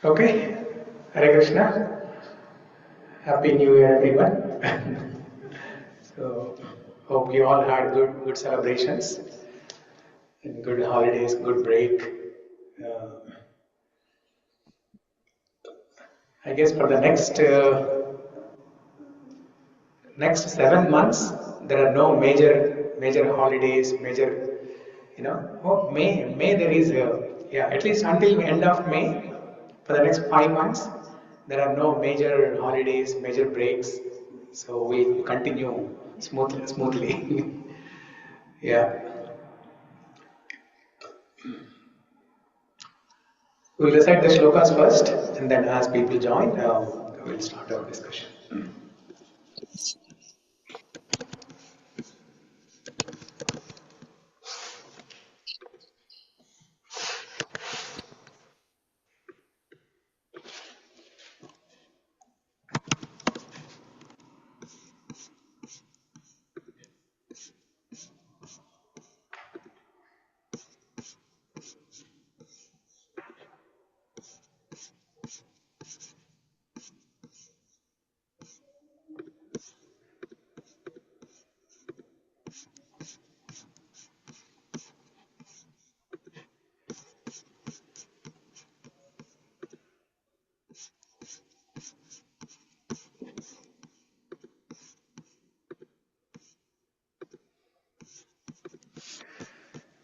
Okay, Hare Krishna. Happy New Year, everyone. So, hope you all had good celebrations, and good holidays, good break. I guess for the next 7 months, there are no major holidays, Oh, May there is at least until end of May. For the next 5 months, there are no major holidays, major breaks. So we continue smoothly. Yeah. We'll recite the shlokas first, and then as people join, we'll start our discussion.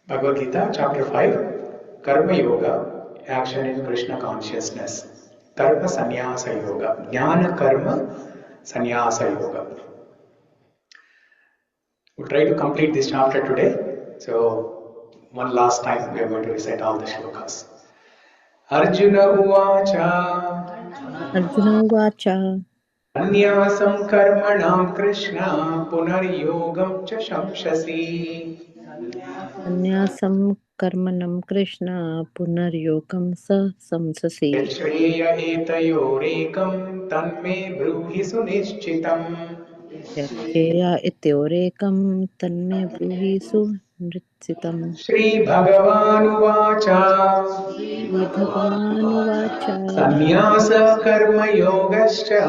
Bhagavad Gita, chapter 5, Karma Yoga, action in Krishna consciousness. Karma Sannyasa Yoga, Jnana Karma Sannyasa Yoga. We'll try to complete this chapter today. So, one last time we are going to recite all the shlokas. Arjuna Uvacha Arjuna Uvacha Sannyasam Karmanam Krishna Punaryogam Cha Shamshasi. Sannyasam Karmanam Krishna Punaryogam Sa Samsasi. Yashreya etayorekam tanme bruhi sunishchitam. Yajña itorekam tanme bruhi suhṛdaṁ. Shri Bhagavan Uvacha Shri Bhagavan Uvacha Sannyasa Karma Yogascha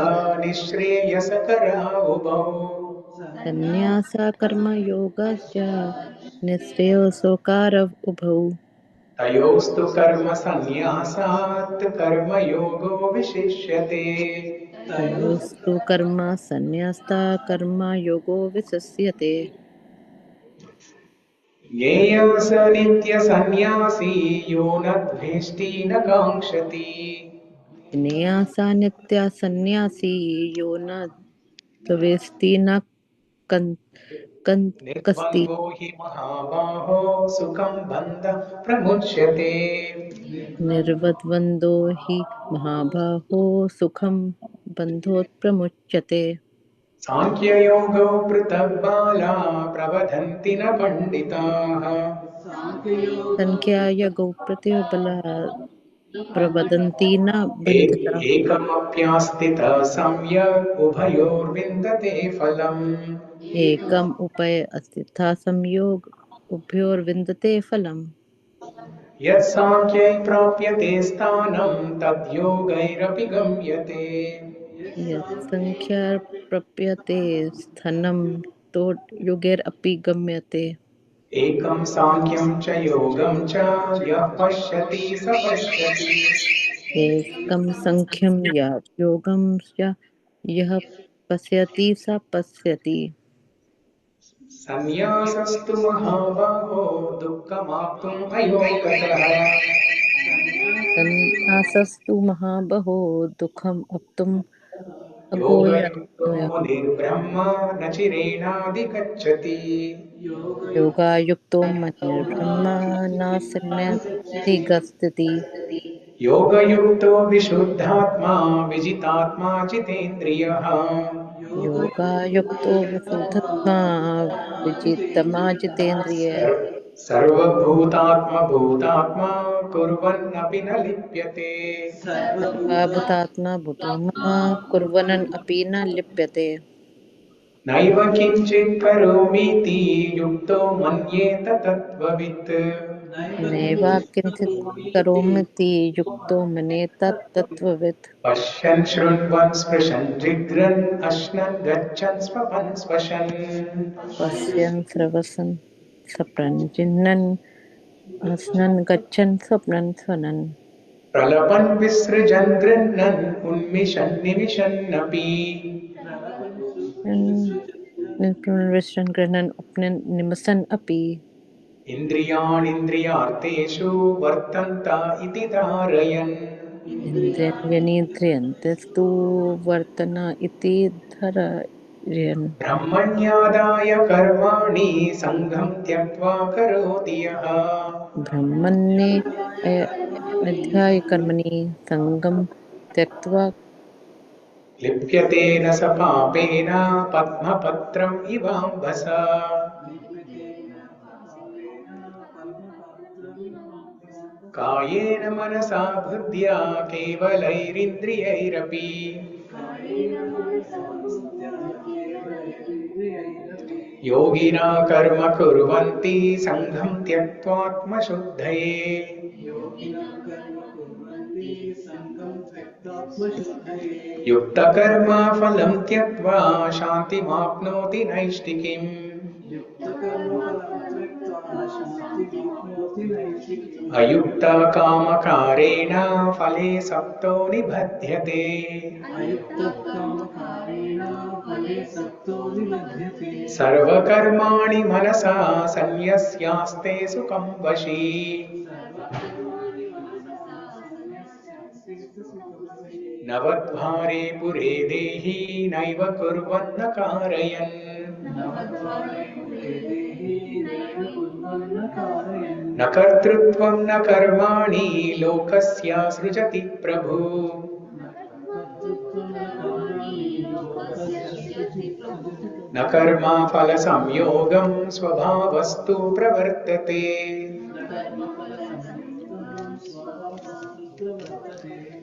Nishreyasakara Ubhau. Sannyasa Karma Yogasya Nisreyasokara Ubhau. Tayostu Karma Sannyasat Karma Yogo Vishishyate. Tayostu Karma Sannyasta Karma Yogo Visasyate. Yeya sa nitya sannyasi yonadveshti na kankshati. Jneyasa nitya sannyasi yona tvesti na kasti. Nirbandho hi mahabaho sukham bandha pramuchyate. Nirvadvando hi mahabaho sukham bandhot pramuchyate. Sankhya yoga pritag bala pravadhanti na panditaha. Sankhya yago pratyabala pravadanti na bandhita. Ekamapyastita samyak ubhayor vindate phalam. Ekam upay astitha samyog ubhyor vindate phalam. Yat sankhya prapyate sthanam tad yogairapi gamyate. Yat sankhya prapyate sthanam tod yoger api gamyate. Ekam sankyam cha yogam cha yah pashyati sa pashyati. Ekam sankhyam ya yogam ya yah pasyati sa pasyati. Sanyasastu mahabaho dukkhamaptum ayogatah. Sanyasastu mahabaho dukham aptum Yoga agoyanoya. yukto nirbrahma nachirenadikacchati. Yoga yukto manirbrahma nasannati gastiti. Yoga yukto vishuddhatma vijitatma jitendriyah. Yoga yukto visuddhatma vijitama jitendriya. Sarva-bhūtātma bhūtātma kurvannapi na lipyate. Sarva-bhūtātma bhutoma kurvanan api na lipyate. Naiva kinchit karomiti yukto manyeta tattvavit. नैवा किंचित् करोमीति युक्तो मन्येत तत्त्ववित्। पश्यन् शृण्वन् स्पृशन् जिघ्रन् अश्नन् गच्छन् स्वपन् स्वशन् पश्यन् श्रवसन् सप्रन् जिह्नन् अस्नन् गच्छन् स्वप्नन् स्वनन् प्रलपन् विसृजन् गृह्णन् उन्मिषन् निमिषन्नपि विश्रन् गृह्णन् उपनन् निमसन् अपि इन्द्रियाणीन्द्रियार्थेषु वर्तन्त इति धारयन् इन्द्रियाणीन्द्रियन्तस्तु वर्तन इति धारयन् ब्रह्मण्यादाय कर्माणि सङ्गं त्यक्त्वा करोति यः ब्रह्मण्ये अध्यायकर्मणि सङ्गं त्यक्त्वा लिप्यते न स पापेन पद्मपत्रम् इवाम्भसा कायेन मनसा बुद्ध्या केवलैरिन्द्रियैरपि योगिना कर्म कुर्वन्ति सङ्गं त्यक्त्वात्मशुद्धये युक्तकर्मा फलं त्यक्त्वा शान्तिमाप्नोति नैष्ठिकीम् अयुक्तकामकारेण फले सक्तो निबध्यते सर्वकर्माणि मनसा सन्न्यस्यास्ते सुखं वशी नवद्वारे पुरे देहि नैव कुर्वन्न कारयन् न कर्तृत्वं न कर्माणि लोकस्य सृजति प्रभु न कर्मा फलसंयोगं स्वभावस्तु प्रवर्तते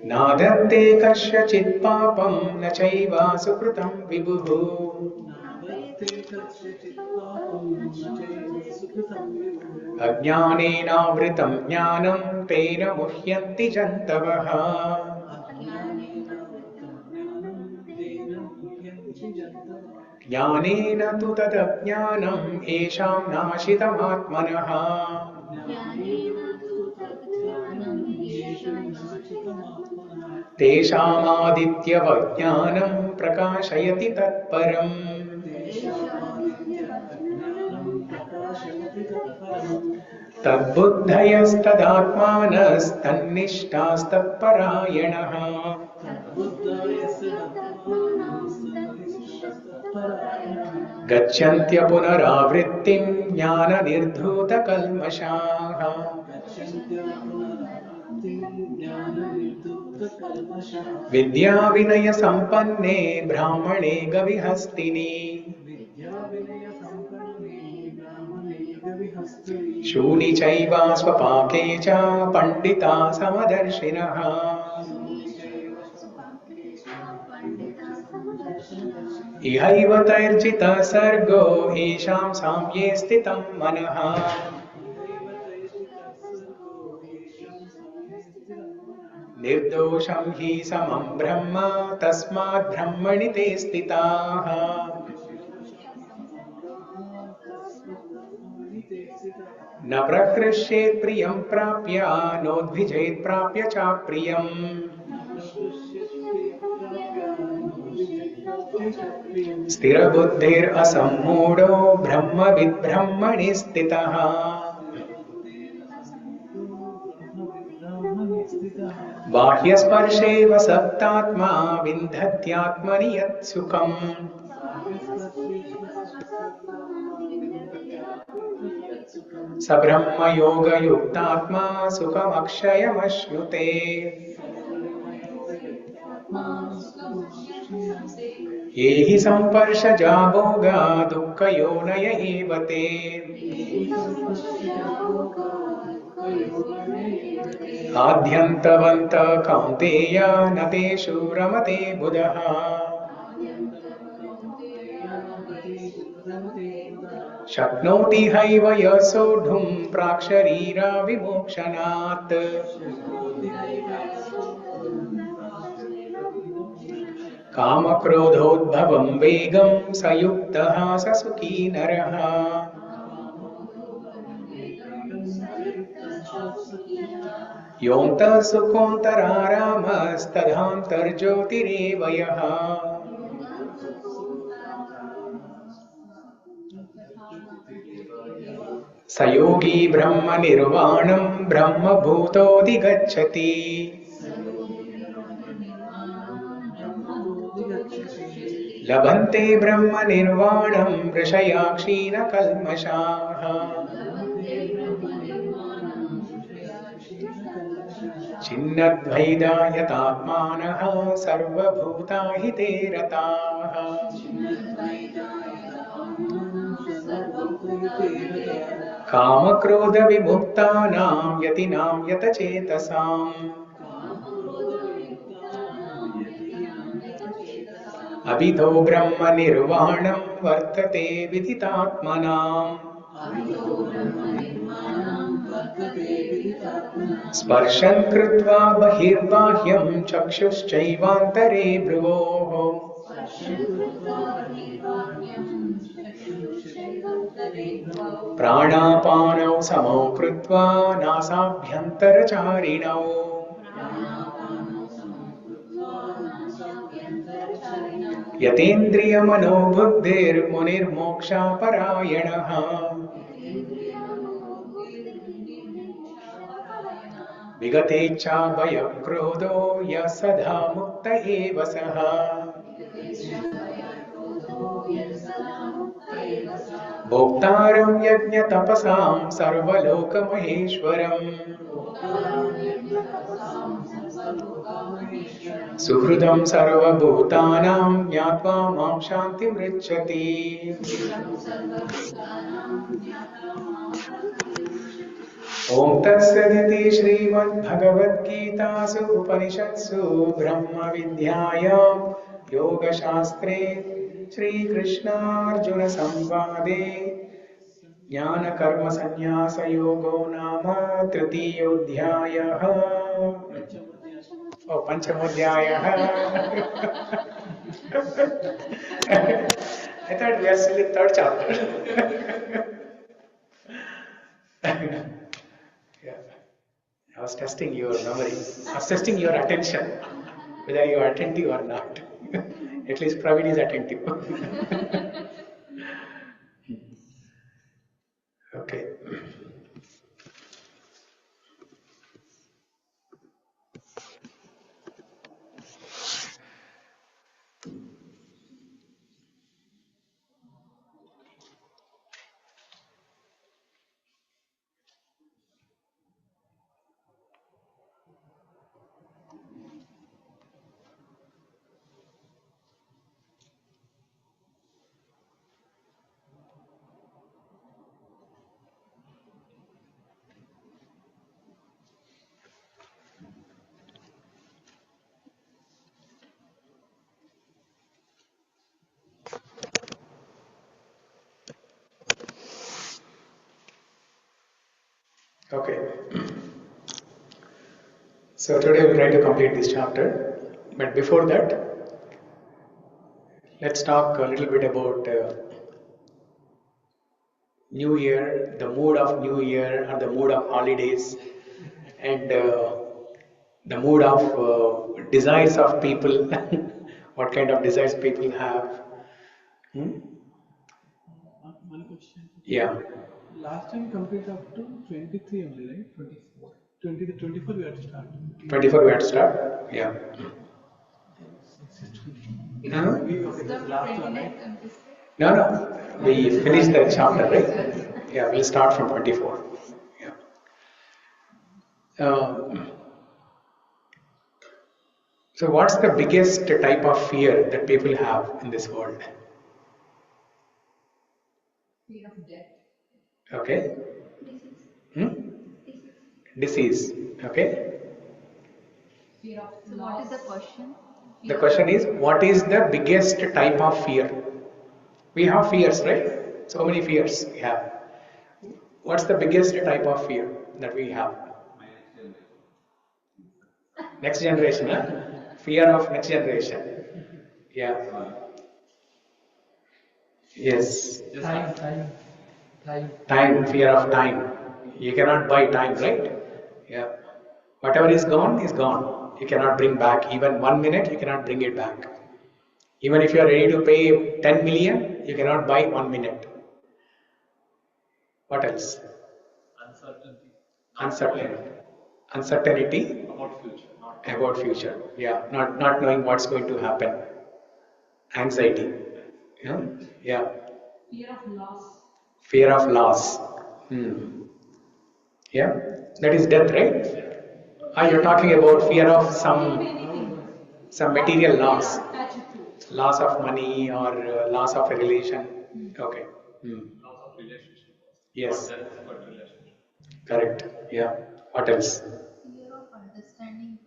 नादत्ते कस्यचित् पापं न चैव सुकृतं विभुः अज्ञानेनावृतं ज्ञानं तेन मुह्यन्ति जन्तवः ज्ञानेन तु तदज्ञानं येषां नाशितमात्मनः तेषामादित्यवज्ञानं प्रकाशयति तत्परम् तद्बुद्धयस्तदात्मानस्तन्निष्ठास्तत्परायणः गच्छन्त्य पुनरावृत्तिं ज्ञाननिर्धूतकल्मषाः विद्याविनयसम्पन्ने ब्राह्मणे गविहस्तिनि शूनि चैव स्वपाके च पंडिता समदर्शिनः इहैव तैर्जितः सर्गो येषां साम्ये स्थितं मनः निर्दोषं हि समं ब्रह्म तस्मात् ब्रह्मणि ते स्थिताः न प्रहृष्येत् प्रियं प्राप्य नोद्विजेत् प्राप्य चाप्रियम् स्थिरबुद्धिरसम्मूढो ब्रह्मविद् ब्रह्मणि स्थितः बाह्यस्पर्शेव सत्तात्मा विन्दत्यात्मनि यत् सुखम् स ब्रह्मयोगयुक्तात्मा सुखमक्षयमश्नुते ये हि संपर्शजा भोगा दुःखयोनय एव ते आद्यन्तवन्तः कौन्तेय न तेषु रमते बुधः शक्नोति हैव यः सोढुं प्राक्शरीरा विमोक्षणात् कामक्रोधोद्भवं वेगं सयुक्तः स सुखी नरः योऽन्तः सुखोऽन्तरारामस्तथान्तर्ज्योतिरेव यः स योगी ब्रह्मनिर्वाणं ब्रह्मभूतोऽधिगच्छति लभन्ते ब्रह्मनिर्वाणं ऋषयः क्षीणकल्मषाः छिन्नद्वैधायतात्मानः सर्वभूताहिते रताः कामक्रोधविमुक्तानां यतीनां यतचेतसाम् अभितो ब्रह्मनिर्वाणं वर्तते विदितात्मनाम् स्पर्शं कृत्वा बहिर्बाह्यं चक्षुश्चैवान्तरे भ्रुवोः प्राणापानौ समौ कृत्वा नासाभ्यन्तरचारिणौ यतेन्द्रियमनोबुद्धिर्मुनिर्मोक्षापरायणः विगतेच्छा भयक्रोधो यः सदा मुक्त एव सः भोक्तारं यज्ञ-तपसां सर्व-लोक-माहेश्वरम् सुहृदं सर्व-भूतानां ज्ञात्वा मां शान्तिं ṛcchati। ओम तत्सदिति श्रीमद्भगवद्गीतासु उपनिषत्सु ब्रह्मविद्यायां योगशास्त्रे श्रीकृष्णार्जुन संवादे ज्ञानकर्मसन्न्यासयोगो नाम तृतीयोऽध्यायः। पंचमोऽध्यायः। I thought we are still in third chapter. Yeah. I was testing your memory. I was testing your attention, whether you are attentive or not. At least Praveen is attentive. Okay. Okay. So today we'll try to complete this chapter. But before that, let's talk a little bit about New Year, the mood of New Year, or the mood of holidays, and the mood of desires of people. What kind of desires people have. One question. Yeah. Last time complete up to 23 only, right? 24. 24 we have to start. 24 we have to start? Yeah. Huh? Last one, right? No. We finished the chapter, right? Yeah, we'll start from 24. Yeah. So what's the biggest type of fear that people have in this world? Fear of death. Okay. Disease. Okay. Fear of So what is the question? The question is, what is the biggest type of fear? We have fears, right? So many fears we have. What's the biggest type of fear that we have? Next generation, huh? Fear of next generation. Yeah. Yes. Time, fear of time. You cannot buy time, right? Yeah. Whatever is gone is gone. You cannot bring back. Even 1 minute, you cannot bring it back. Even if you are ready to pay 10 million, you cannot buy 1 minute. What else? Uncertainty about future. Yeah, not knowing what's going to happen. Anxiety. Yeah. Fear of loss. Fear of loss. Yeah, that is death, right? You're talking about fear of some material loss, loss of money or loss of a relation. Okay. Loss of relationship. Yes. Death for relationship. Correct. Yeah. What else? Fear of understanding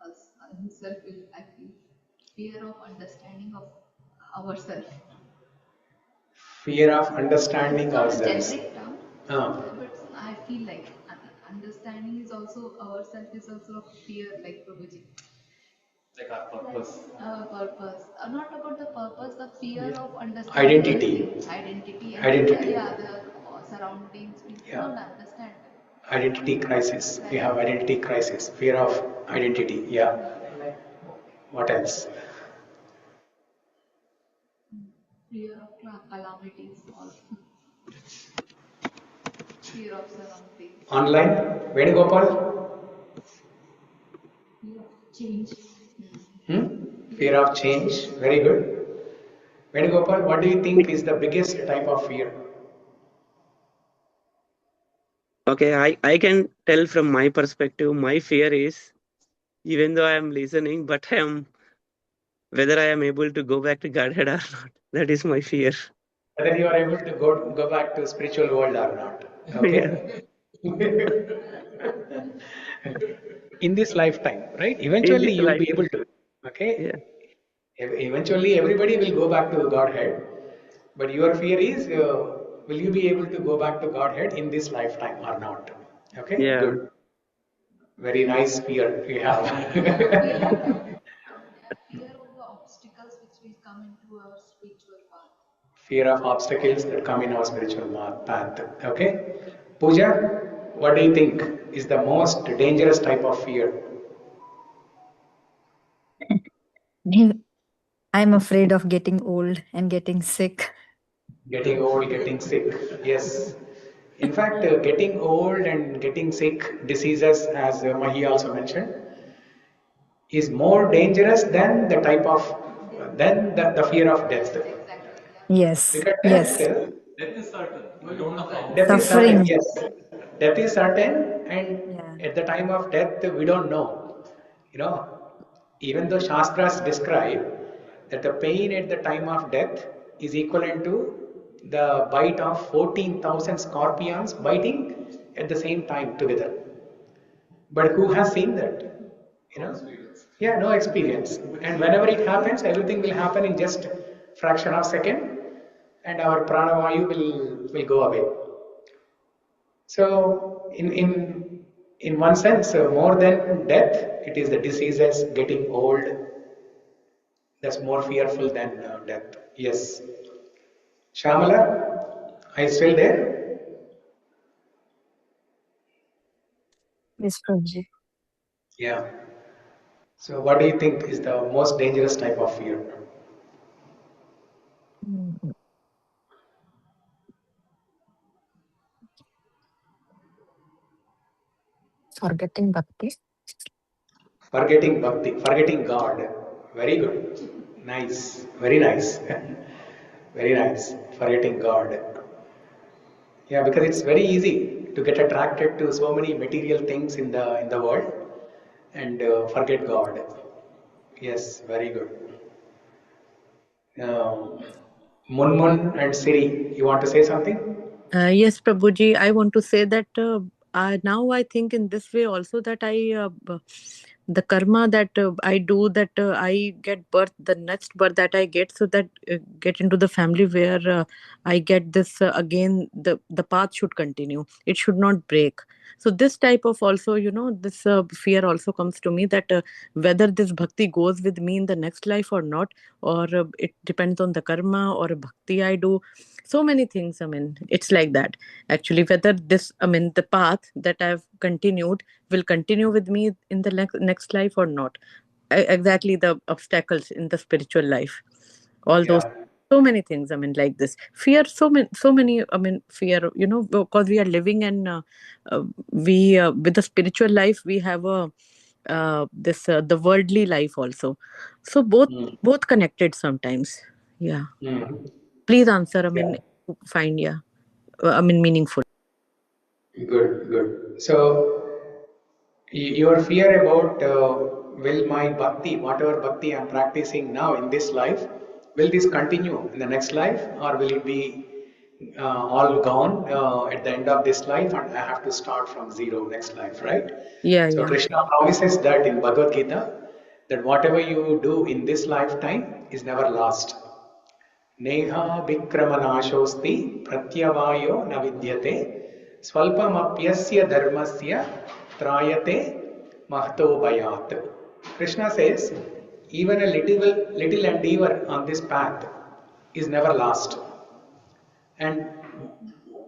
us himself is, I feel. Fear of understanding of ourselves. Fear of understanding It's not a ourselves. generic term, but I feel like understanding is also ourself is also a fear, like Prabhuji. Like our purpose. Our purpose. Not about the purpose, the fear of understanding Identity. Identity. Identity. The surroundings. We don't understand. Identity crisis. We have identity crisis. Fear of identity. Yeah. What else? Fear of calamities also. Fear of surroundings. Online? Venugopal? Fear of change. Fear of change. Very good. Venugopal, what do you think is the biggest type of fear? Okay, I can tell from my perspective, my fear is, even though I am listening, but whether I am able to go back to Godhead or not. That is my fear. Whether you are able to go back to spiritual world or not. Okay. In this lifetime, right? Eventually you will be able to. Okay. Yeah. Eventually everybody will go back to Godhead. But your fear is, will you be able to go back to Godhead in this lifetime or not? Okay. Yeah. Good. Very nice fear you have. Fear of the obstacles which will come into our spiritual path. Fear of obstacles that come in our spiritual path. Okay. Pooja, what do you think is the most dangerous type of fear? I'm afraid of getting old and getting sick. Getting old, getting sick. Yes. In fact, getting old and getting sick, diseases, as Mahi also mentioned, is more dangerous than the type of, than the fear of death. Yes. Because Yes. death is certain. We don't know how. Death is certain, Suffering. yes. Death is certain, and Yeah. at the time of death, we don't know. Even though Shastras describe that the pain at the time of death is equivalent to the bite of 14,000 scorpions biting at the same time together. But who has seen that? Yeah, no experience. And whenever it happens, everything will happen in just fraction of second, and our pranavayu will go away. So, in one sense, more than death, it is the diseases, getting old. That's more fearful than death. Yes. Shamala, are you still there? Yes, Prabhuji. Yeah. So, what do you think is the most dangerous type of fear? Forgetting Bhakti. Forgetting Bhakti, forgetting God. Very good. Nice. Very nice. Very nice. Forgetting God. Yeah, because it's very easy to get attracted to so many material things in the world and forget God. Yes, very good. Munmun and Siri, you want to say something? Yes, Prabhuji, I want to say that now I think in this way also that the karma that I do, that I get birth, the next birth that I get, so that get into the family where I get this again, the path should continue. It should not break. So this type of also, this fear also comes to me, that whether this bhakti goes with me in the next life or not, or it depends on the karma or bhakti I do. So many things, it's like that. Actually, whether this, the path that I've continued will continue with me in the next life or not. Exactly, the obstacles in the spiritual life. All those, Yeah. so many things, like this. Fear, so many, fear, because we are living, and we, with the spiritual life, we have a, the worldly life also. So both connected sometimes. Yeah. Mm. Please answer, Yeah. find, yeah, meaningful. Good, good. So, your fear about will my bhakti, whatever bhakti I'm practicing now in this life, will this continue in the next life, or will it be all gone at the end of this life and I have to start from zero next life, right? Yeah, So, yeah. Krishna promises that in Bhagavad Gita, that whatever you do in this lifetime is never lost. Neha vikramanaşosti pratyavayo na vidyate swalpamapyasya dharmasya trayate mahto bhayat. Krishna says, even a little endeavor on this path is never lost. And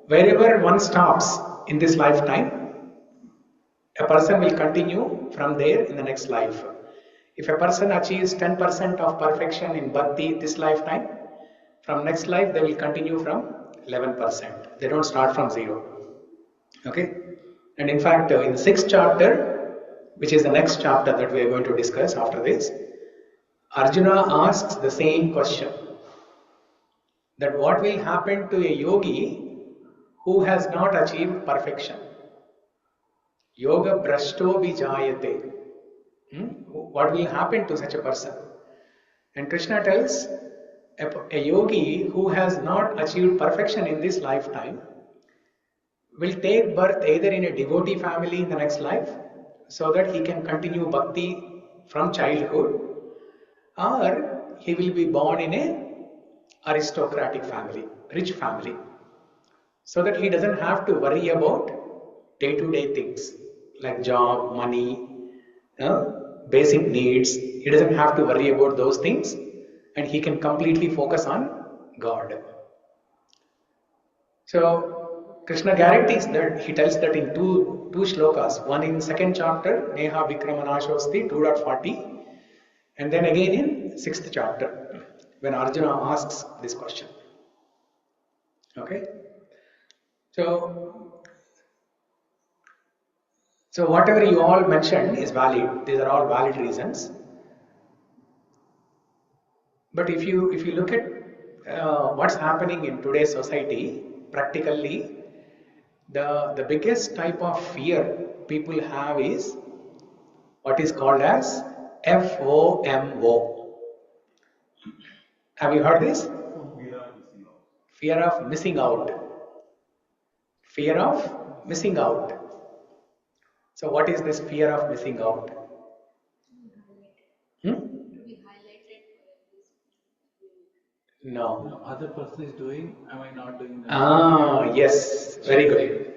wherever one stops in this lifetime, a person will continue from there in the next life. If a person achieves 10% of perfection in bhakti this lifetime, from next life they will continue from 11%. They don't start from zero. Okay? And in fact, in the 6th chapter, which is the next chapter that we are going to discuss after this, Arjuna asks the same question, that what will happen to a yogi who has not achieved perfection? Yoga brashto vijayate. What will happen to such a person? And Krishna tells, a yogi who has not achieved perfection in this lifetime will take birth either in a devotee family in the next life, so that he can continue bhakti from childhood, or he will be born in a aristocratic family, rich family, so that he doesn't have to worry about day-to-day things like job, money, basic needs. He doesn't have to worry about those things, and he can completely focus on God. So Krishna guarantees that. He tells that in two shlokas, one in 2nd chapter, Neha Vikramanashosti 2.40, and then again in 6th chapter, when Arjuna asks this question. Okay? So whatever you all mentioned is valid. These are all valid reasons. But if you look at what's happening in today's society, practically, the biggest type of fear people have is what is called as FOMO. Have you heard this? Fear of missing out. Fear of missing out. So what is this fear of missing out? No. Other person is doing, am I not doing that? Yes, very good.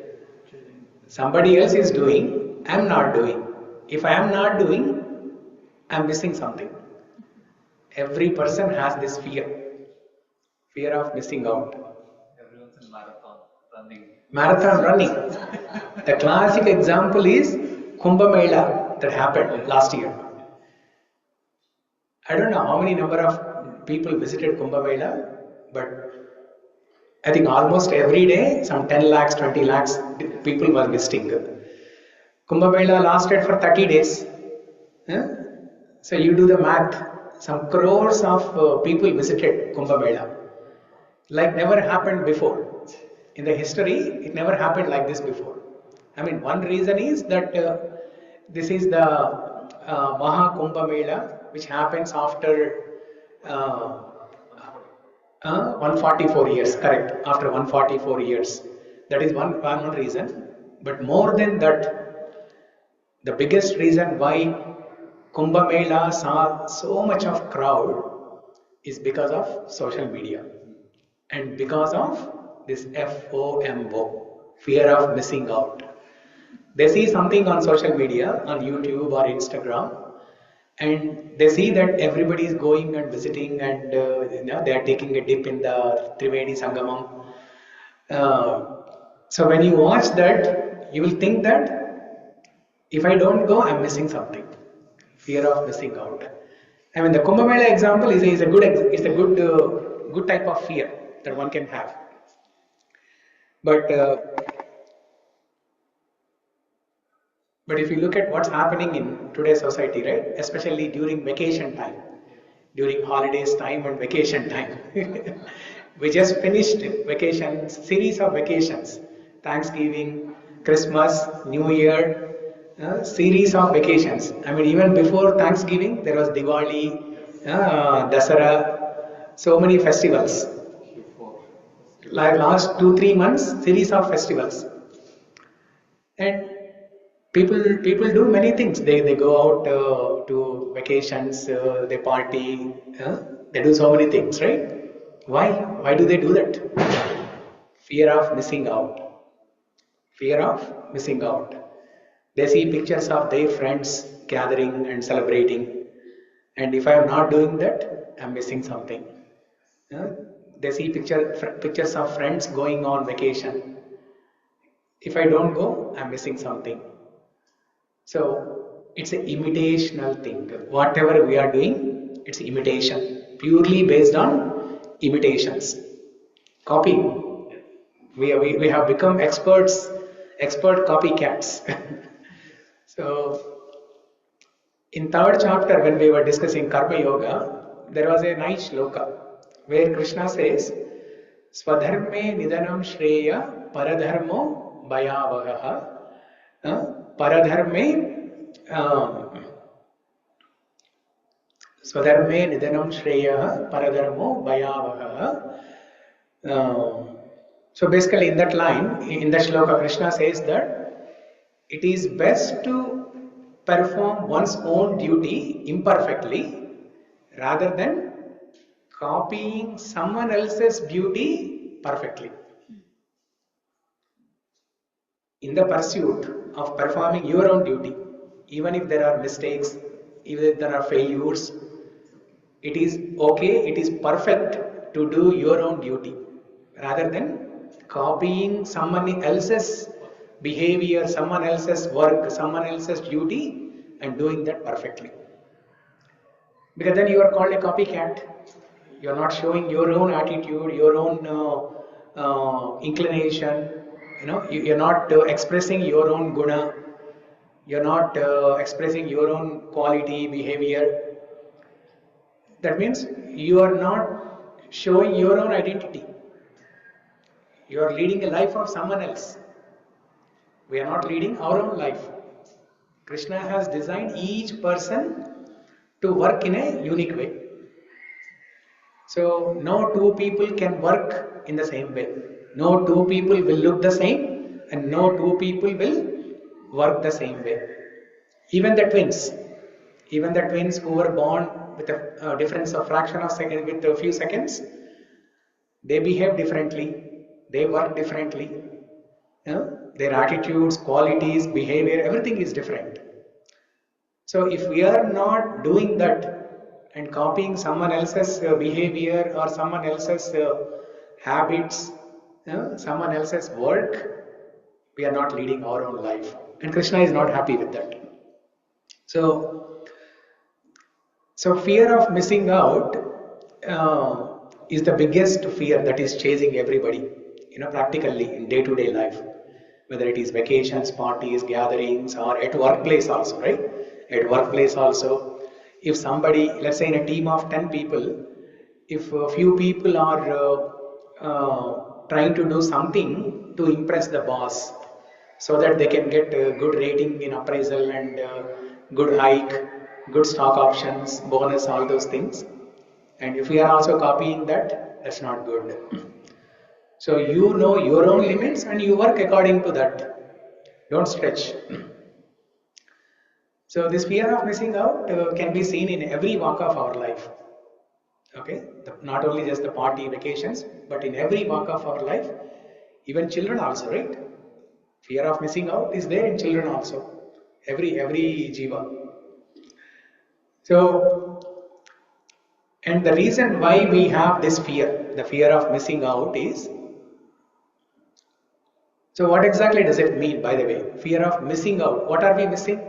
Somebody else is doing, I am not doing. If I am not doing, I am missing something. Every person has this fear of missing out. Everyone's in Marathon running. The classic example is Kumbh Mela that happened last year. I don't know how many number of people visited Kumbh Mela, but I think almost every day some 10 lakhs, 20 lakhs people were visiting. Kumbh Mela lasted for 30 days. So you do the math, some crores of people visited Kumbh Mela. Like never happened before. In the history, it never happened like this before. I mean, one reason is that this is the Maha Kumbh Mela, which happens after 144 years, correct, after 144 years. That is one reason. But more than that, the biggest reason why Kumbh Mela saw so much of crowd is because of social media and because of this FOMO, fear of missing out. They see something on social media, on YouTube or Instagram, and they see that everybody is going and visiting, and they are taking a dip in the Trivedi Sangamam. So when you watch that, you will think that if I don't go, I'm missing something. Fear of missing out. I mean, the Kumbh Mela example is a good type of fear that one can have. But if you look at what's happening in today's society, right, especially during vacation time, during holidays time and vacation time, we just finished vacations, series of vacations, Thanksgiving, Christmas, New Year, series of vacations. I mean, even before Thanksgiving, there was Diwali, Dasara, so many festivals. Like last 2-3 months, series of festivals. And people do many things. They go out to vacations, they party, they do so many things, right? Why do they do that? Fear of missing out. Fear of missing out. They see pictures of their friends gathering and celebrating, and if I am not doing that, I am missing something. They see pictures of friends going on vacation. If I don't go, I am missing something. So it's an imitational thing. Whatever we are doing, it's imitation, purely based on imitations, copying. We have become expert copycats. So in 3rd chapter, when we were discussing Karma Yoga, there was a nice shloka where Krishna says, Swadharme nidanam shreya paradharmo bhayavagaha. Paradharme Swadharme nidanam shreya paradharmo bhayavagaha. So basically in that line, in that shloka, Krishna says that it is best to perform one's own duty imperfectly rather than copying someone else's beauty perfectly. In the pursuit of performing your own duty, even if there are mistakes, even if there are failures, it is okay, it is perfect to do your own duty rather than copying someone else's behavior, someone else's work, someone else's duty and doing that perfectly. Because then you are called a copycat. You are not showing your own attitude, your own inclination. You are not expressing your own guna. You are not expressing your own quality, behavior. That means you are not showing your own identity. You are leading a life of someone else. We are not leading our own life. Krishna has designed each person to work in a unique way. So no two people can work in the same way. No two people will look the same, and no two people will work the same way. Even the twins who were born with a difference of fraction of second, with a few seconds, they behave differently. They work differently. Their attitudes, qualities, behavior, everything is different. So if we are not doing that and copying someone else's behavior or someone else's habits, someone else's work, we are not leading our own life. And Krishna is not happy with that. So fear of missing out is the biggest fear that is chasing everybody, practically in day-to-day life. Whether it is vacations, parties, gatherings, or at workplace also, right? At workplace also, if somebody, let's say in a team of 10 people, if a few people are trying to do something to impress the boss so that they can get a good rating in appraisal and good hike, good stock options, bonus, all those things. And if we are also copying that, that's not good. So you know your own limits and you work according to that. Don't stretch. So this fear of missing out can be seen in every walk of our life. Okay, not only just the party vacations, but in every walk of our life, even children also, right? Fear of missing out is there in children also. Every jiva. So, and the reason why we have this fear, the fear of missing out is, so what exactly does it mean, by the way? Fear of missing out. What are we missing?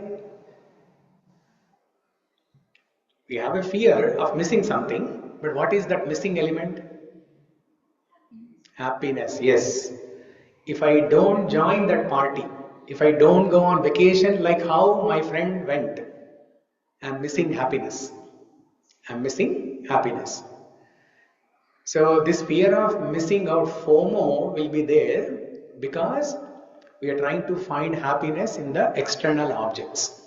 We have a fear of missing something, but what is that missing element? Happiness, yes. If I don't join that party, if I don't go on vacation like how my friend went, I'm missing happiness. I'm missing happiness. So this fear of missing out, FOMO, will be there because we are trying to find happiness in the external objects.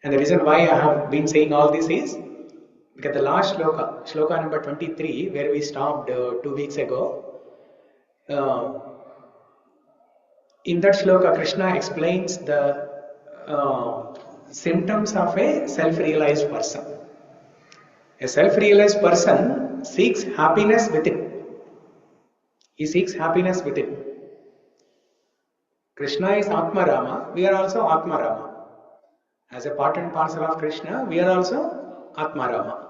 And the reason why I have been saying all this is because the last shloka number 23, where we stopped 2 weeks ago, in that shloka, Krishna explains the symptoms of a self-realized person. A self-realized person seeks happiness within. He seeks happiness within. Krishna is Atma Rama, we are also Atma Rama. As a part and parcel of Krishna, we are also Atma Rama.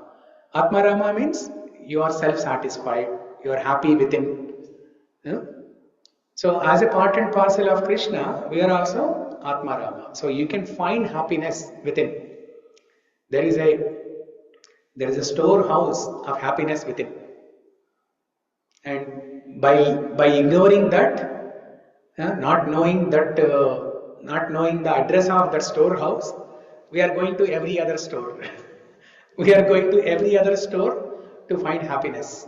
Atma Rama means you are self-satisfied, you are happy within. Yeah? So as a part and parcel of Krishna, we are also Atma Rama. So you can find happiness within. There is a storehouse of happiness within. And by ignoring that, not knowing the address of that storehouse, we are going to every other store. We are going to every other store to find happiness.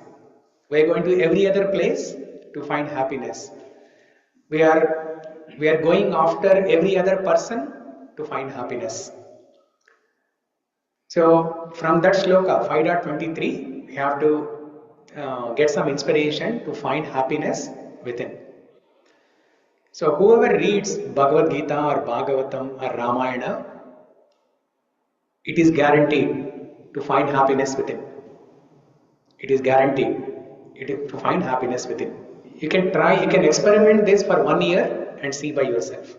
We are going to every other place to find happiness. We are going after every other person to find happiness. So from that shloka 5.23, we have to get some inspiration to find happiness within. So whoever reads Bhagavad Gita or Bhagavatam or Ramayana, it is guaranteed to find happiness within. It is guaranteed to find happiness within. You can try, you can experiment this for 1 year and see by yourself.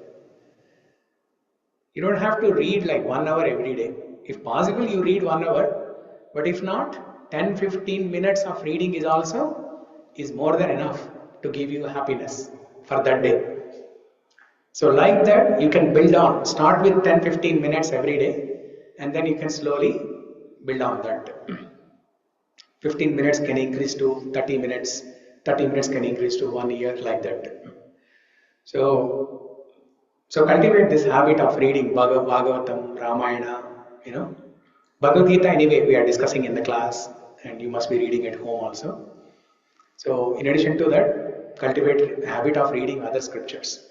You don't have to read like 1 hour every day. If possible, you read 1 hour, but if not, 10-15 minutes of reading is more than enough to give you happiness for that day. So like that, you can build on. Start with 10-15 minutes every day, and then you can slowly build on that. 15 minutes can increase to 30 minutes. 30 minutes can increase to 1 year, like that. So cultivate this habit of reading Bhagavatam, Ramayana, Bhagavad Gita anyway we are discussing in the class, and you must be reading at home also. So in addition to that, cultivate the habit of reading other scriptures.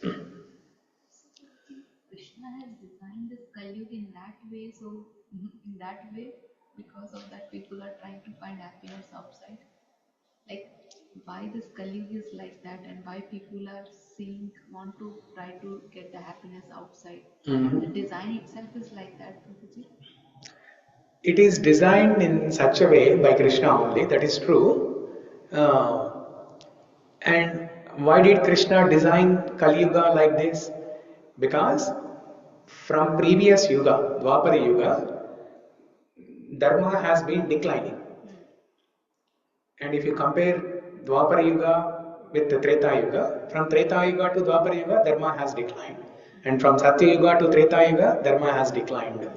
Krishna has designed this Kali-yuga in that way, so in that way, because of that people are trying to find happiness outside. Like why this Kali-yuga is like that, and why people are want to try to get the happiness outside. The design itself is like that, Prabhuji. It is designed in such a way by Krishna only, that is true. And why did Krishna design Kali Yuga like this? Because from previous Yuga, Dwapara Yuga, Dharma has been declining. And if you compare Dwapara Yuga with the Treta Yuga, from Treta Yuga to Dwapara Yuga, Dharma has declined. And from Satya Yuga to Treta Yuga, Dharma has declined.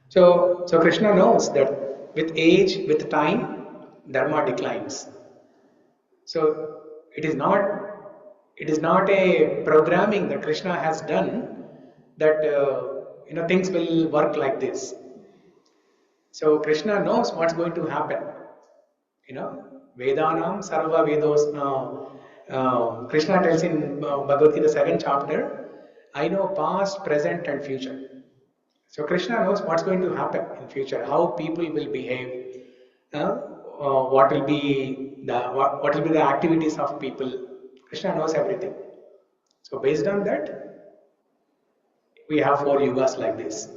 So Krishna knows that with age, with time, Dharma declines. So it is not a programming that Krishna has done that things will work like this. So Krishna knows what's going to happen. Vedanam sarva-vedos. Krishna tells in Bhagavad Gita 7th chapter, I know past, present and future. So Krishna knows what's going to happen in future, how people will behave, what will be the activities of people. Krishna knows everything. So based on that, we have 4 yugas like this.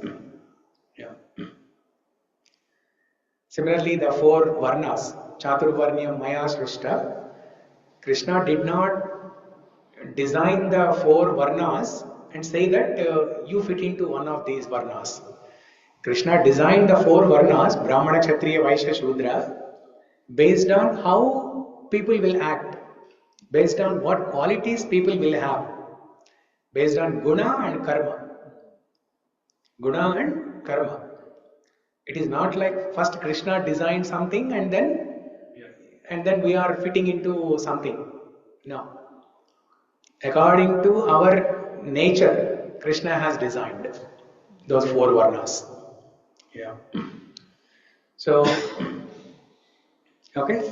Yeah. Similarly, the 4 varnas, Chaturvarnyam Maya Srishta, Krishna did not design the 4 varnas and say that you fit into one of these varnas. Krishna designed the 4 varnas, Brahmana, Kshatriya, Vaishya, Shudra, based on how people will act, based on what qualities people will have, based on guna and karma. Guna and karma. It is not like first Krishna designed something and then we are fitting into something. No. According to our nature, Krishna has designed those 4 varnas. Yeah. So, okay.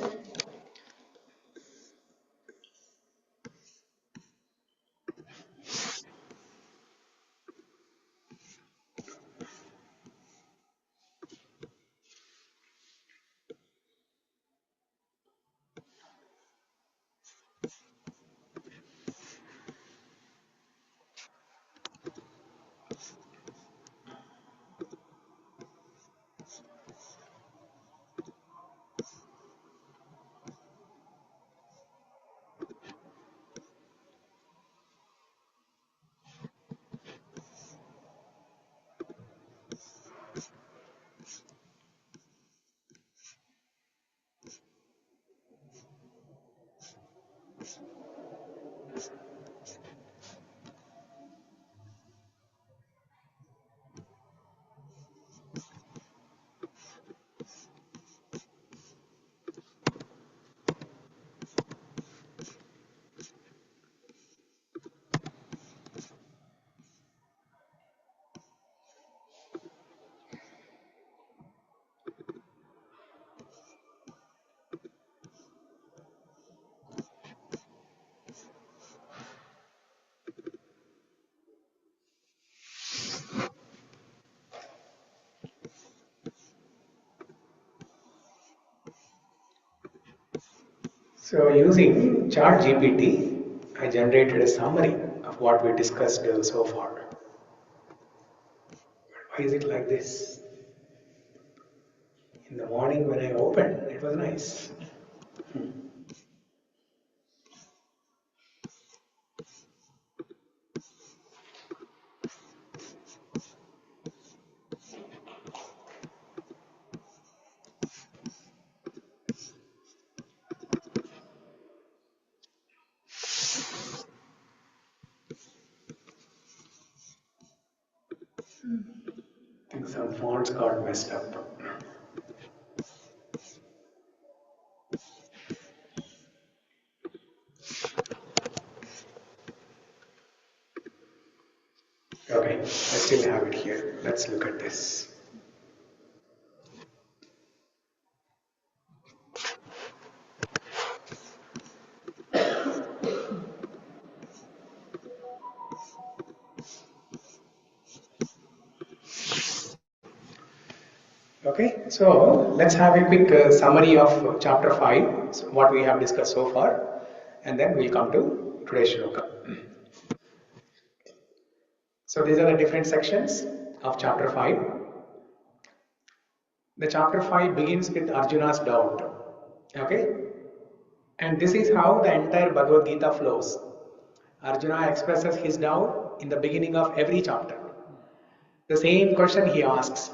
So using ChatGPT, I generated a summary of what we discussed so far. Why is it like this? In the morning when I opened, it was nice. I think some fonts got messed up. Okay, I still have it here. Let's look at this. Okay, so let's have a quick summary of chapter 5, so what we have discussed so far, and then we'll come to today's shloka. So these are the different sections of chapter 5. The chapter 5 begins with Arjuna's doubt. Okay, and this is how the entire Bhagavad Gita flows. Arjuna expresses his doubt in the beginning of every chapter. The same question he asks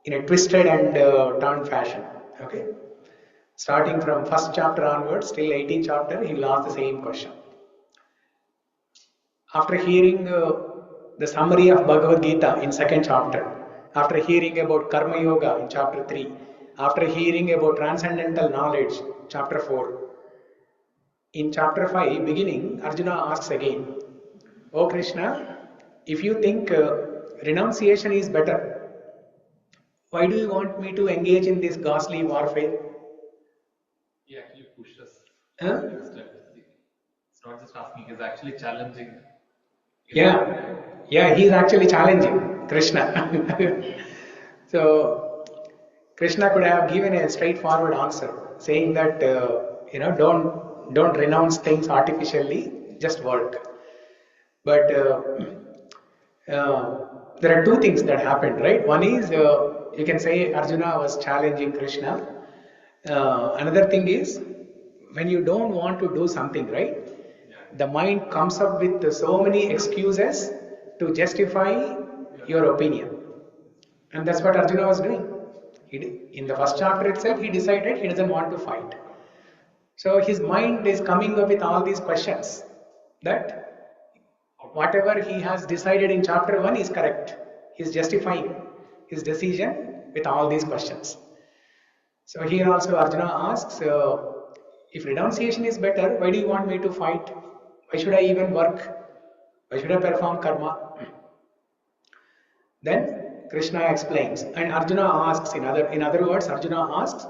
in a twisted and turned fashion. Okay, starting from first chapter onwards till 18th chapter, he will ask the same question. After hearing the summary of Bhagavad Gita in second chapter, after hearing about Karma Yoga in chapter 3, after hearing about transcendental knowledge, chapter 4, in chapter 5 beginning, Arjuna asks again, "O Krishna, if you think renunciation is better, why do you want me to engage in this ghastly warfare?" He actually pushed us. Huh? It's not just asking, he's actually challenging. Yeah, he's actually challenging Krishna. So Krishna could have given a straightforward answer, saying that don't renounce things artificially, just work. But there are two things that happened, right? One is, you can say Arjuna was challenging Krishna. Another thing is, when you don't want to do something, right? The mind comes up with so many excuses to justify your opinion. And that's what Arjuna was doing. In the first chapter itself, he decided he doesn't want to fight. So his mind is coming up with all these questions that whatever he has decided in chapter 1 is correct. He is justifying his decision with all these questions. So here also Arjuna asks, if renunciation is better, why do you want me to fight? Why should I even work? Why should I perform karma? Then Krishna explains, and Arjuna asks, in other words, Arjuna asks,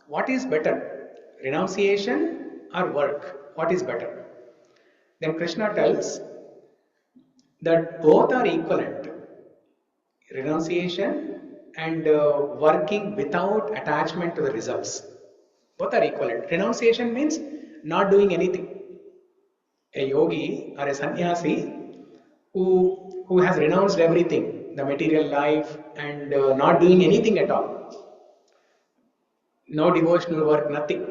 what is better, renunciation or work? What is better? Then Krishna tells that both are equivalent, renunciation and working without attachment to the results. Both are equivalent. Renunciation means not doing anything. A yogi or a sannyasi who has renounced everything, the material life, and not doing anything at all. No devotional work, nothing.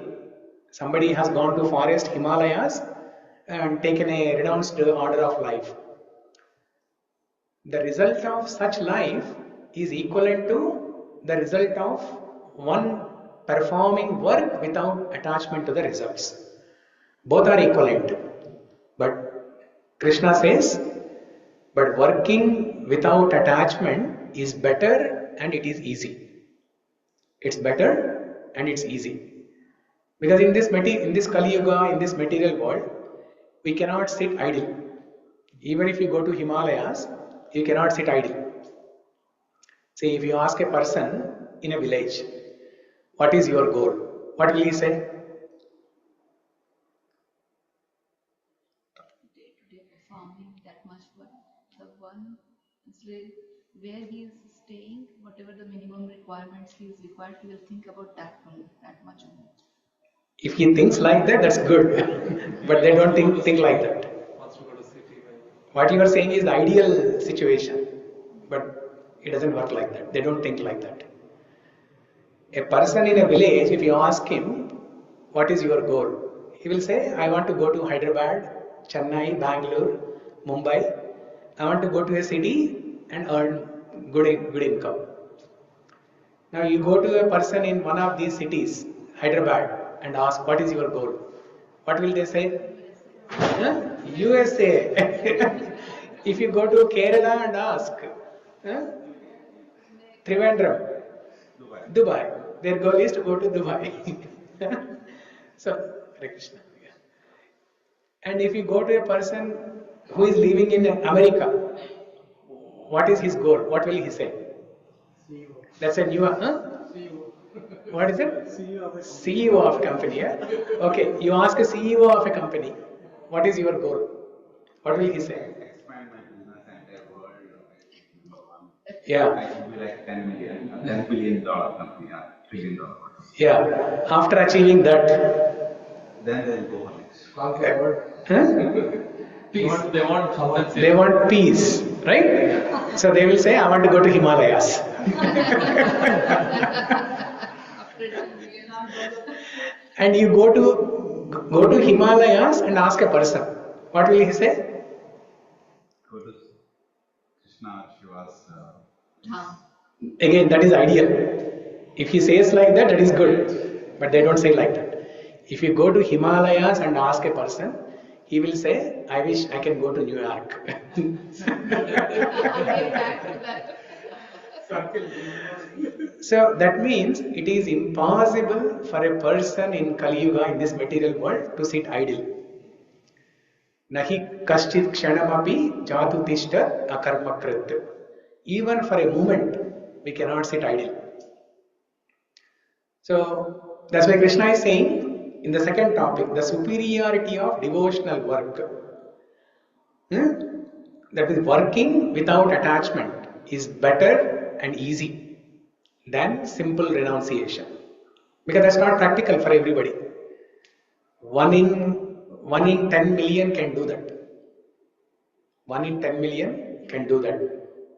Somebody has gone to forest, Himalayas, and taken a renounced order of life. The result of such life is equivalent to the result of one performing work without attachment to the results. Both are equivalent. But Krishna says, but working without attachment is better and it is easy. It's better and it's easy. Because in this Kali Yuga, in this material world, we cannot sit idle. Even if you go to Himalayas, you cannot sit idle. See, if you ask a person in a village, what is your goal? What will he say? Day-to-day performing that much work. The one is where he is staying, whatever the minimum requirements he is required, he will think about that only, that much only. If he thinks like that, that's good. But they don't think like that. What you are saying is the ideal situation, but it doesn't work like that. They don't think like that. A person in a village, if you ask him, what is your goal? He will say, I want to go to Hyderabad, Chennai, Bangalore, Mumbai. I want to go to a city and earn good income. Now you go to a person in one of these cities, Hyderabad, and ask, what is your goal? What will they say? USA. If you go to Kerala and ask, Trivandrum, Dubai. Their goal is to go to Dubai. So, Hare Krishna. And if you go to a person who is living in America, what is his goal? What will he say? CEO. That's a new, CEO. What is it? CEO of company. Yeah? Okay, you ask a CEO of a company, what is your goal? What will he say? Expand my business and world. Yeah. I should be like $10 billion company, $1 trillion. Yeah. After achieving that, then they'll go next. Peace. They want something. They want peace, right? So they will say, I want to go to Himalayas. And you go to Himalayas and ask a person, what will he say? Go to Krishna, Shiva's. Again, that is ideal. If he says like that, that is good. But they don't say like that. If you go to Himalayas and ask a person, he will say, I wish I can go to New York. So that means it is impossible for a person in Kali Yuga, in this material world, to sit idle. Nahi kaschit kshanamapi jatu tishta akarmakrit. Even for a moment, we cannot sit idle. So that's why Krishna is saying in the second topic, the superiority of devotional work. That is, working without attachment is better and easy than simple renunciation. Because that's not practical for everybody. One in 10 million can do that. 1 in 10 million can do that.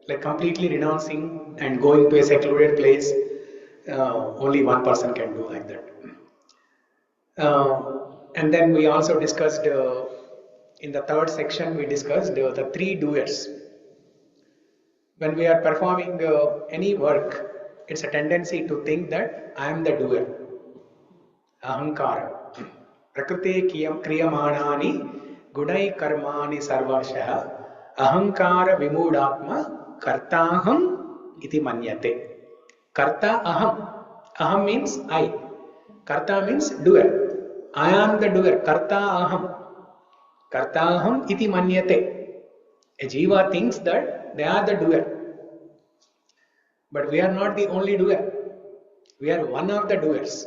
Like completely renouncing and going to a secluded place, only one person can do like that. And then we also discussed, in the third section, we discussed the three doers. When we are performing any work, it's a tendency to think that I am the doer. Ahankara. Prakrite kriyamanani gudai karmani sarvashah ahankara vimudātma kartāham iti manyate. Karta aham. Aham means I. Karta means doer. I am the doer. Karta aham. Karta aham iti manyate. A jiva thinks that they are the doer. But we are not the only doer. We are one of the doers.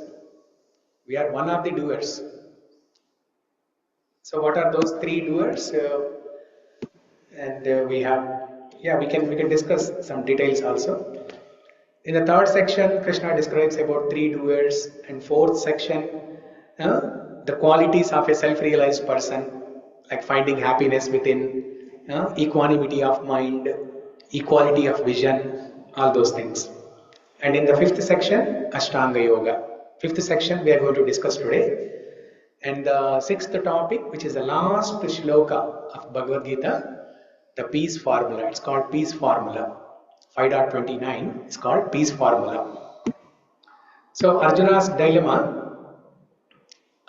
We are one of the doers. So what are those three doers? We can discuss some details also. In the third section, Krishna describes about three doers, and fourth section, the qualities of a self-realized person, like finding happiness within, equanimity of mind, equality of vision, all those things. And in the fifth section, Ashtanga Yoga. Fifth section we are going to discuss today. And the sixth topic, which is the last shloka of Bhagavad Gita, the Peace Formula. It's called Peace Formula. 5.29 is called Peace Formula. So Arjuna's dilemma.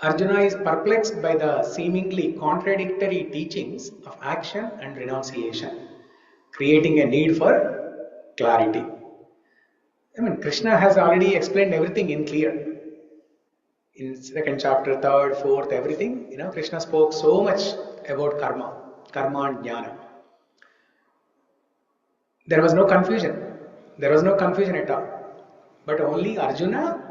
Arjuna is perplexed by the seemingly contradictory teachings of action and renunciation, creating a need for clarity. I mean, Krishna has already explained everything in clear. In second chapter, third, fourth, everything, Krishna spoke so much about karma and jnana. There was no confusion. There was no confusion at all. But only Arjuna,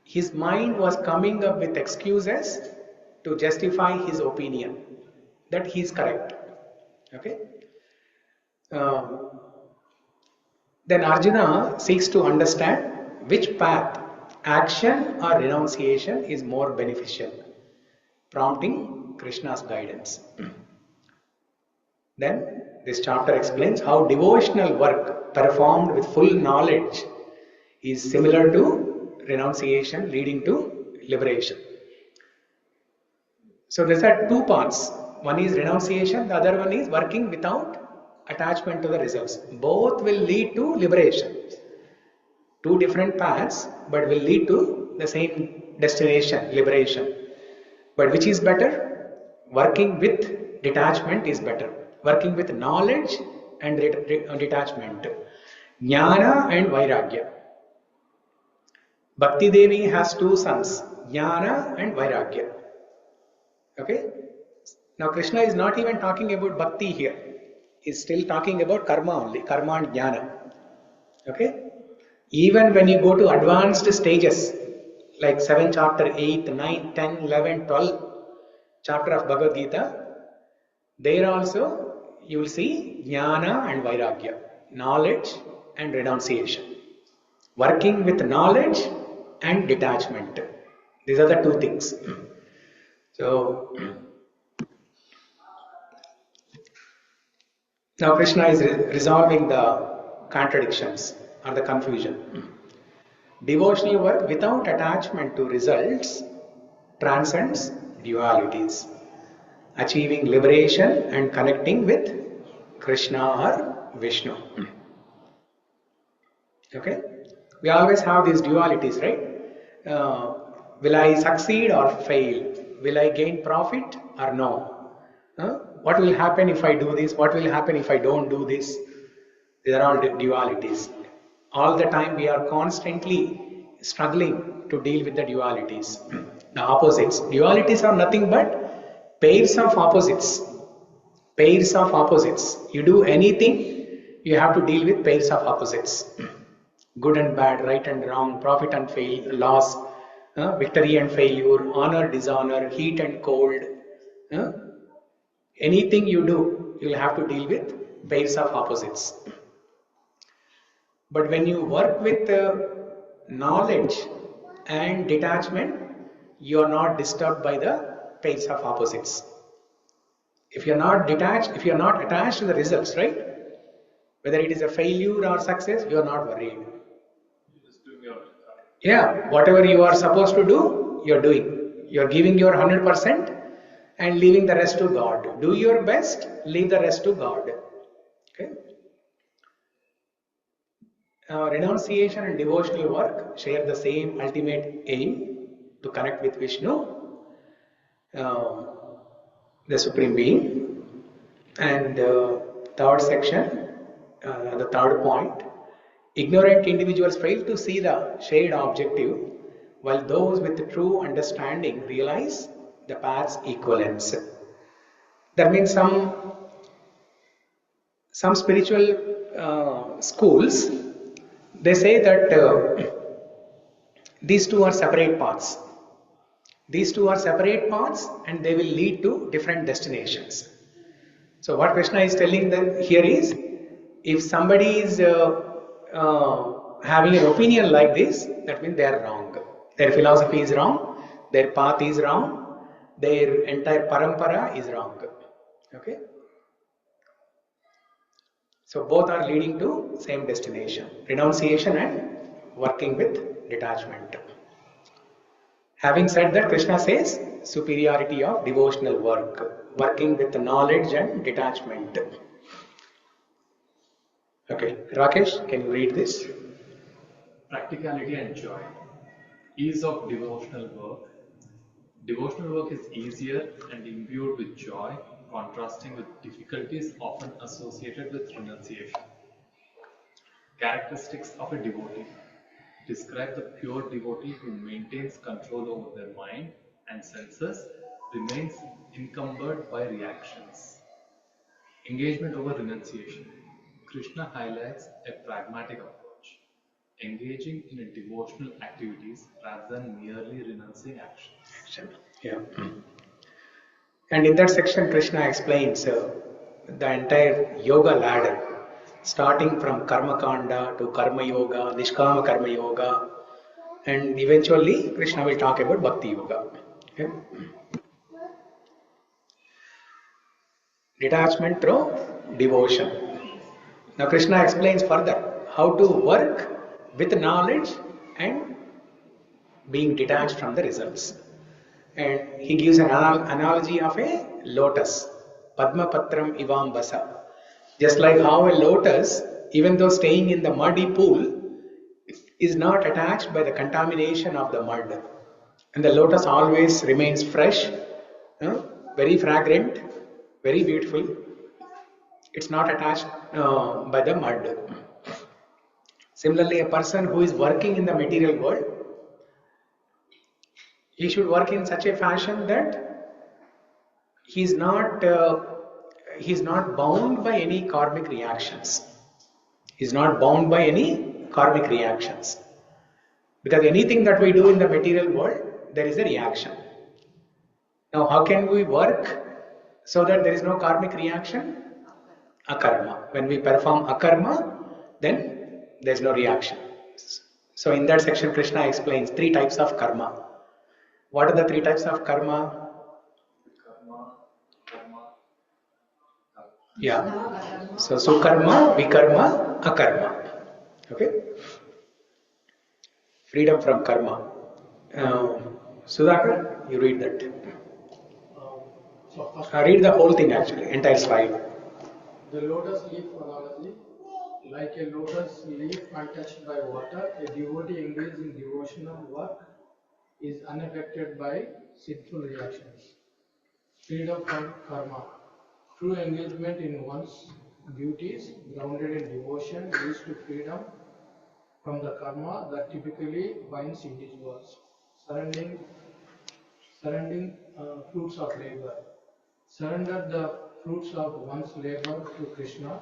his mind was coming up with excuses to justify his opinion that he is correct. Okay? Then Arjuna seeks to understand which path, action or renunciation, is more beneficial, prompting Krishna's guidance. Then this chapter explains how devotional work performed with full knowledge is similar to renunciation leading to liberation. So these are two paths. One is renunciation, the other one is working without attachment to the results. Both will lead to liberation. Two different paths, but will lead to the same destination, liberation. But which is better? Working with detachment is better. Working with knowledge and detachment. Jnana and Vairagya. Bhakti Devi has two sons, Jnana and Vairagya. Okay? Now Krishna is not even talking about Bhakti here. He is still talking about karma only, karma and jnana. Okay? Even when you go to advanced stages, like 7 chapter, 8, 9, 10, 11, 12 chapter of Bhagavad Gita, there also you will see jnana and vairagya, knowledge and renunciation. Working with knowledge and detachment. These are the two things. So, now Krishna is resolving the contradictions or the confusion. Devotional work without attachment to results transcends dualities, achieving liberation and connecting with Krishna or Vishnu. Okay? We always have these dualities, right? Will I succeed or fail? Will I gain profit or no? What will happen if I do this? What will happen if I don't do this? These are all dualities. All the time we are constantly struggling to deal with the dualities, the opposites. Dualities are nothing but pairs of opposites. Pairs of opposites. You do anything, you have to deal with pairs of opposites. Good and bad, right and wrong, profit and fail, loss, victory and failure, honor, dishonor, heat and cold. Anything you do, you will have to deal with pairs of opposites. But when you work with knowledge and detachment, you are not disturbed by the pairs of opposites. If you're not detached, if you're not attached to the results, right? Whether it is a failure or success, you're not worried. Yeah, whatever you are supposed to do, you're doing. You're giving your 100% and leaving the rest to God. Do your best, leave the rest to God. Okay. Renunciation and devotional work share the same ultimate aim to connect with Vishnu, the Supreme Being. And third section, the third point, ignorant individuals fail to see the shared objective, while those with true understanding realize the path's equivalence. That means some spiritual schools, they say that these two are separate paths. These two are separate paths and they will lead to different destinations. So what Krishna is telling them here is, if somebody is having an opinion like this, that means they are wrong. Their philosophy is wrong, their path is wrong, their entire parampara is wrong. Okay? So both are leading to same destination, renunciation and working with detachment. Having said that, Krishna says superiority of devotional work, working with the knowledge and detachment. Okay, Rakesh, can you read this? Practicality and joy. Ease of devotional work. Devotional work is easier and imbued with joy, contrasting with difficulties often associated with renunciation. Characteristics of a devotee. Describe the pure devotee who maintains control over their mind and senses, remains encumbered by reactions. Engagement over renunciation. Krishna highlights a pragmatic approach, engaging in a devotional activities rather than merely renouncing actions. Yeah. And in that section, Krishna explains the entire yoga ladder, starting from karma kanda to karma yoga, nishkama karma yoga, and eventually Krishna will talk about bhakti yoga. Okay? Detachment through devotion. Now Krishna explains further how to work with knowledge and being detached from the results. And he gives an analogy of a lotus, Padma Patram Ivambasa. Just like how a lotus, even though staying in the muddy pool, is not attached by the contamination of the mud. And the lotus always remains fresh, very fragrant, very beautiful. It's not attached by the mud. Similarly, a person who is working in the material world, he should work in such a fashion that he is not bound by any karmic reactions. He is not bound by any karmic reactions. Because anything that we do in the material world, there is a reaction. Now, how can we work so that there is no karmic reaction? Akarma. When we perform akarma, then there is no reaction. So, in that section, Krishna explains 3 types of karma. What are the 3 types of karma? Yeah. So, sukarma, vikarma, akarma. Okay. Freedom from karma. Sudhakar, you read that. Read the whole thing actually, entire slide. The lotus leaf analogy. Like a lotus leaf untouched by water, a devotee engaged in devotional work is unaffected by sinful reactions. Freedom from karma. True engagement in one's duties, grounded in devotion, leads to freedom from the karma that typically binds individuals. Surrendering fruits of labor. Surrender the fruits of one's labor to Krishna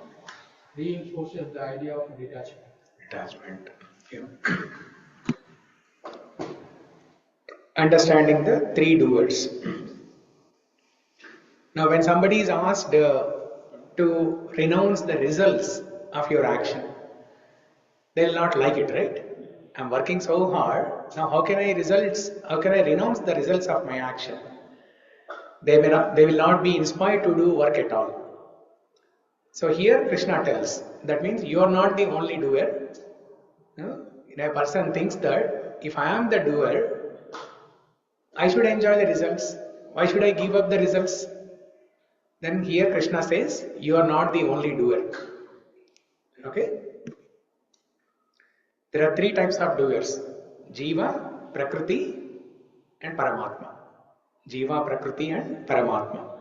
reinforces the idea of detachment. Detachment. Yeah. Understanding the 3 doers. Now, when somebody is asked to renounce the results of your action, they will not like it, right? I'm working so hard. Now, how can I renounce the results of my action? they will not be inspired to do work at all. So here Krishna tells, that means you are not the only doer. A person thinks that if I am the doer, I should enjoy the results. Why should I give up the results? Then here Krishna says, you are not the only doer. Okay? There are three types of doers: Jiva, Prakriti and Paramatma. Jiva, Prakriti and Paramatma.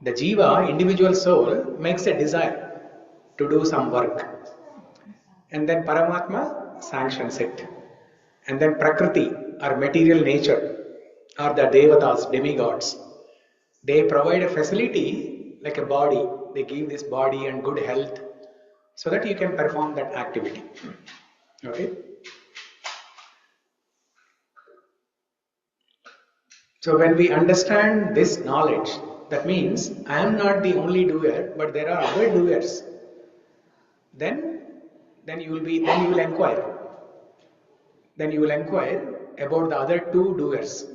The Jiva, individual soul, makes a desire to do some work. And then Paramatma sanctions it. And then Prakriti, or material nature, or the Devatas, demigods, they provide a facility like a body. They give this body and good health so that you can perform that activity. Okay? So when we understand this knowledge, that means I am not the only doer, but there are other doers. Then you will inquire. Then you will inquire about the other two doers.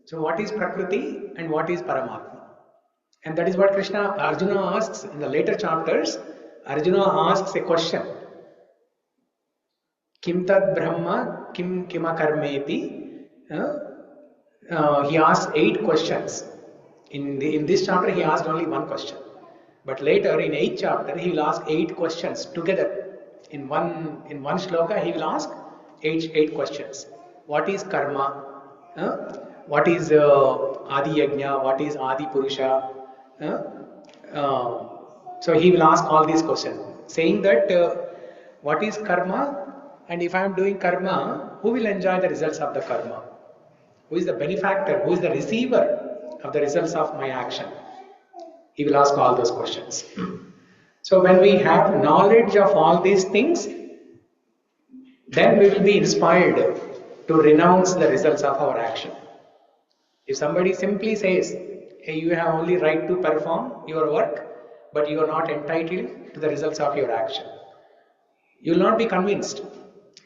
So what is Prakriti and what is Paramatma? And that is what Arjuna asks in the later chapters. Arjuna asks a question. Kim tad brahma, kim kimakarmeti? He asks 8 questions. In this chapter he asked only one question. But later in 8th chapter he will ask 8 questions together. In one shloka he will ask 8 questions. What is karma? What is Adi Yajña? What is Adi Purusha? So he will ask all these questions, saying that what is karma, and if I am doing karma, who will enjoy the results of the karma? Who is the benefactor? Who is the receiver of the results of my action? He will ask all those questions. So when we have knowledge of all these things, then we will be inspired to renounce the results of our action. If somebody simply says, hey, you have only right to perform your work, but you are not entitled to the results of your action, you will not be convinced.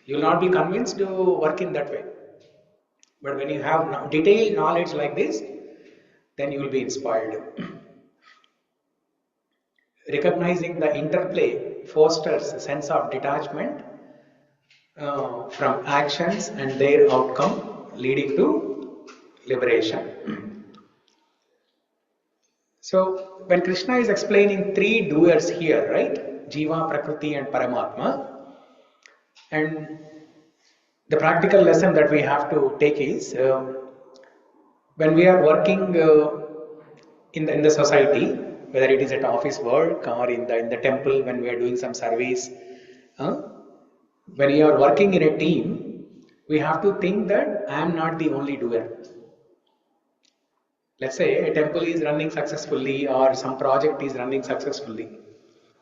You will not be convinced to work in that way. But when you have detailed knowledge like this, then you will be inspired. Recognizing the interplay fosters a sense of detachment from actions and their outcome, leading to liberation. So when Krishna is explaining 3 doers here, right? Jiva, Prakriti and Paramatma. And the practical lesson that we have to take is, when we are working in the society, whether it is at office work or in the temple when we are doing some service, when you are working in a team, we have to think that I am not the only doer. Let's say a temple is running successfully or some project is running successfully.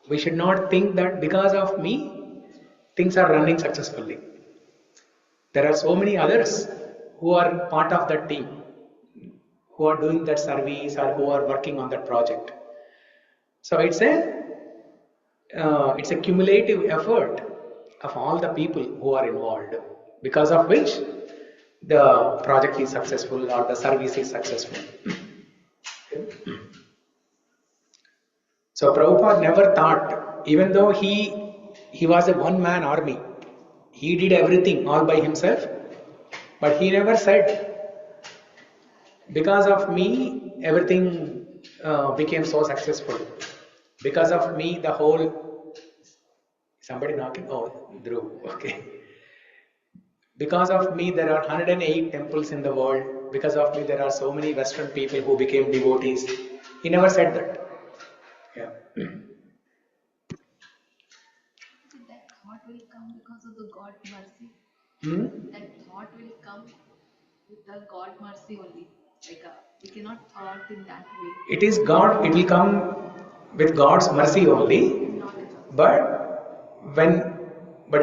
We should not think that because of me, things are running successfully. There are so many others who are part of that team, who are doing that service or who are working on that project. So it's a cumulative effort of all the people who are involved, because of which the project is successful or the service is successful. So Prabhupada never thought, even though he was a one-man army, he did everything all by himself, but he never said, because of me everything became so successful. Because of me the whole... Somebody knocking? Oh, Dhruv, okay. Because of me there are 108 temples in the world. Because of me there are so many Western people who became devotees. He never said that. Yeah. That thought will come because of the God mercy. That thought will come with the God mercy only. Like we cannot thought in that way. It is God. It will come with God's mercy only. But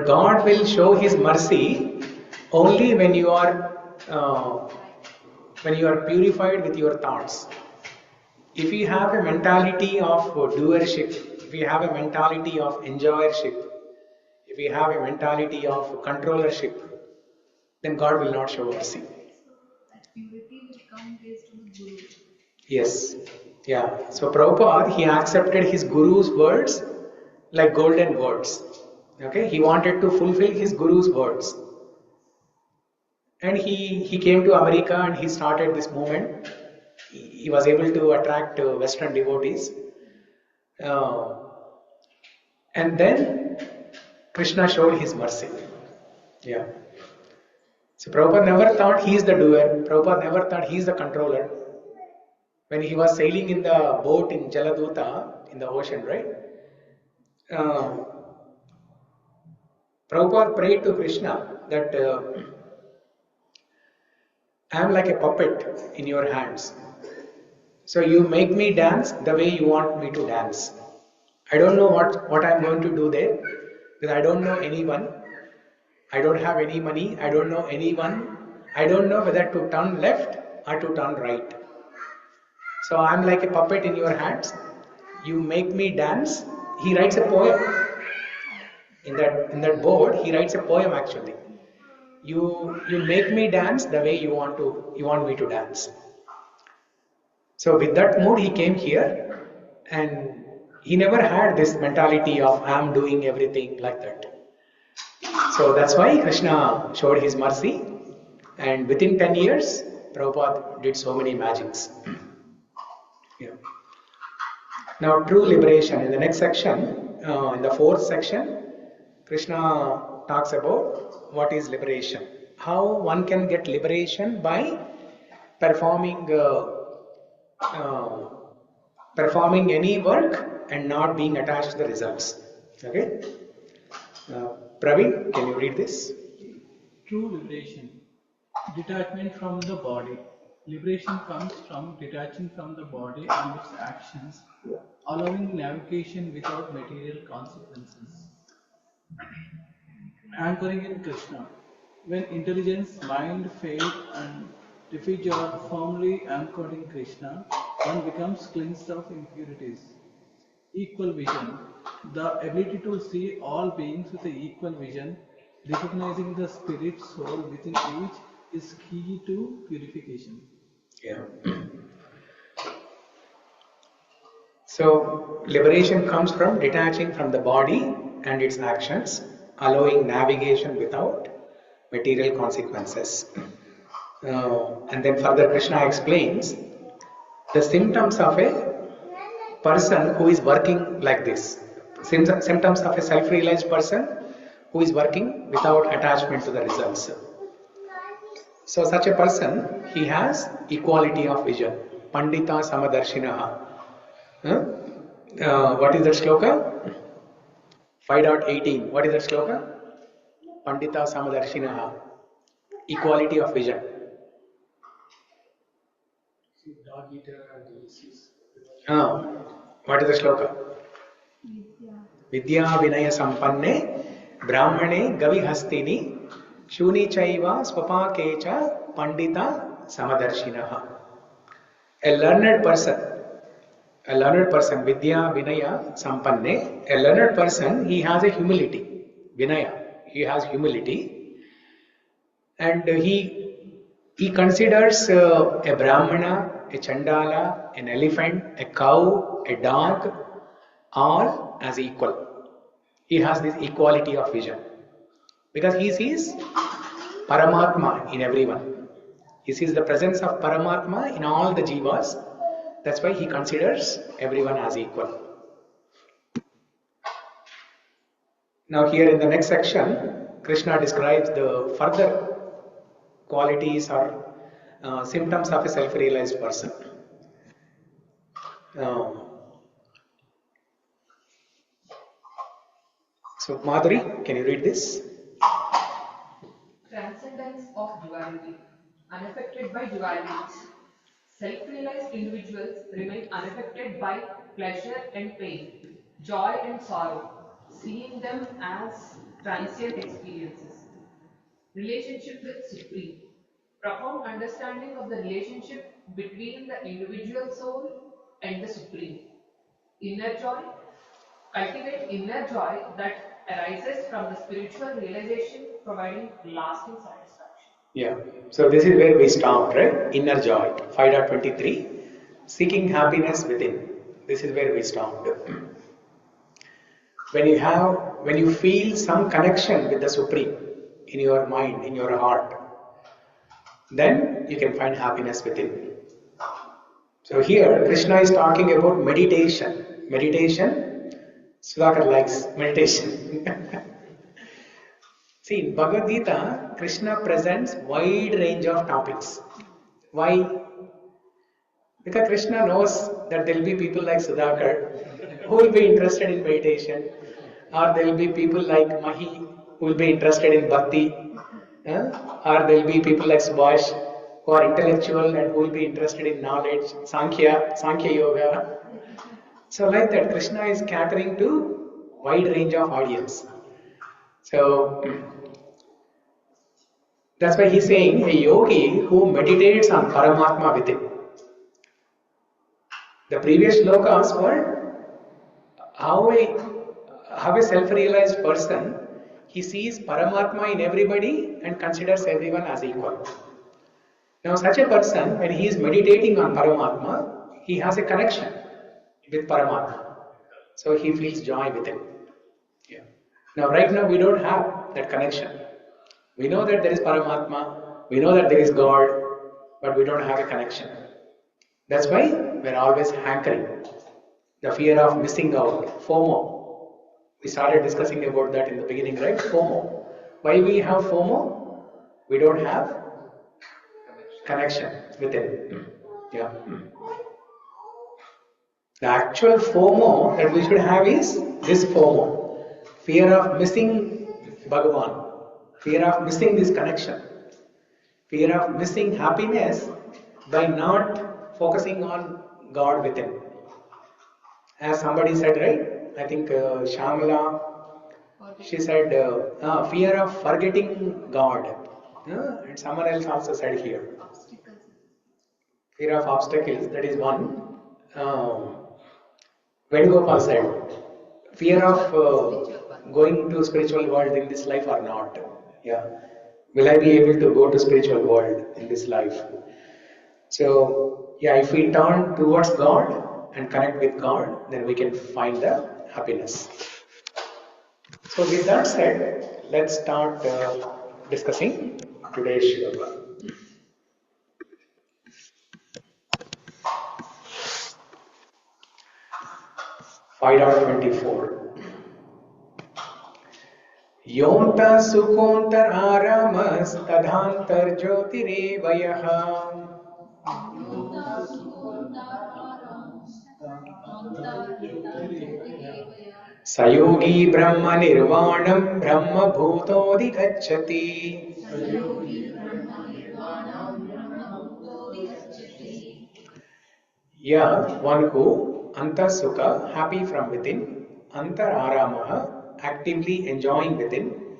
God will show His mercy only when you are purified with your thoughts. If you have a mentality of doership, if you have a mentality of enjoyership, if you have a mentality of controllership, then God will not show mercy. That purity will come based on the Guru. Yes. Yeah. So Prabhupada, he accepted his guru's words like golden words. Okay. He wanted to fulfill his guru's words. And he came to America and he started this movement. He was able to attract Western devotees. And then Krishna showed his mercy. Yeah. So Prabhupada never thought he is the doer. Prabhupada never thought he is the controller. When he was sailing in the boat in Jaladuta, in the ocean, right? Prabhupada prayed to Krishna that I am like a puppet in your hands. So you make me dance the way you want me to dance. I don't know what I am going to do there because I don't know anyone. I don't have any money. I don't know anyone. I don't know whether to turn left or to turn right. So I am like a puppet in your hands. You make me dance. He writes a poem. In that board, he writes a poem actually. You make me dance the way you want me to dance. So with that mood he came here, and he never had this mentality of I am doing everything like that. So that's why Krishna showed his mercy, and within 10 years Prabhupada did so many magics. Yeah. Now true liberation. In the next section, in the fourth section, Krishna talks about what is liberation. How one can get liberation by performing any work and not being attached to the results. Okay? Praveen, can you read this? True liberation. Detachment from the body. Liberation comes from detaching from the body and its actions, allowing navigation without material consequences. Anchoring in Krishna. When intelligence, mind, faith, and refuge are firmly anchored in Krishna, one becomes cleansed of impurities. Equal vision. The ability to see all beings with an equal vision, recognizing the spirit soul within each, is key to purification. Yeah. So, liberation comes from detaching from the body and its actions, allowing navigation without material consequences. And then further Krishna explains the symptoms of a person who is working like this. Symptoms of a self-realized person who is working without attachment to the results. So such a person, he has equality of vision. Pandita samadarshinaha. What is that shloka? 5.18. What is that shloka? Pandita samadarshinaha. Equality of vision. Dog eater and disease. What is the shloka? Vidya vinaya sampanne brahmane gavihastini shuni chaiva swapakecha pandita samadarshinaha. A learned person, vidya vinaya sampanne, a learned person, he has a humility. Vinaya, he has humility, and he considers a brahmana, a chandala, an elephant, a cow, a dog, all as equal. He has this equality of vision because he sees Paramatma in everyone. He sees the presence of Paramatma in all the jivas. That's why he considers everyone as equal. Now here in the next section, Krishna describes the further qualities or symptoms of a self-realized person. So Madhuri, can you read this? Transcendence of duality, unaffected by dualities. Self-realized individuals remain unaffected by pleasure and pain, joy and sorrow, seeing them as transient experiences. Relationship with Supreme. Profound understanding of the relationship between the individual soul and the Supreme. Inner joy. Cultivate inner joy that arises from the spiritual realization, providing lasting satisfaction. Yeah. So this is where we stopped, right? Inner joy, 5.23. seeking happiness within. This is where we stopped. When you feel some connection with the Supreme in your mind, in your heart, then you can find happiness within. So here Krishna is talking about meditation. Meditation, Sudhakar likes meditation. See, in Bhagavad Gita, Krishna presents wide range of topics. Why? Because Krishna knows that there will be people like Sudhakar who will be interested in meditation, or there will be people like Mahi who will be interested in Bhakti, or there will be people like Subhash who are intellectual and who will be interested in knowledge, Sankhya Yoga. So like that, Krishna is catering to wide range of audience. So that's why he's saying a yogi who meditates on Paramatma within. The previous slokas were how a self-realized person, he sees Paramatma in everybody and considers everyone as equal. Now such a person, when he is meditating on Paramatma, he has a connection with Paramatma. So he feels joy within. Yeah. Now right now we don't have that connection. We know that there is Paramatma, we know that there is God, but we don't have a connection. That's why we're always hankering. The fear of missing out, FOMO. We started discussing about that in the beginning, right? FOMO. Why we have FOMO? We don't have connection within. Yeah. The actual FOMO that we should have is this FOMO. Fear of missing Bhagavan. Fear of missing this connection. Fear of missing happiness by not focusing on God within. As somebody said, right? I think Shamala, she said, fear of forgetting God. And someone else also said here. Fear of obstacles, that is one. Vedugopal said, fear of going to spiritual world in this life or not. Yeah. Will I be able to go to spiritual world in this life? So, yeah, if we turn towards God and connect with God, then we can find the happiness. So with that said, let's start discussing today's shloka. .24 Yonta sukontar aramas tadhantar jyotirevayah Sayogi brahma nirvanam brahma bhutodi gacchati. Yeah, one who anta sukha, happy from within, antar aramaha, actively enjoying within,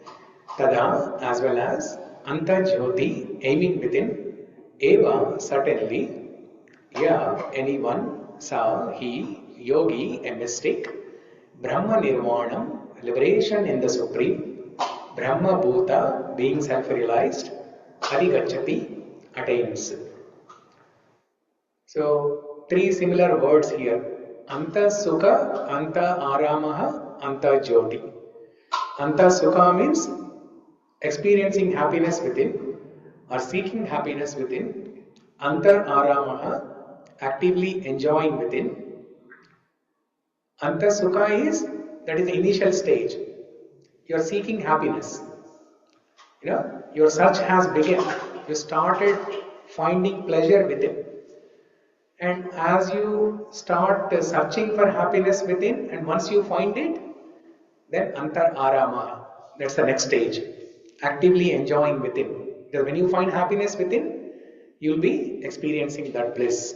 tada, as well as anta jyoti, aiming within, eva, certainly, yeah, anyone, sa, he, yogi, a mystic, Brahma Nirvanam, liberation in the Supreme, Brahma Bhuta, being self-realized, Adhigacchati, attains. So, three similar words here. Anta Sukha, Anta Aramaha, Anta Jyoti. Anta Sukha means experiencing happiness within or seeking happiness within. Antar Aramaha, actively enjoying within. Anta Sukha is, that is the initial stage. You are seeking happiness. You know, your search has begun. You started finding pleasure within. And as you start searching for happiness within, and once you find it, then Antar Arama, that's the next stage. Actively enjoying within. Because when you find happiness within, you'll be experiencing that bliss.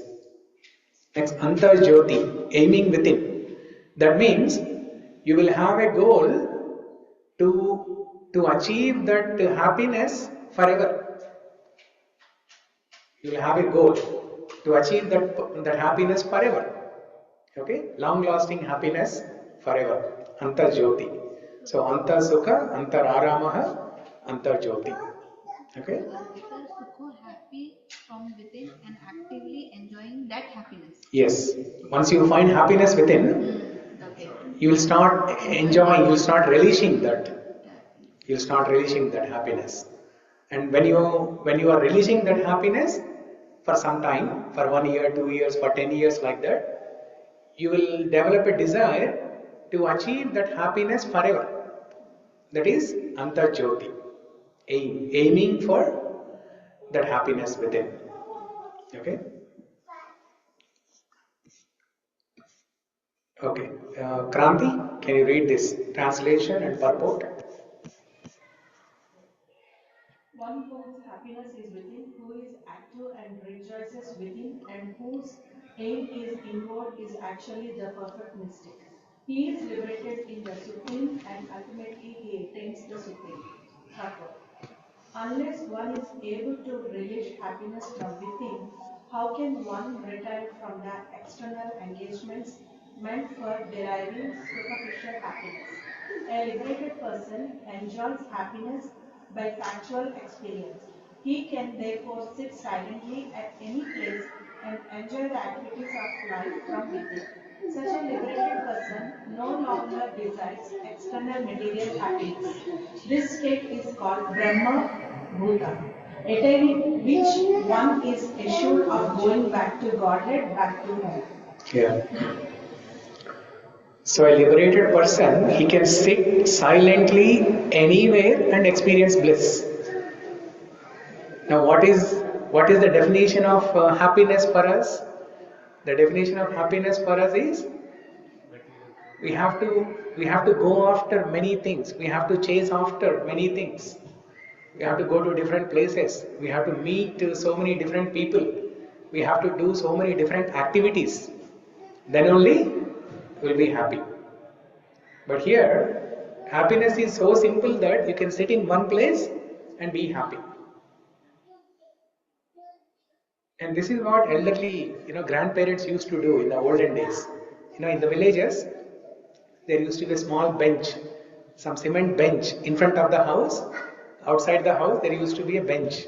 Next, Antar Jyoti, aiming within. That means you will have a goal to achieve that happiness forever. You will have a goal to achieve that happiness forever. Okay? Long-lasting happiness forever. Antar Jyoti. So, Antar Sukha, Antar Aramaha, Antar Jyoti. Okay? Happy from within and actively enjoying that happiness. Yes. Once you find happiness within, Okay. you will start enjoying, you will start relishing that. You will start relishing that happiness. And when you are relishing that happiness for some time, for 1 year, 2 years, for 10 years like that, you will develop a desire to achieve that happiness forever. That is Antarjyoti. Aiming for that happiness within. Okay? Okay. Kranti, can you read this translation and purport? One whose happiness is within, who is active and rejoices within, and whose aim is inward, is actually the perfect mystic. He is liberated in the Supreme, and ultimately he attains the Supreme. Purport. Unless one is able to relish happiness from within, how can one retire from the external engagements meant for deriving superficial happiness? A liberated person enjoys happiness by factual experience. He can therefore sit silently at any place and enjoy the activities of life from within. Such a liberated person no longer desires external material happiness. This state is called Brahma-bhūtānāṁ, attaining which one is assured of going back to Godhead, back to home. Yeah. So a liberated person, he can sit silently anywhere and experience bliss. Now what is the definition of happiness for us? The definition of happiness for us is we have to go after many things. We have to chase after many things. We have to go to different places. We have to meet so many different people. We have to do so many different activities. Then only we'll be happy. But here, happiness is so simple that you can sit in one place and be happy. And this is what elderly, grandparents used to do in the olden days. In the villages, there used to be a small bench, some cement bench in front of the house. Outside the house, there used to be a bench.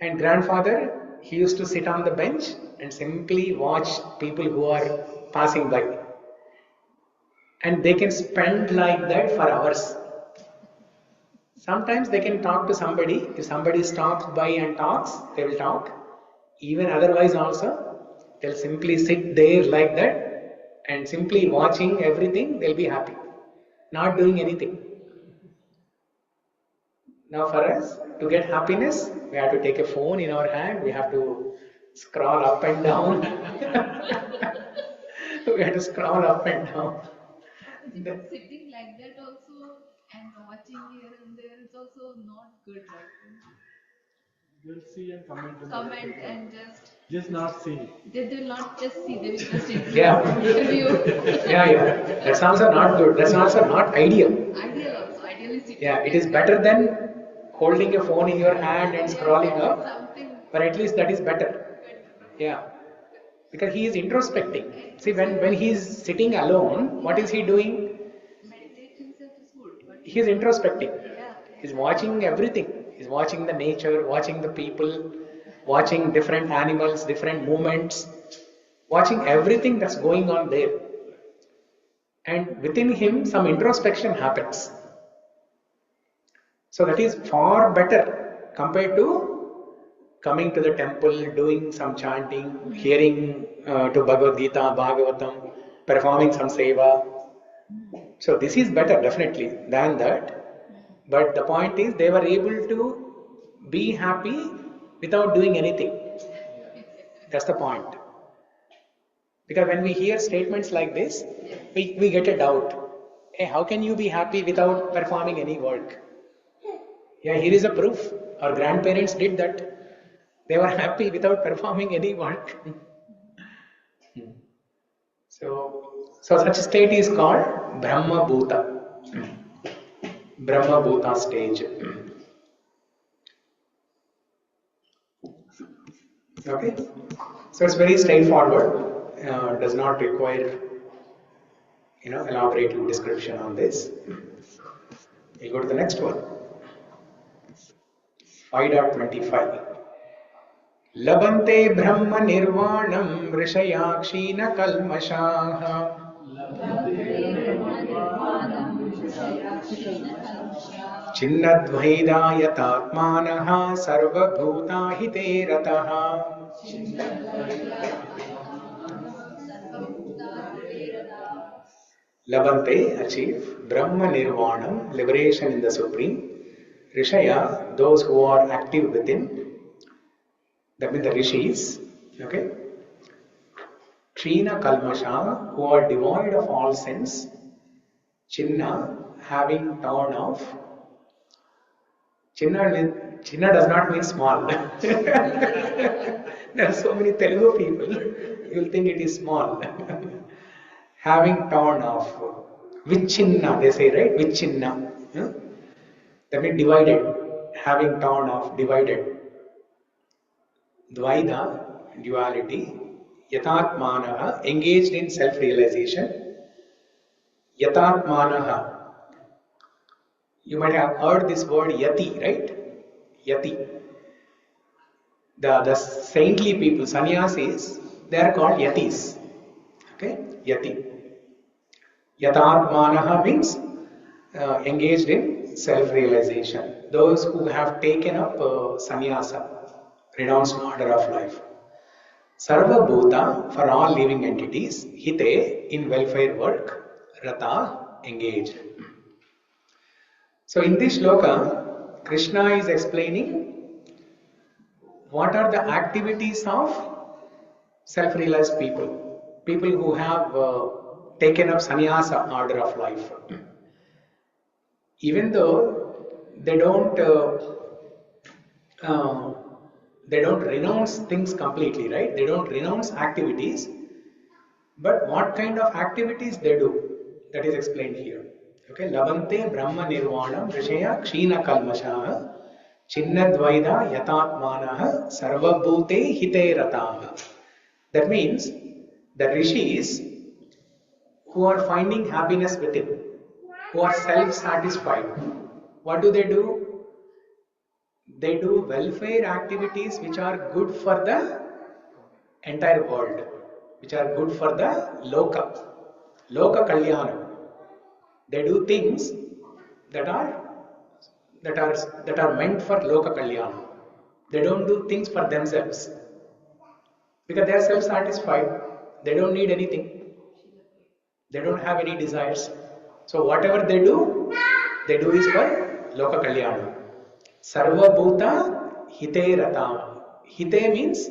And grandfather, he used to sit on the bench and simply watch people who are passing by. And they can spend like that for hours. Sometimes they can talk to somebody. If somebody stops by and talks, they will talk. Even otherwise also, they'll simply sit there like that and simply watching everything, they'll be happy. Not doing anything. Now for us, to get happiness, we have to take a phone in our hand, we have to scroll up and down. We have to scroll up and down. Sitting like that also and watching here and there is also not good, right? They'll see and comment. Comment and just not see. They will not just see, they will just interview. Yeah. That's also not good. That's also not ideal. Ideal also, ideally sitting. Yeah, it is better than holding a phone in your hand and scrolling up. But at least that is better. Yeah. Because he is introspecting. See, when he is sitting alone, what is he doing? Meditate himself is good. But he is introspecting. He is watching everything. He is watching the nature, watching the people, watching different animals, different movements, watching everything that's going on there. And within him, some introspection happens. So that is far better compared to coming to the temple, doing some chanting, hearing to Bhagavad Gita, Bhagavatam, performing some seva. So this is better definitely than that. But the point is they were able to be happy without doing anything. That's the point. Because when we hear statements like this, we get a doubt. Hey, how can you be happy without performing any work? Yeah, here is a proof. Our grandparents did that. They were happy without performing any work. So such a state is called Brahma Bhuta. Brahma Bhuta stage. Okay? So it's very straightforward. Does not require elaborate description on this. We'll go to the next one. 5.25. Labante Brahma Nirvanam Rishaya Kshina Kalmashaha. Chinnadvaidāyatātmānaha sarva-bhūtāhite rataha. Labante, achieve. Brahma Nirvanam, liberation in the Supreme. Rishaya, those who are active within. That means the rishis. Okay. Kshina Kalmasha, who are devoid of all sins. Chinna, having torn off. Chinna does not mean small. There are so many Telugu people, you will think it is small. Having torn off. Vichinna, they say, right? Vichinna. That means divided. Having torn off, divided. Dvaida, duality. Yatatmanaha, engaged in self-realization. Yatatmanaha. You might have heard this word yati, right? Yati. The saintly people, sannyasis, they are called yatis. Okay? Yati. Yatatmanaha means engaged in self-realization. Those who have taken up sannyasa, renounced order of life. Sarva-bhūta, for all living entities. Hite, in welfare work. Rata, engaged. So in this shloka, Krishna is explaining what are the activities of self-realized people. People who have taken up sannyasa order of life. Even though they don't renounce things completely, right? They don't renounce activities, but what kind of activities they do, that is explained here. Okay, Labante Brahma Nirvanam Rishaya Kshina Kalmashaha Chinnadvaida Yatatmanaha Sarva-bhūte Hite Rataha. That means the rishis who are finding happiness within, who are self-satisfied, what do? They do welfare activities which are good for the entire world, which are good for the loka kalyanam. They do things that are meant for loka kalyanam. They don't do things for themselves because they are self-satisfied. They don't need anything. They don't have any desires. So whatever they do is for loka kalyanam. Sarva-bhūta hite ratam. Hite means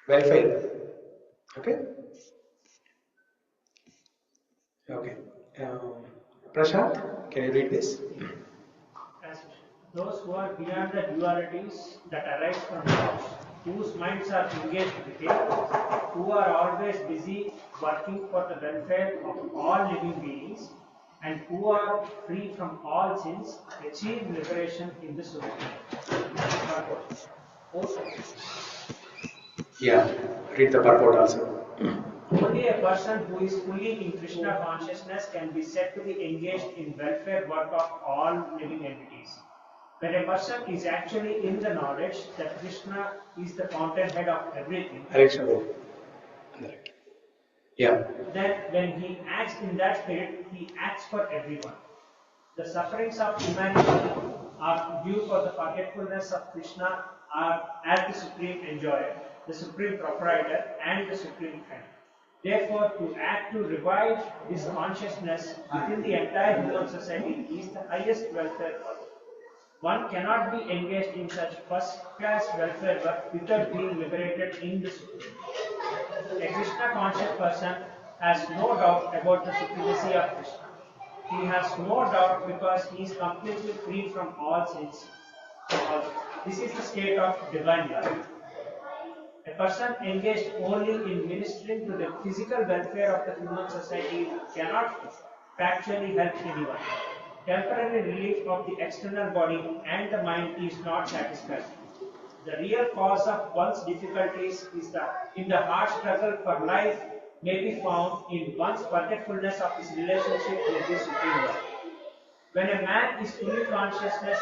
welfare. Okay? Okay. Prashant, can you read this? As those who are beyond the dualities that arise from thoughts, whose minds are engaged with it, who are always busy working for the welfare of all living beings, and who are free from all sins, achieve liberation in the Suhṛdaṁ. Yeah, read the purport also. Only a person who is fully in Krishna consciousness can be said to be engaged in welfare work of all living entities. When a person is actually in the knowledge that Krishna is the fountainhead of everything, yeah, then when he acts in that spirit, he acts for everyone. The sufferings of humanity are due for the forgetfulness of Krishna as the supreme enjoyer, the supreme proprietor, and the supreme friend. Therefore, to act to revive this consciousness within the entire human society is the highest welfare work. One cannot be engaged in such first-class welfare work without being liberated in the Supreme. A Krishna-conscious person has no doubt about the supremacy of Krishna. He has no doubt because he is completely free from all sins. This is the state of divine love. A person engaged only in ministering to the physical welfare of the human society cannot factually help anyone. Temporary relief of the external body and the mind is not satisfactory. The real cause of one's difficulties is in the hard struggle for life may be found in one's forgetfulness of his relationship with the Supreme Lord. When a man is fully conscious of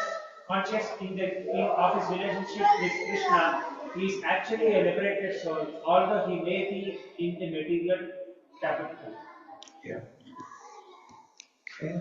his relationship with Krishna, he is actually a liberated soul, although he may be in the material capital. Yeah. Okay.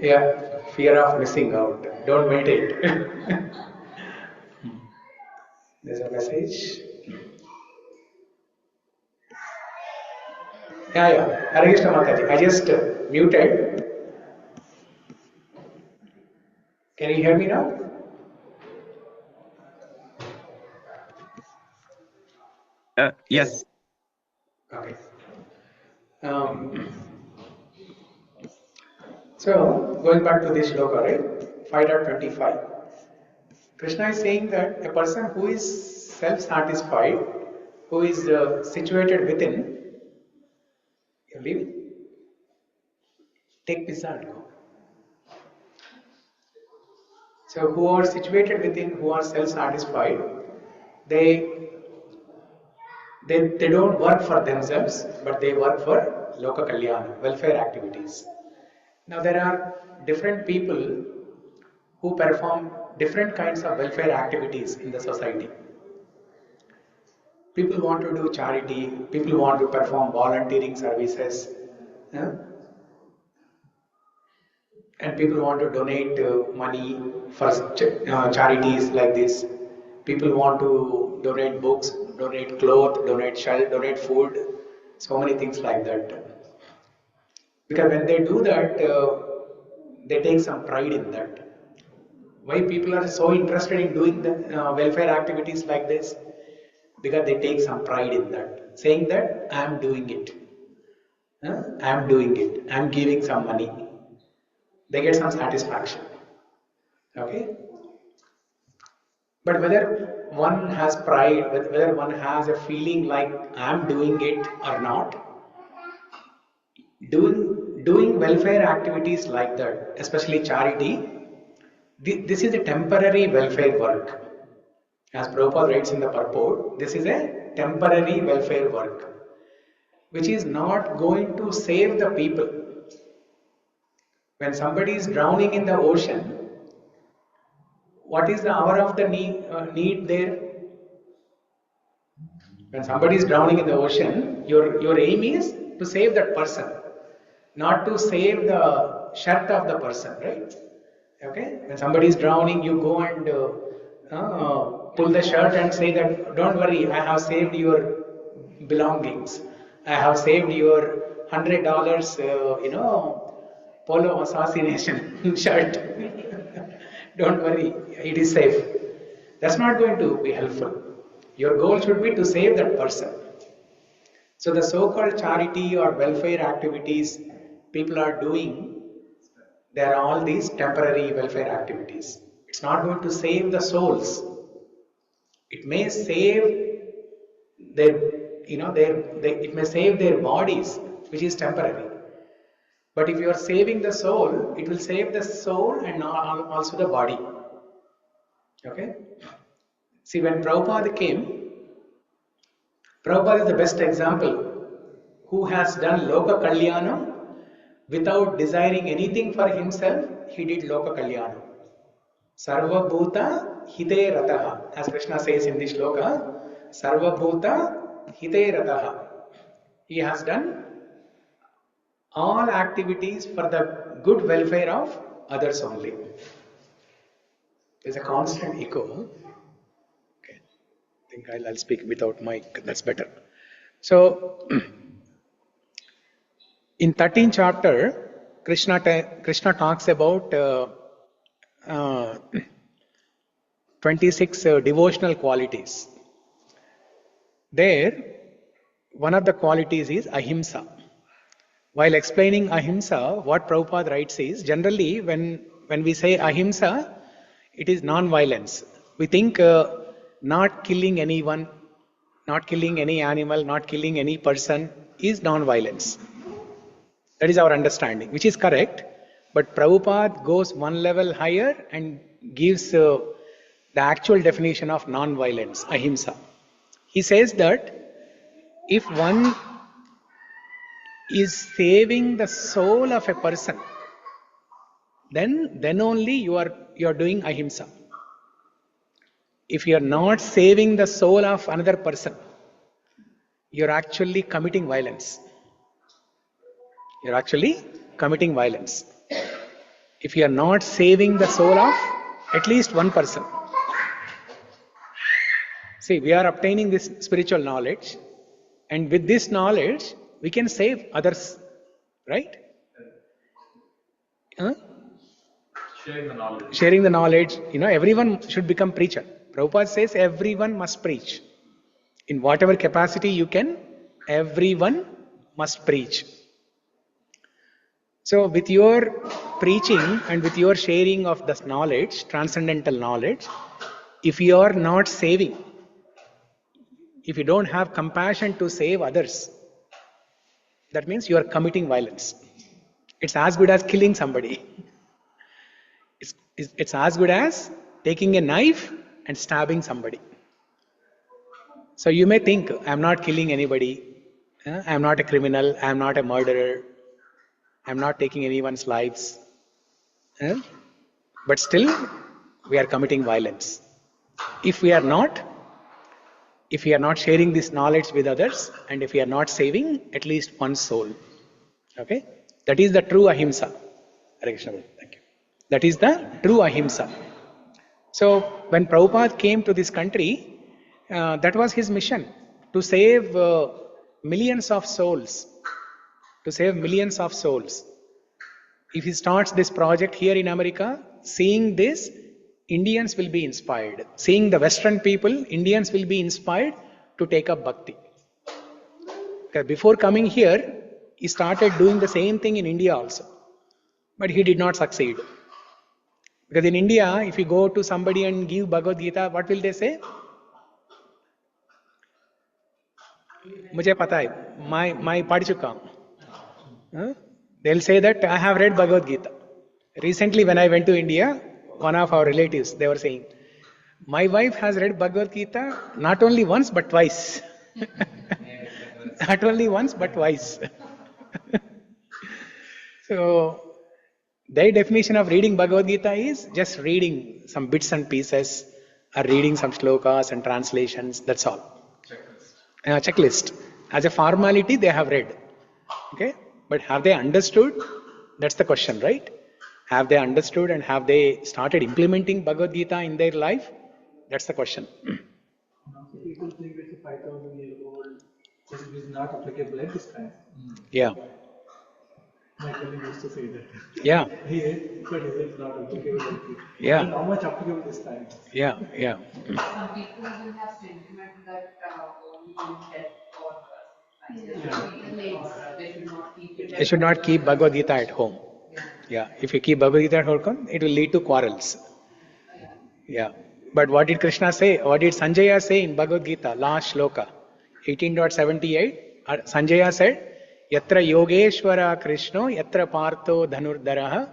Yeah, fear of missing out. Don't meditate. There's a message. Yeah. Hare Krishna Mataji. I just muted. Can you hear me now? Yes. Okay. So, going back to this shloka, right? 5.25. Krishna is saying that a person who is self-satisfied, who is situated within, you leave, take pizza and go. So, who are situated within, who are self-satisfied, they don't work for themselves, but they work for loka kalyana, welfare activities. Now, there are different people who perform different kinds of welfare activities in the society. People want to do charity, people want to perform volunteering services, yeah? And people want to donate money for charities like this. People want to donate books, donate clothes, donate shelter, donate food, so many things like that. Because when they do that, they take some pride in that. Why people are so interested in doing the welfare activities like this? Because they take some pride in that, saying that I am doing it. I am doing it. I am giving some money. They get some satisfaction. Okay? But whether one has pride, whether one has a feeling like I am doing it or not, doing welfare activities like that, especially charity, this is a temporary welfare work. As Prabhupada writes in the purport, this is a temporary welfare work, which is not going to save the people. When somebody is drowning in the ocean, what is the hour of the need there? When somebody is drowning in the ocean, your aim is to save that person, not to save the shirt of the person, right? Okay? When somebody is drowning, you go and pull the shirt and say that, don't worry, I have saved your belongings. I have saved your $100, polo assassination shirt. Don't worry, it is safe. That's not going to be helpful. Your goal should be to save that person. So the so-called charity or welfare activities people are doing, they are all these temporary welfare activities. It's not going to save the souls. It may save their, it may save their bodies, which is temporary. But if you are saving the soul, it will save the soul and also the body. Okay? See, when Prabhupada came, Prabhupada is the best example who has done Loka Kalyana without desiring anything for himself. He did Loka Kalyana. Sarva-bhūta hite rataha. As Krishna says in this shloka, Sarva-bhūta hite rataha. He has done all activities for the good welfare of others only. There's a constant echo. Okay. I think I'll speak without mic. That's better. So, In 13th chapter, Krishna talks about 26 devotional qualities. There, one of the qualities is ahimsa. While explaining ahimsa, what Prabhupada writes is, generally when we say ahimsa, it is non-violence. We think not killing anyone, not killing any animal, not killing any person is non-violence. That is our understanding, which is correct. But Prabhupada goes one level higher and gives the actual definition of non-violence, ahimsa. He says that if one is saving the soul of a person, then only you are doing ahimsa. If you are not saving the soul of another person, you are actually committing violence. You are actually committing violence. If you are not saving the soul of at least one person. See, we are obtaining this spiritual knowledge, and with this knowledge, we can save others, right? Sharing the knowledge. Sharing the knowledge. Everyone should become preacher. Prabhupada says everyone must preach. In whatever capacity you can, everyone must preach. So with your preaching and with your sharing of this knowledge, transcendental knowledge, if you are not saving, if you don't have compassion to save others, that means you are committing violence. It's as good as killing somebody. It's as good as taking a knife and stabbing somebody. So you may think, I'm not killing anybody, I'm not a criminal, I'm not a murderer, I'm not taking anyone's lives. But still, we are committing violence. If we are not sharing this knowledge with others, and if we are not saving at least one soul, okay, that is the true ahimsa. Hare Krishna, thank you. That is the true ahimsa. So when Prabhupada came to this country, that was his mission, to save millions of souls. To save millions of souls. If he starts this project here in America, seeing this, Indians will be inspired. Seeing the Western people, Indians will be inspired to take up bhakti. Because before coming here, he started doing the same thing in India also. But he did not succeed. Because in India, if you go to somebody and give Bhagavad Gita, what will they say? मुझे पता है, मैं पढ़ चुका हूँ. They'll say that I have read Bhagavad Gita. Recently, when I went to India, one of our relatives, they were saying, my wife has read Bhagavad Gita not only once but twice. Not only once but twice. So, their definition of reading Bhagavad Gita is just reading some bits and pieces, or reading some slokas and translations, that's all. Checklist. As a formality, they have read. Okay? But have they understood? That's the question, right? Have they understood and have they started implementing Bhagavad Gita in their life? That's the question. People think it's a 5,000-year-old, it is not applicable at this time. Yeah. My colleague used to say that. Yeah. He is, but it is not applicable. Yeah. And how much applicable this time? Yeah, yeah. Some people will have sentiment that only in death or they should not keep Bhagavad Gita at home. Yeah. If you keep Bhagavad Gita at home, it will lead to quarrels. Yeah. But what did Krishna say? What did Sanjaya say in Bhagavad Gita, last shloka, 18.78? Sanjaya said, Yatra Yogeshwara Krishno, Yatra Partho Dhanurdaraha,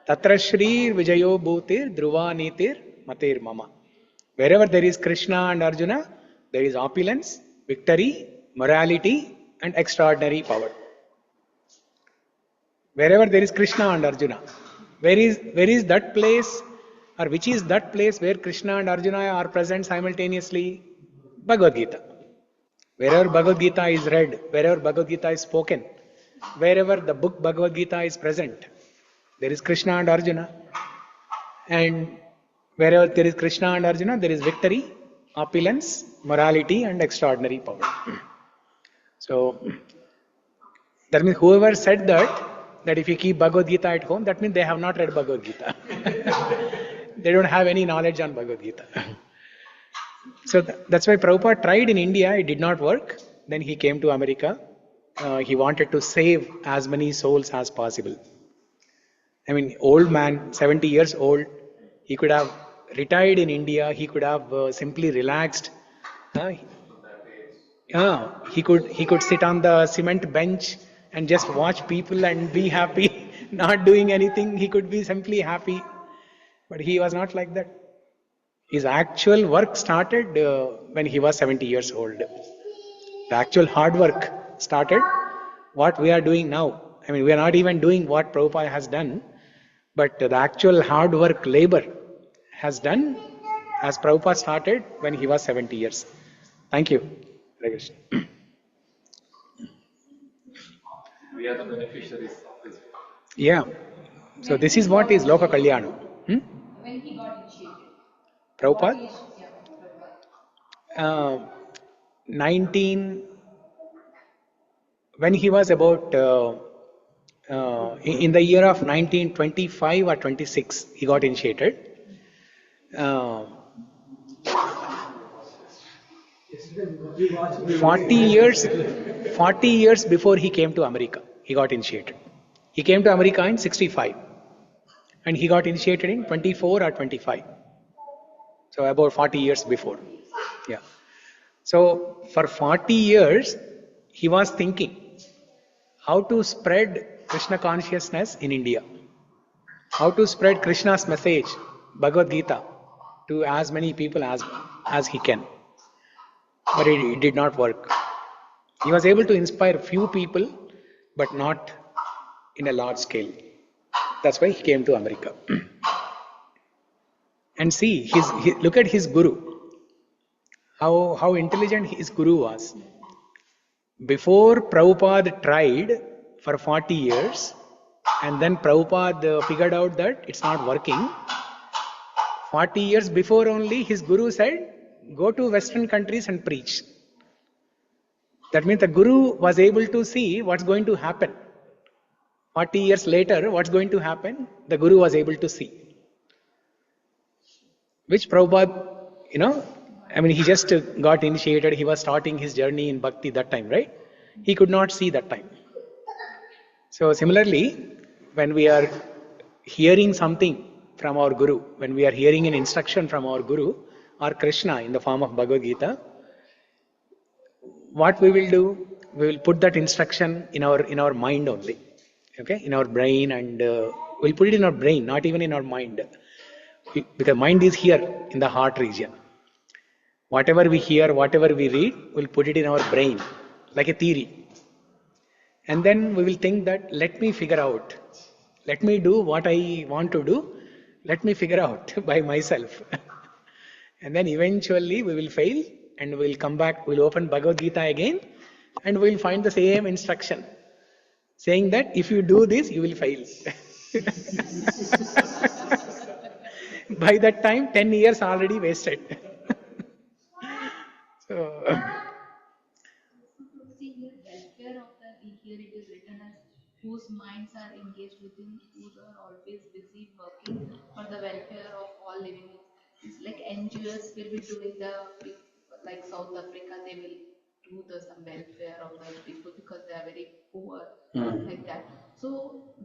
Tatra Shri Vijayo Bhutir, Dhruva Nitir, Matir Mama. Wherever there is Krishna and Arjuna, there is opulence, victory, morality, and extraordinary power. Wherever there is Krishna and Arjuna, where is that place, or which is that place where Krishna and Arjuna are present simultaneously? Bhagavad Gita. Wherever Bhagavad Gita is read, wherever Bhagavad Gita is spoken, wherever the book Bhagavad Gita is present, there is Krishna and Arjuna. And wherever there is Krishna and Arjuna, there is victory, opulence, morality, and extraordinary power. So, That means whoever said that if you keep Bhagavad Gita at home, that means they have not read Bhagavad Gita. They don't have any knowledge on Bhagavad Gita. So that's why Prabhupada tried in India, it did not work. Then he came to America. He wanted to save as many souls as possible. I mean, old man, 70 years old, he could have retired in India, he could have simply relaxed. He could sit on the cement bench and just watch people and be happy, not doing anything. He could be simply happy. But he was not like that. His actual work started when he was 70 years old. The actual hard work started what we are doing now. I mean, we are not even doing what Prabhupada has done, but the actual hard work, labor has done as Prabhupada started when he was 70 years. Thank you. Hare Krishna. We are the beneficiaries of this. Yeah. So this is what is Loka Kalyana. When he got initiated. Prabhupada? when he was about in the year of 1925 or 26, he got initiated. 40 years before he came to America, he got initiated. He came to America in 65 and he got initiated in 24 or 25. So about 40 years before. Yeah. So for 40 years, he was thinking how to spread Krishna consciousness in India. How to spread Krishna's message, Bhagavad Gita, to as many people as he can. But it did not work. He was able to inspire few people, but not in a large scale. That's why he came to America. And see, look at his guru. How intelligent his guru was. Before Prabhupada tried for 40 years, and then Prabhupada figured out that it's not working. 40 years before only, his guru said, go to Western countries and preach. That means the guru was able to see what's going to happen. 40 years later, what's going to happen? The guru was able to see. Which Prabhupada, he just got initiated. He was starting his journey in Bhakti that time, right? He could not see that time. So similarly, when we are hearing something from our guru, when we are hearing an instruction from our guru or Krishna in the form of Bhagavad Gita, what we will do? We will put that instruction in our mind only, okay, in our brain, and we'll put it in our brain, not even in our mind, because mind is here in the heart region. Whatever we hear, whatever we read, we'll put it in our brain like a theory, and then we will think that let me figure out, let me do what I want to do, let me figure out by myself. And then eventually we will fail and we'll come back, we'll open Bhagavad Gita again and we'll find the same instruction saying that if you do this, you will fail. By that time, 10 years already wasted. So, see here, welfare of here it is written as whose minds are engaged within, who are always busy working for the welfare of all living. It's like NGOs will be doing like South Africa, they will do some welfare of those people because they are very poor, like that. So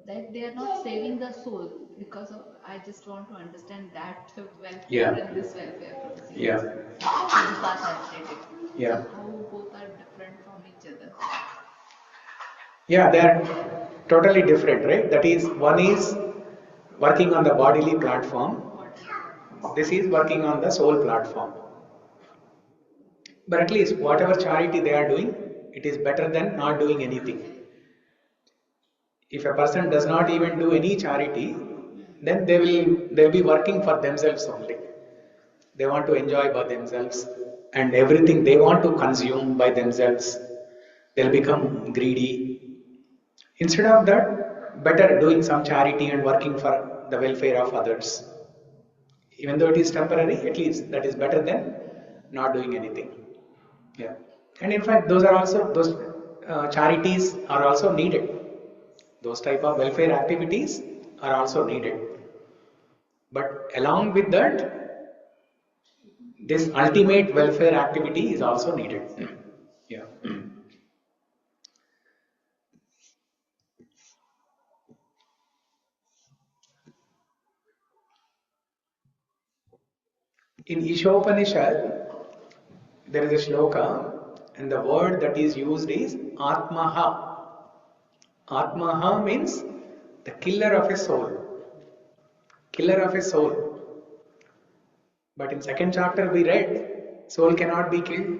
that they are not saving the soul because of, I just want to understand that welfare and this welfare procedure. Yeah. So how both are different from each other? Yeah, they are totally different, right? That is, one is working on the bodily platform. This is working on the soul platform. But at least whatever charity they are doing, it is better than not doing anything. If a person does not even do any charity, then they'll be working for themselves only. They want to enjoy by themselves and everything they want to consume by themselves. They'll become greedy. Instead of that, better doing some charity and working for the welfare of others. Even though it is temporary, at least that is better than not doing anything. Yeah. And in fact, those are also those charities are also needed. Those type of welfare activities are also needed. But along with that, this ultimate welfare activity is also needed. Yeah. In Ishopanishad, there is a shloka, and the word that is used is Atmaha. Atmaha means the killer of a soul. Killer of a soul. But in second chapter we read, soul cannot be killed.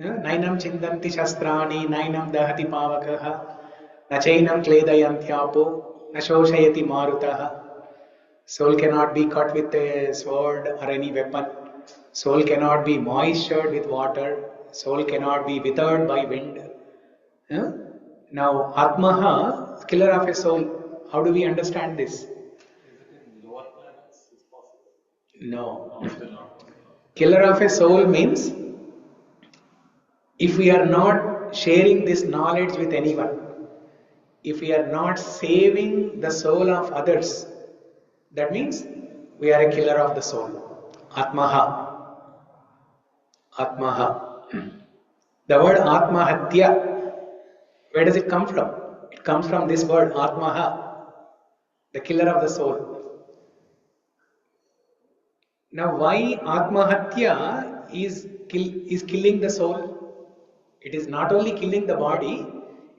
Nainam chindanti shastrani, nainam dahati pavakaha, nachainam kledayantyapo, nashoshayati marutaha. Soul cannot be cut with a sword or any weapon. Soul cannot be moistured with water. Soul cannot be withered by wind. Now, Atmaha, killer of a soul, how do we understand this? No. Killer of a soul means if we are not sharing this knowledge with anyone, if we are not saving the soul of others, that means we are a killer of the soul. Atmaha. Atmaha. The word Atmahatya, where does it come from? It comes from this word Atmaha, the killer of the soul. Now, why Atmahatya is killing the soul? It is not only killing the body,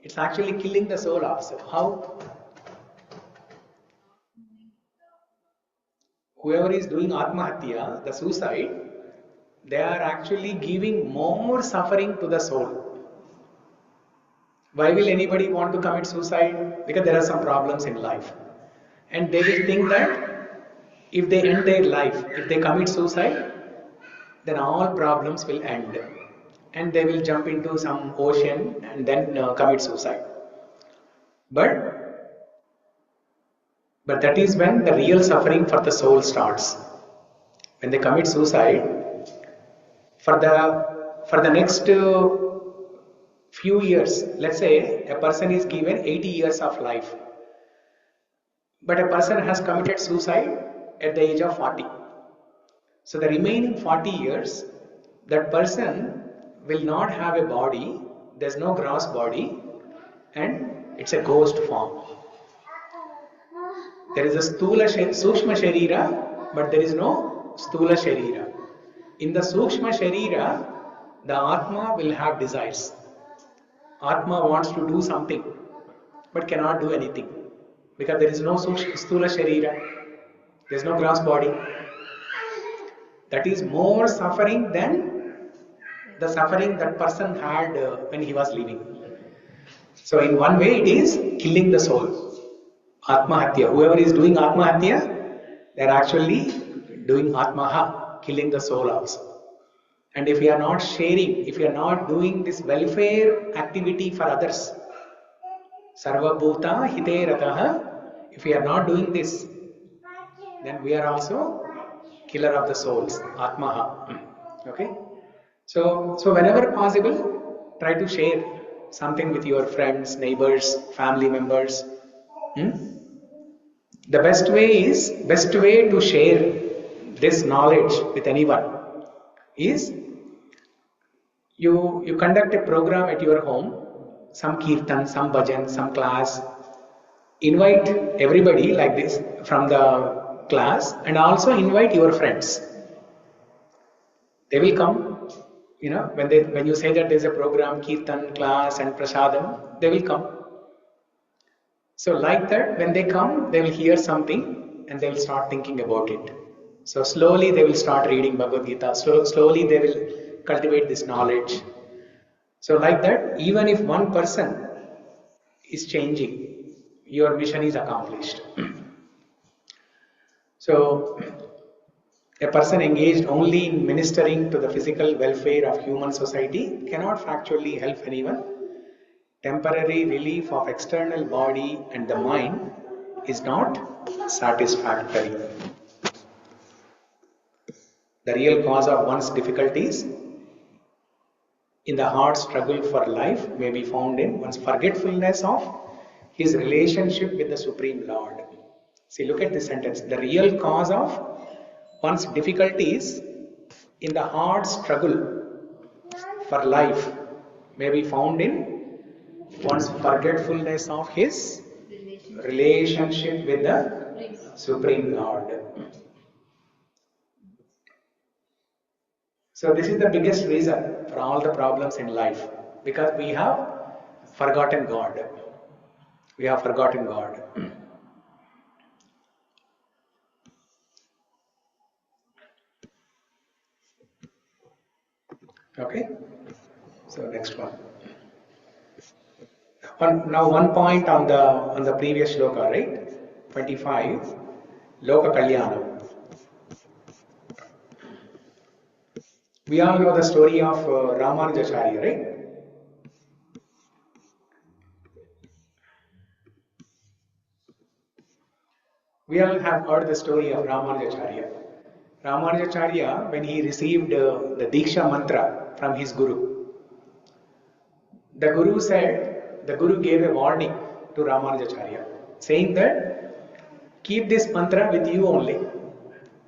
it's actually killing the soul also. How? Whoever is doing Atmahatya, the suicide, they are actually giving more suffering to the soul. Why will anybody want to commit suicide? Because there are some problems in life. And they will think that if they end their life, if they commit suicide, then all problems will end. And they will jump into some ocean and then commit suicide. But that is when the real suffering for the soul starts. When they commit suicide, for the next few years, let's say a person is given 80 years of life, but a person has committed suicide at the age of 40. So the remaining 40 years, that person will not have a body, there's no gross body, and it's a ghost form. There is a Sukshma Sharira, but there is no Stula Sharira. In the Sukshma Sharira, the Atma will have desires. Atma wants to do something, but cannot do anything. Because there is no Stula Sharira. There is no gross body. That is more suffering than the suffering that person had when he was living. So in one way it is killing the soul. Atmahatya. Whoever is doing Atmahatya, they are actually doing Atmaha, killing the soul also. And if we are not sharing, if we are not doing this welfare activity for others, sarva-bhūtānāṁ hite-rataha, if we are not doing this, then we are also killer of the souls, Atmaha. Okay? So whenever possible, try to share something with your friends, neighbors, family members. The best way to share this knowledge with anyone is you conduct a program at your home, some kirtan, some bhajan, some class. Invite everybody like this from the class and also invite your friends. They will come, when you say that there is a program, kirtan, class and prasadam, they will come. So like that, when they come, they will hear something and they will start thinking about it. So slowly they will start reading Bhagavad Gita. Slowly they will cultivate this knowledge. So like that, even if one person is changing, your mission is accomplished. So a person engaged only in ministering to the physical welfare of human society cannot factually help anyone. Temporary relief of external body and the mind is not satisfactory. The real cause of one's difficulties in the hard struggle for life may be found in one's forgetfulness of his relationship with the Supreme Lord. See, look at this sentence. The real cause of one's difficulties in the hard struggle for life may be found in one's forgetfulness of his relationship with the Supreme Lord. So this is the biggest reason for all the problems in life, because we have forgotten God. We have forgotten God. Okay. So next one. Now one point on the previous shloka, right? 25. Loka Kalyanam. We all know the story of Ramanujacharya, right? We all have heard the story of Ramanujacharya. Ramanujacharya, when he received the Diksha mantra from his Guru, the Guru gave a warning to Ramanujacharya, saying that keep this mantra with you only.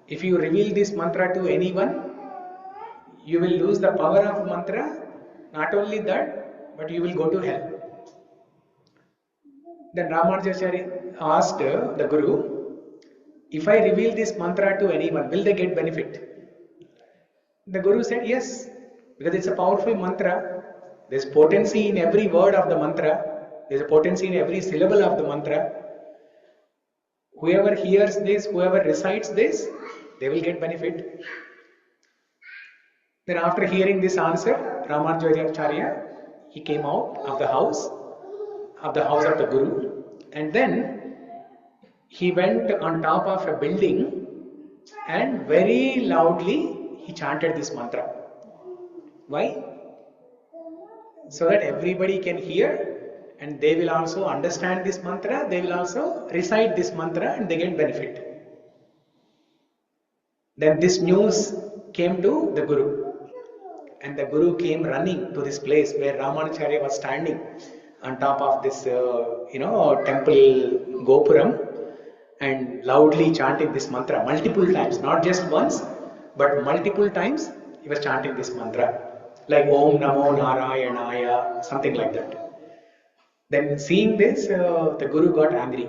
If you reveal this mantra to anyone, you will lose the power of mantra. Not only that, but you will go to hell. Then Ramanujacharya asked the Guru, if I reveal this mantra to anyone, will they get benefit? The Guru said yes, because it's a powerful mantra. There's potency in every word of the mantra. There's a potency in every syllable of the mantra. Whoever hears this, whoever recites this, they will get benefit. Then after hearing this answer, Ramanujacharya, he came out of the house of the Guru, and then he went on top of a building and very loudly he chanted this mantra. Why? So that everybody can hear and they will also understand this mantra, they will also recite this mantra and they get benefit. Then this news came to the Guru, and the Guru came running to this place where Ramanujacharya was standing on top of this temple Gopuram and loudly chanting this mantra multiple times, not just once but multiple times. He was chanting this mantra like Om Namo Narayanaya, something like that. Then seeing this, the Guru got angry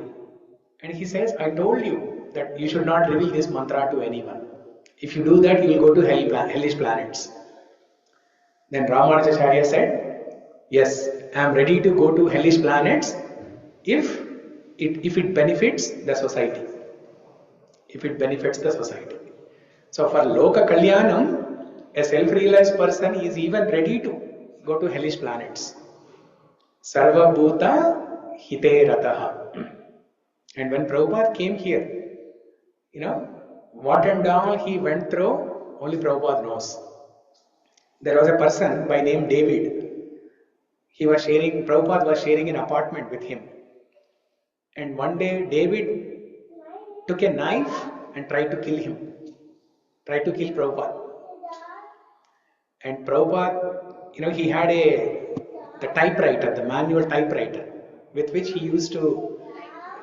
and he says, I told you that you should not reveal this mantra to anyone. If you do that, you will go to hellish planets. Then Ramanujacharya said, yes, I am ready to go to hellish planets if it benefits the society. If it benefits the society. So for Loka Kalyanam, a self-realized person is even ready to go to hellish planets. Sarva-bhūtānāṁ. And when Prabhupada came here, what and all he went through, only Prabhupada knows. There was a person by name David. Prabhupada was sharing an apartment with him. And one day David took a knife and tried to kill him. Tried to kill Prabhupada. And Prabhupada, he had the typewriter, the manual typewriter, with which he used to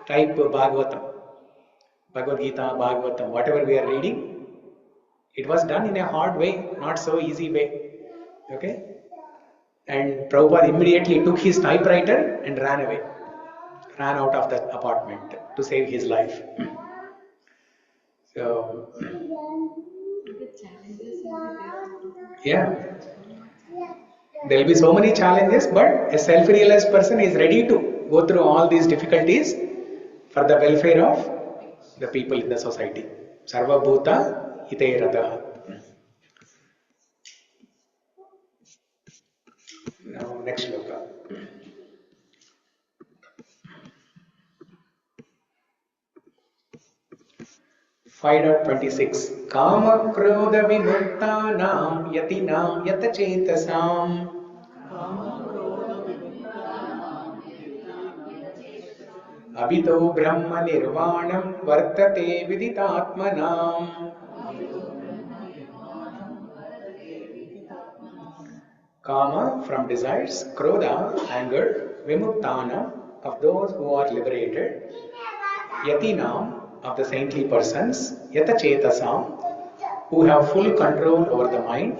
type Bhagavad Gita, Bhagavatam, whatever we are reading. It was done in a hard way, not so easy way. Okay? And Prabhupada immediately took his typewriter and ran away. Ran out of the apartment to save his life. So, yeah. There will be so many challenges, but a self-realized person is ready to go through all these difficulties for the welfare of the people in the society. Sarva-bhūta hite rataha. Now, next shloka. 5.26 Kama krodha vimuktānaṁ yatināṁ yata-cetasaṁ abhito brahma nirvāṇam vartate viditātmanāṁ Kama from desires, Krodha, anger, Vimuktānaṁ of those who are liberated, Yatinam of the saintly persons, Yata-cetasāṁ who have full control over the mind,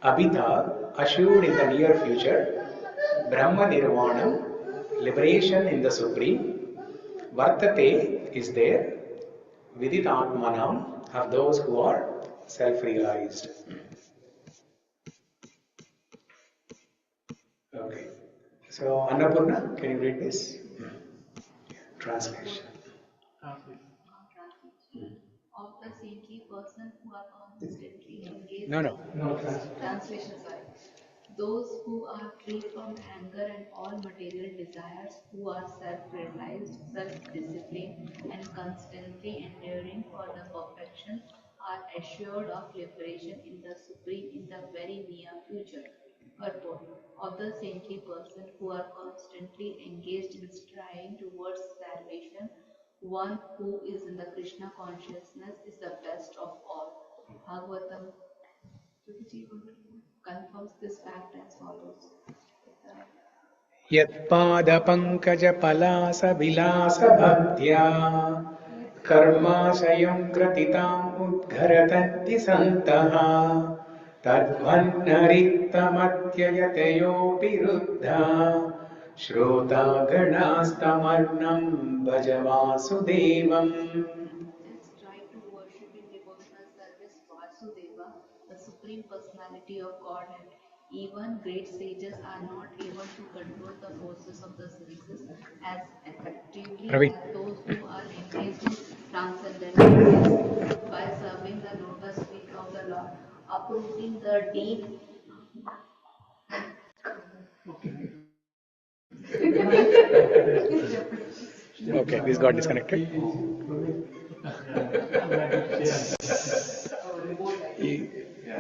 Abhita assured in the near future, Brahma Nirvanam liberation in the Supreme, Vartate is there, Viditātmanam of those who are self-realized. Okay. So Annapurna, can you read this? Translation. Of the saintly person who are constantly engaged. No. Translation, sorry. Those who are free from anger and all material desires, who are self-realized, self-disciplined, and constantly enduring for the perfection, are assured of liberation in the Supreme in the very near future. Purport of the saintly person who are constantly engaged in striving towards salvation, one who is in the Krishna consciousness is the best of all. Bhagavatam confirms this fact as follows. Yatpada-pankaj-palasa-vilasa-bhaktya karma-sayam gratitam udgharatati santaha tadvannarittam-atyayatayopi ruddha Shrota-gana-stamarnam bhajavasudevam. Let's try to worship in devotional service Vasudeva, the Supreme Personality of Godhead. Even great sages are not able to control the forces of the senses as effectively Ravi. as those who are engaged in transcendental bliss by serving the lotus feet of the Lord, uprooting the deep. Okay, this got disconnected.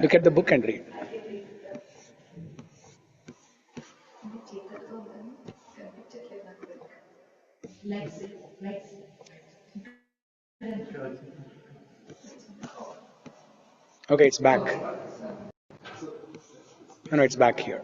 Look at the book and read. Okay, it's back. No, it's back here.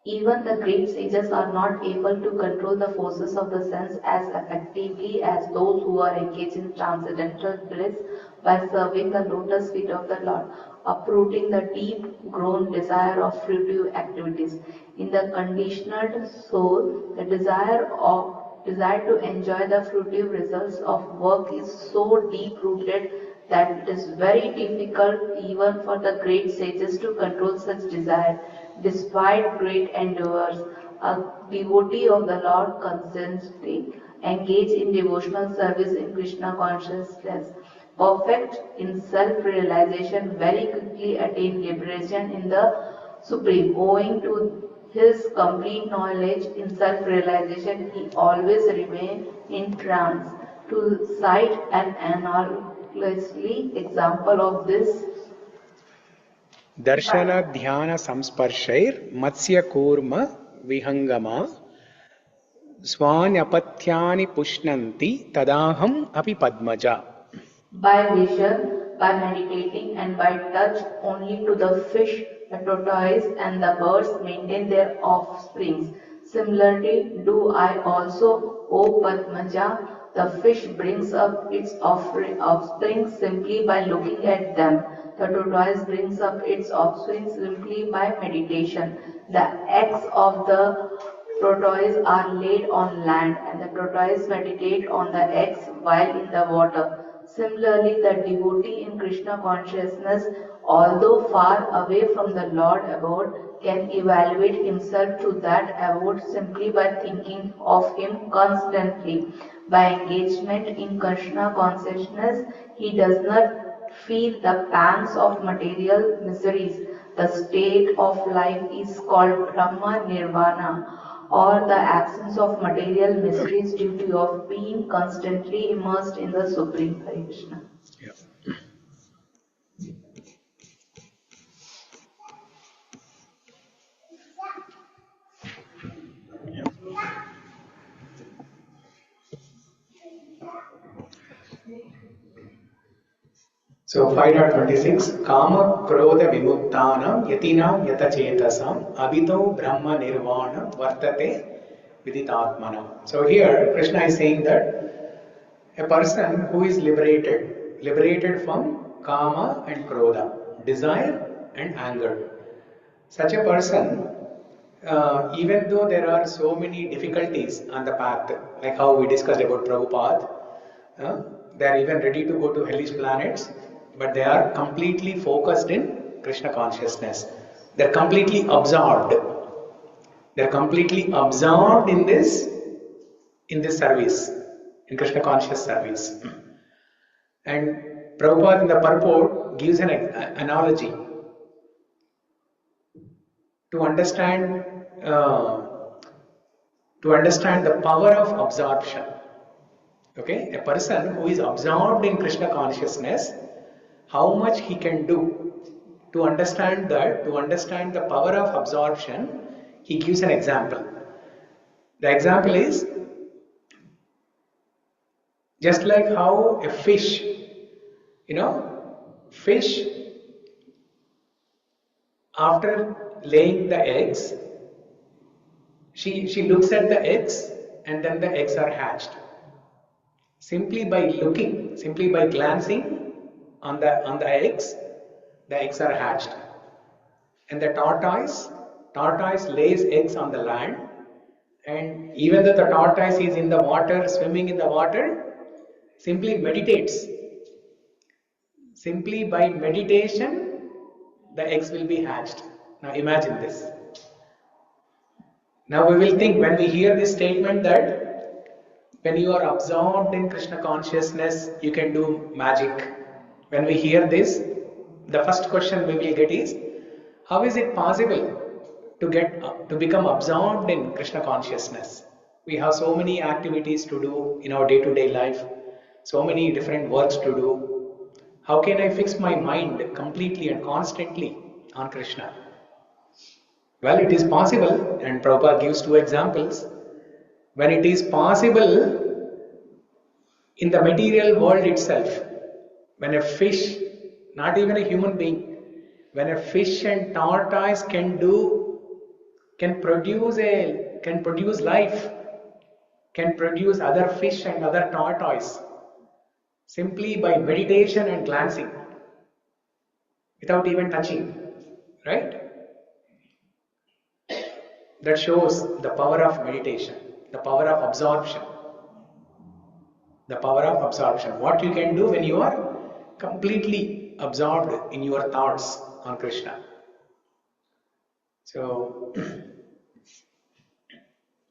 Even the great sages are not able to control the forces of the sense as effectively as those who are engaged in transcendental bliss by serving the lotus feet of the Lord, uprooting the deep-grown desire of fruitive activities. In the conditioned soul, the desire to enjoy the fruitive results of work is so deep-rooted that it is very difficult even for the great sages to control such desire. Despite great endeavors, a devotee of the Lord constantly engaged in devotional service in Krishna consciousness, perfect in self-realization, very quickly attain liberation in the Supreme. Owing to his complete knowledge in self-realization, he always remains in trance. To cite an analogously example of this, Darshana dhyana samsparshair matsya kurma vihangama swanyapathyani pushnanti tadaham api padmaja. by vision, by meditating, and by touch only to the fish, the tortoise, and the birds maintain their offsprings. Similarly, do I also, O Padmaja, the fish brings up its offspring simply by looking at them. The tortoise brings up its offspring simply by meditation. The eggs of the tortoise are laid on land, and the tortoise meditate on the eggs while in the water. Similarly, the devotee in Krishna consciousness, although far away from the Lord abode, can evaluate himself to that abode simply by thinking of him constantly. By engagement in Krishna consciousness, he does not feel the pangs of material miseries. The state of life is called Brahma Nirvana, or the absence of material miseries due to of being constantly immersed in the Supreme Hare Krishna. So 5.26 Kama Krodha Vimuktānaṁ Yatinam Yatachetasam Abhito Brahma Nirvānam Vartate Viditātmanam. So here Krishna is saying that a person who is liberated from Kama and Krodha, desire and anger. Such a person, even though there are so many difficulties on the path, like how we discussed about Prabhupada, they are even ready to go to hellish planets, but they are completely focused in Krishna consciousness. They are completely absorbed. They are completely absorbed in this service, in Krishna conscious service. And Prabhupada in the purport gives an analogy to understand the power of absorption. Okay, a person who is absorbed in Krishna consciousness, how much he can do to understand that, to understand the power of absorption, he gives an example. The example is just like how a fish, fish after laying the eggs, she looks at the eggs and then the eggs are hatched. Simply by looking, simply by glancing on the eggs are hatched. And the tortoise lays eggs on the land, and even though the tortoise is in the water, swimming in the water, simply meditates. Simply by meditation, the eggs will be hatched. Now imagine this. Now we will think, when we hear this statement that when you are absorbed in Krishna consciousness, you can do magic. When we hear this, the first question we will get is, how is it possible to become absorbed in Krishna consciousness? We have so many activities to do in our day-to-day life, so many different works to do. How can I fix my mind completely and constantly on Krishna? Well, it is possible, and Prabhupada gives two examples. When it is possible in the material world itself, when a fish, not even a human being, when a fish and tortoise can produce life, can produce other fish and other tortoise, simply by meditation and glancing, without even touching, right? That shows the power of meditation, the power of absorption. The power of absorption. What you can do when you are completely absorbed in your thoughts on Krishna. So,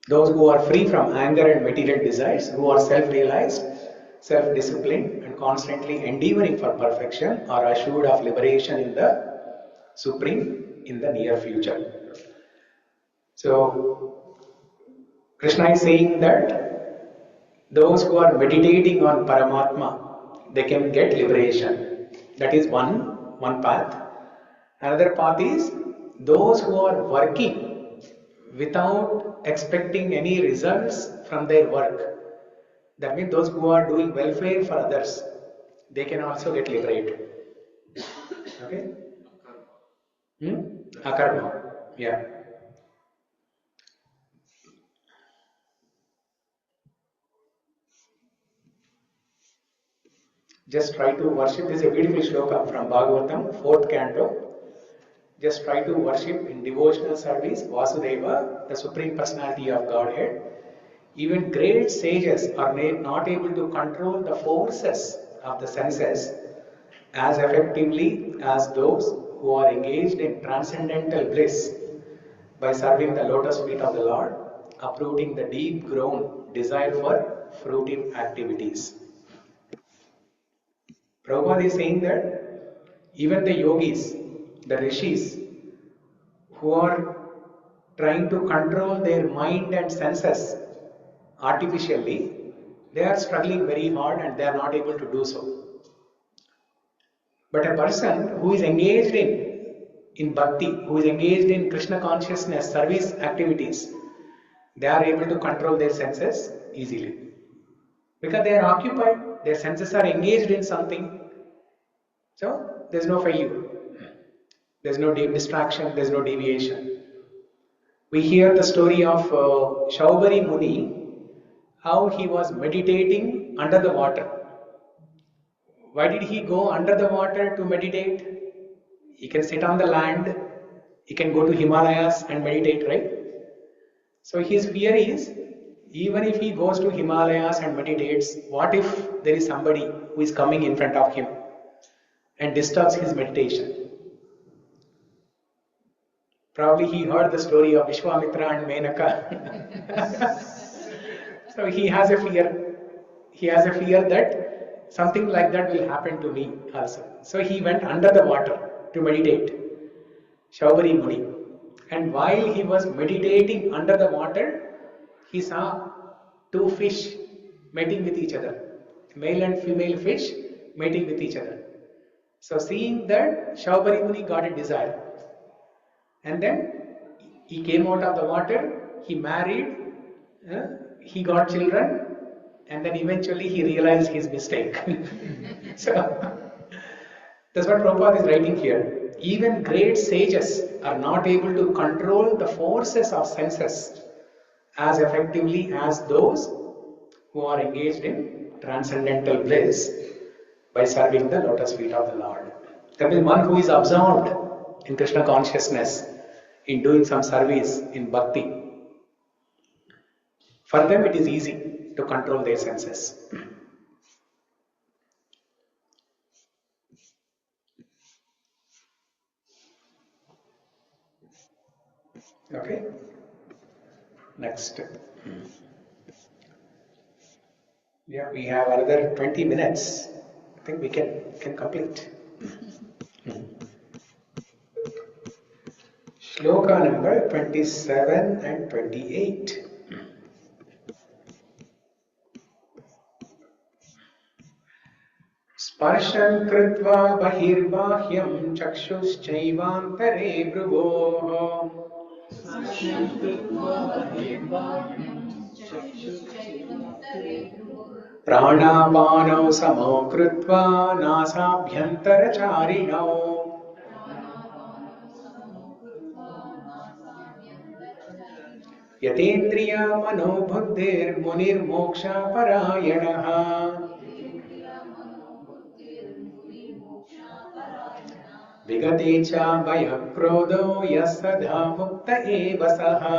those who are free from anger and material desires, who are self-realized, self-disciplined, and constantly endeavoring for perfection, are assured of liberation in the Supreme in the near future. So, Krishna is saying that those who are meditating on Paramatma, they can get liberation. That is one path. Another path is those who are working without expecting any results from their work. That means those who are doing welfare for others, they can also get liberated. Okay? Akarma. Yeah. Just try to worship. This is a beautiful shloka from Bhagavatam, 4th canto. Just try to worship in devotional service Vasudeva, the Supreme Personality of Godhead. Even great sages are not able to control the forces of the senses as effectively as those who are engaged in transcendental bliss by serving the lotus feet of the Lord, uprooting the deep-grown desire for fruitive activities. Prabhupada is saying that even the yogis, the rishis, who are trying to control their mind and senses artificially, they are struggling very hard and they are not able to do so. But a person who is engaged in bhakti, who is engaged in Krishna consciousness, service activities, they are able to control their senses easily. Because they are occupied, their senses are engaged in something. So there's no failure. There's no distraction, there's no deviation. We hear the story of Shaubari Muni, how he was meditating under the water. Why did he go under the water to meditate? He can sit on the land, he can go to Himalayas and meditate, right? So his fear is, even if he goes to Himalayas and meditates, what if there is somebody who is coming in front of him and disturbs his meditation? Probably he heard the story of Vishwamitra and Menaka. So he has a fear. He has a fear that something like that will happen to me also. So he went under the water to meditate, Shaubari Muni. And while he was meditating under the water, he saw two fish mating with each other, male and female fish mating with each other. So seeing that, Shaubari Muni got a desire. And then he came out of the water, he married, he got children, and then eventually he realized his mistake. So that's what Prabhupada is writing here. Even great sages are not able to control the forces of senses as effectively as those who are engaged in transcendental bliss by serving the lotus feet of the Lord. That means one who is absorbed in Krishna consciousness, in doing some service in Bhakti. For them it is easy to control their senses. Okay. Next. Yeah, we have another 20 minutes. I think we can complete. Shloka number 27 and 28. Sparshan kritva bahirbahyam chakshuschaivaantare bhruvoh Pranapanau samo krutva nasabhyantaracharinav Yatendriya mano buddhir munir moksha parayanaha Vigate cha bhayakrodo yasadha mukta eva saha.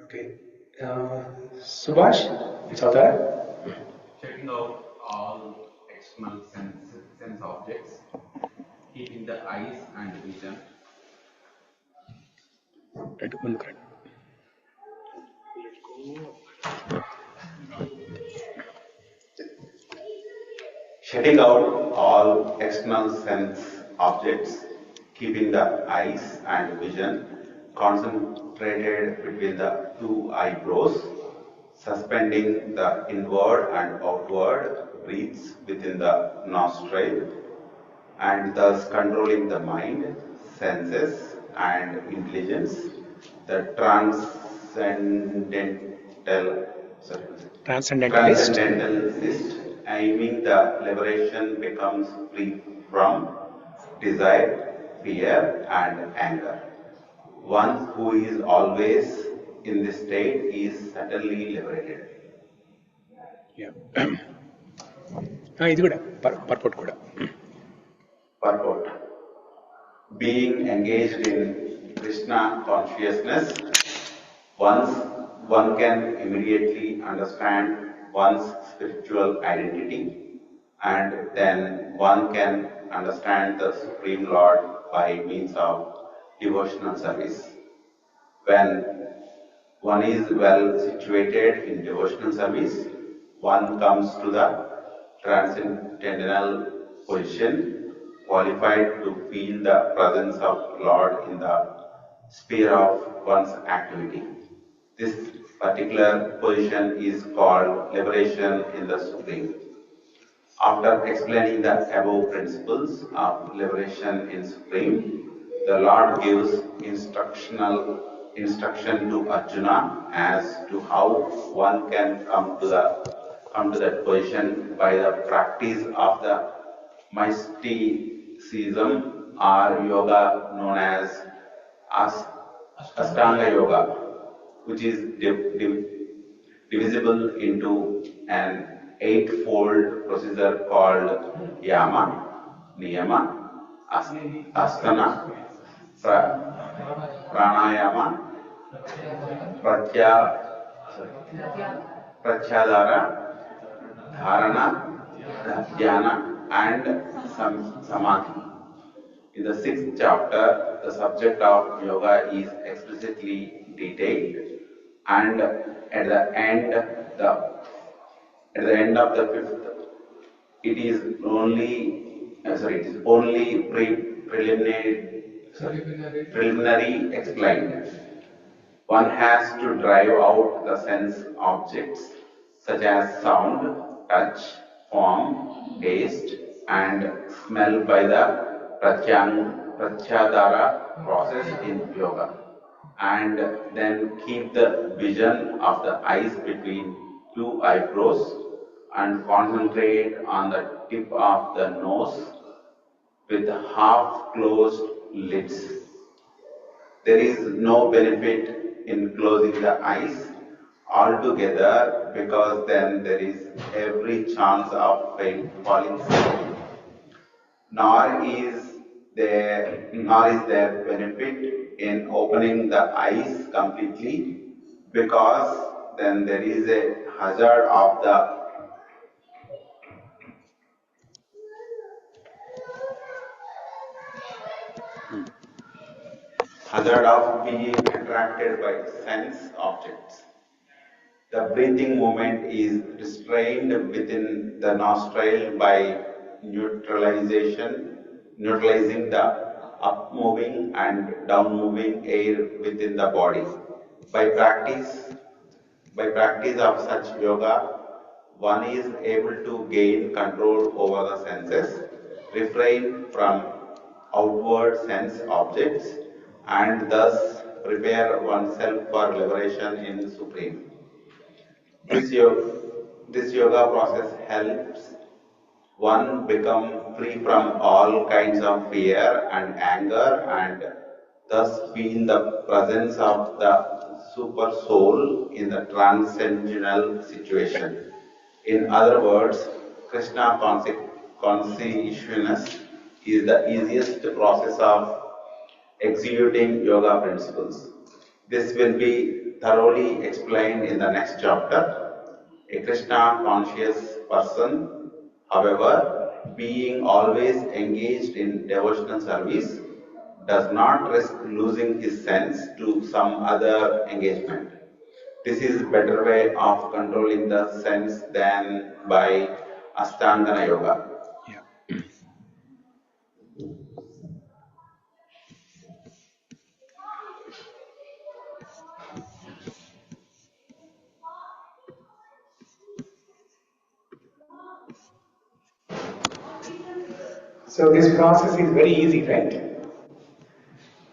Okay. Subhash, it's Avtara. Checking out all external sense objects, keeping the eyes and vision. Shutting out all external sense objects, keeping the eyes and vision concentrated between the two eyebrows, suspending the inward and outward breaths within the nostril, and thus controlling the mind, senses, and intelligence. The transcendentalist aiming the liberation becomes free from desire, fear, and anger. One who is always in this state is certainly liberated. Yeah. This good. Purport kuda. Purport. Being engaged in Krishna consciousness, once one can immediately understand one's spiritual identity, and then one can understand the Supreme Lord by means of devotional service. When one is well situated in devotional service, one comes to the transcendental position, qualified to feel the presence of Lord in the sphere of one's activity. This particular position is called liberation in the Supreme. After explaining the above principles of liberation in Supreme, the Lord gives instructional instruction to Arjuna as to how one can come to that position by the practice of the mysticism or yoga known as Ashtanga Yoga, which is divisible into an eightfold procedure called Yama, Niyama, Asana, Pranayama, Pratyadhara, Dharana, Dhyana, and Samadhi. In the 6th chapter, the subject of yoga is explicitly detailed, and at the end of the 5th, it is only preliminary explained. One has to drive out the sense objects such as sound, touch, form, taste, and smell by the Pratyadhara process in yoga, and then keep the vision of the eyes between two eyebrows and concentrate on the tip of the nose with half-closed lids. There is no benefit in closing the eyes altogether because then there is every chance of falling asleep. Nor is there benefit in opening the eyes completely because then there is a hazard of being attracted by sense objects. The breathing movement is restrained within the nostril by neutralizing the up-moving and down-moving air within the body. By practice of such yoga, one is able to gain control over the senses, refrain from outward sense objects, and thus prepare oneself for liberation in Supreme. This yoga process helps one become free from all kinds of fear and anger and thus feel the presence of the super soul in the transcendental situation. In other words, Krishna consciousness is the easiest process of executing yoga principles. This will be thoroughly explained in the next chapter. A Krishna conscious person, however, being always engaged in devotional service, does not risk losing his sense to some other engagement. This is a better way of controlling the sense than by Ashtanga Yoga. So this process is very easy, right?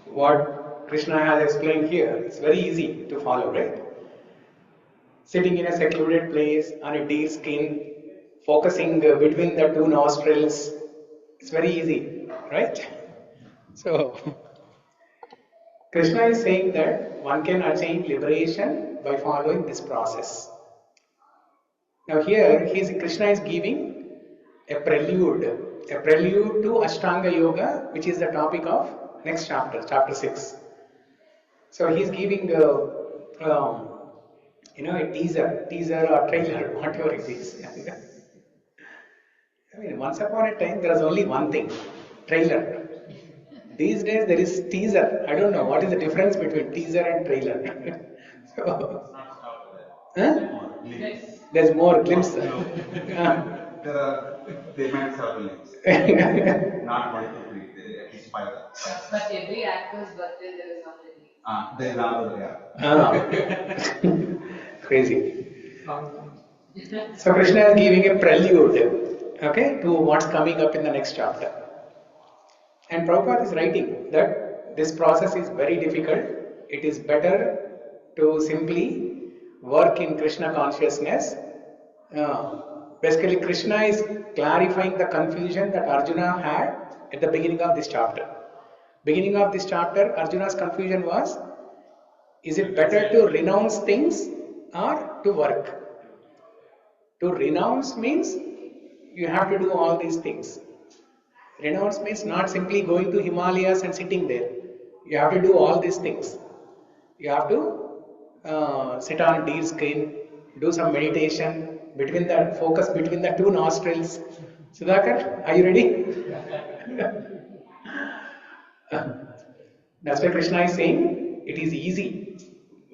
What Krishna has explained here, it's very easy to follow, right? Sitting in a secluded place on a deer skin, focusing between the two nostrils, it's very easy, right? So, Krishna is saying that one can attain liberation by following this process. Now here, Krishna is giving a prelude to Ashtanga Yoga, which is the topic of next chapter, chapter 6. So he's giving a teaser or trailer, whatever it is. I mean, once upon a time there was only one thing, trailer. These days there is teaser. I don't know what is the difference between teaser and trailer. So, there's more glimpse. There are payments or limits. Not 1, 2, 3. There are at least 5. But every actor's birthday there is something. There is another, yeah. Crazy. So Krishna is giving a prelude, to what's coming up in the next chapter. And Prabhupada is writing that this process is very difficult. it is better to simply work in Krishna consciousness. Basically, Krishna is clarifying the confusion that Arjuna had at the beginning of this chapter. Beginning of this chapter, Arjuna's confusion was, is it better to renounce things or to work? To renounce means you have to do all these things. Renounce means not simply going to Himalayas and sitting there. You have to do all these things. You have to sit on a deer skin, do some meditation, focus between the two nostrils. Sudhakar, are you ready? That's why Krishna is saying it is easy.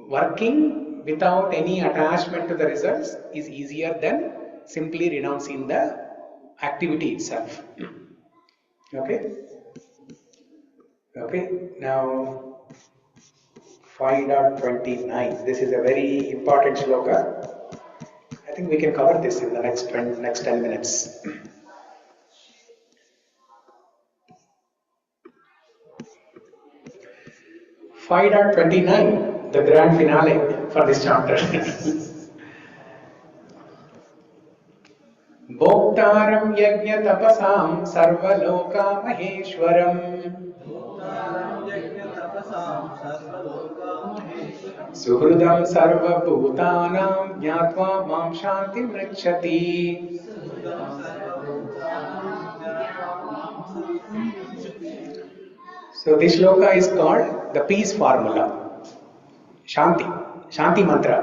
Working without any attachment to the results is easier than simply renouncing the activity itself. Okay? Okay, now 5.29. This is a very important shloka. I think we can cover this in the next 10 minutes. (5.29), the grand finale for this chapter. Bhoktāraṁ yajña-tapasāṁ sarva-loka-maheśvaram suhṛdaṁ sarva-bhūtānāṁ jñātvā māṁ śāntim ṛcchati. So this shloka is called the Peace Formula. Shanti mantra.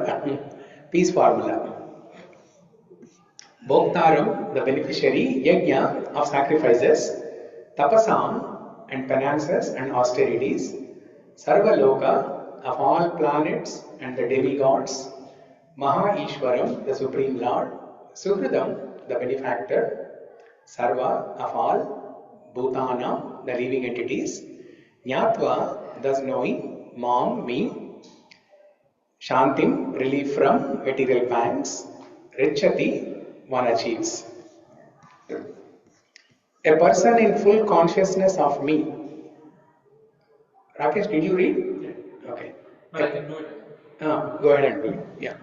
Peace Formula. Bhoktāraṁ, the beneficiary, yajña of sacrifices, tapasāṁ and penances and austerities, sarva-loka of all planets and the demigods, maheśvaram, the Supreme Lord, suhṛdaṁ, the benefactor, sarva of all, bhūtānāṁ, the living entities, jñātvā, thus knowing, māṁ, me, śāntim, relief from material pangs, ṛcchati, one achieves. A person in full consciousness of me. Rakesh, did you read? Yeah. Okay. But I can do it. Go ahead and do it. Yeah.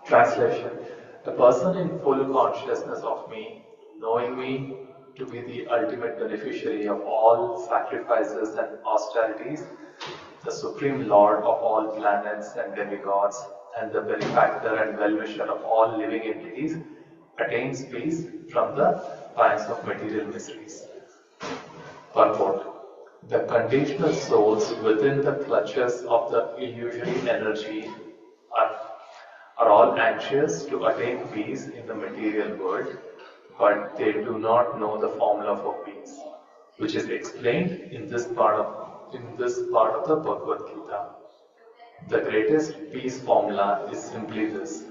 Translation. A person in full consciousness of me, knowing me to be the ultimate beneficiary of all sacrifices and austerities, the Supreme Lord of all planets and demigods, and the benefactor and well-wisher of all living entities, attains peace from the pangs of material miseries. Purport. The conditional souls within the clutches of the illusory energy are all anxious to attain peace in the material world, but they do not know the formula for peace, which is explained in this part of the Bhagavad Gita. The greatest peace formula is simply this.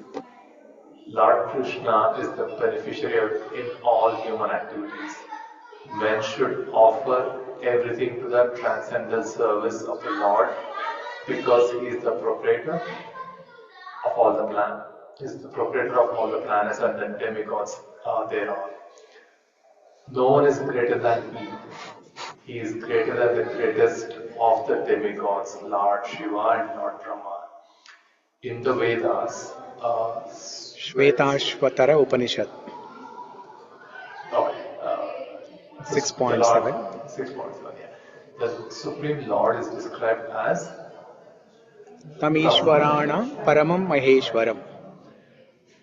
Lord Krishna is the beneficiary in all human activities. Men should offer everything to the transcendental service of the Lord because He is the proprietor of all the planets. He is the proprietor of all the planets and the demigods thereon. No one is greater than He. He is greater than the greatest of the demigods, Lord Shiva and Lord Brahma. In the Vedas, Shvetashvatara Upanishad. Okay. 6.7. 6.7, yeah. The Supreme Lord is described as Tamishwarana Paramam Maheśvaram.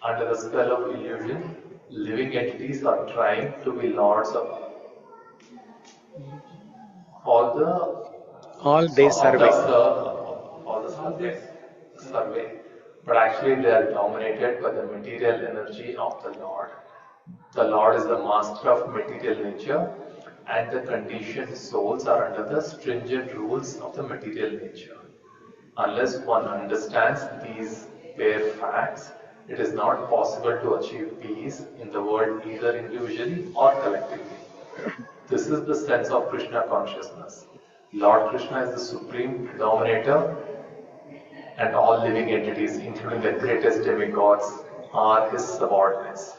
Under the spell of illusion, living entities are trying to be lords of all the survey. But actually they are dominated by the material energy of the Lord. The Lord is the master of material nature, and the conditioned souls are under the stringent rules of the material nature. Unless one understands these bare facts, it is not possible to achieve peace in the world either individually or collectively. This is the sense of Krishna consciousness. Lord Krishna is the supreme dominator, and all living entities, including the greatest demigods, are His subordinates.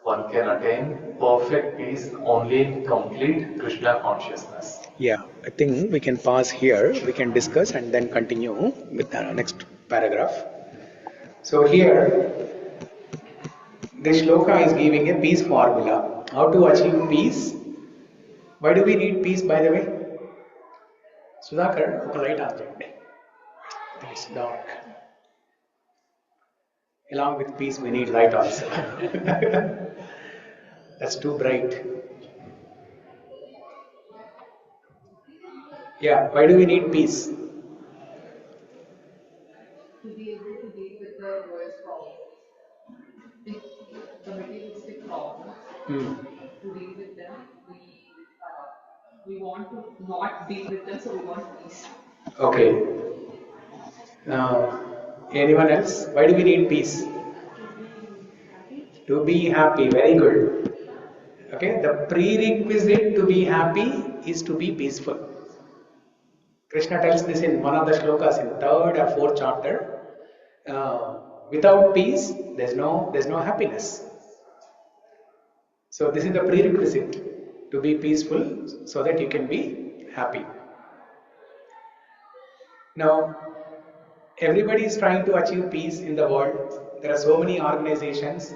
One can attain perfect peace only in complete Krishna consciousness. Yeah, I think we can pause here. We can discuss and then continue with the next paragraph. So here, this shloka is giving a peace formula. How to achieve peace? Why do we need peace, by the way? Sudhakar, oka light on. It's dark. Along with peace, we need light also. That's too bright. Yeah, why do we need peace? To be able to deal with the world's problems, the materialistic problems, to deal with them, we want to not deal with them, so we want peace. Okay. Anyone else? Why do we need peace? To be happy. Very good. Okay. The prerequisite to be happy is to be peaceful. Krishna tells this in one of the shlokas in 3rd or 4th chapter. Without peace, there's no happiness. So this is the prerequisite to be peaceful, so that you can be happy. Now, everybody is trying to achieve peace in the world. There are so many organizations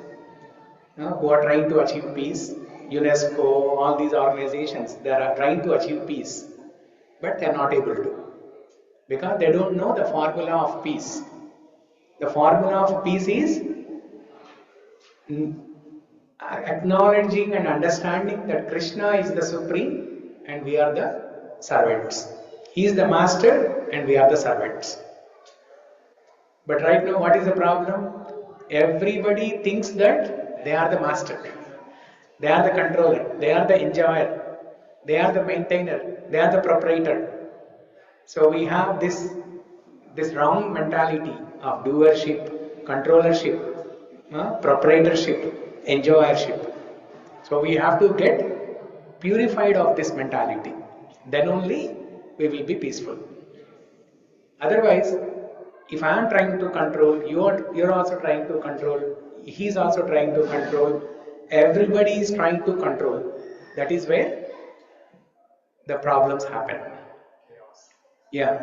who are trying to achieve peace. UNESCO, all these organizations, they are trying to achieve peace, but they are not able to, because they don't know the formula of peace. The formula of peace is acknowledging and understanding that Krishna is the supreme and we are the servants. He is the master and we are the servants. But right now, what is the problem? Everybody thinks that they are the master, they are the controller, they are the enjoyer, they are the maintainer, they are the proprietor. So we have this wrong mentality of doership, controllership, proprietorship, enjoyership. So we have to get purified of this mentality. Then only we will be peaceful. Otherwise, if I am trying to control, you're also trying to control, he's also trying to control, everybody is trying to control. That is where the problems happen. Yeah.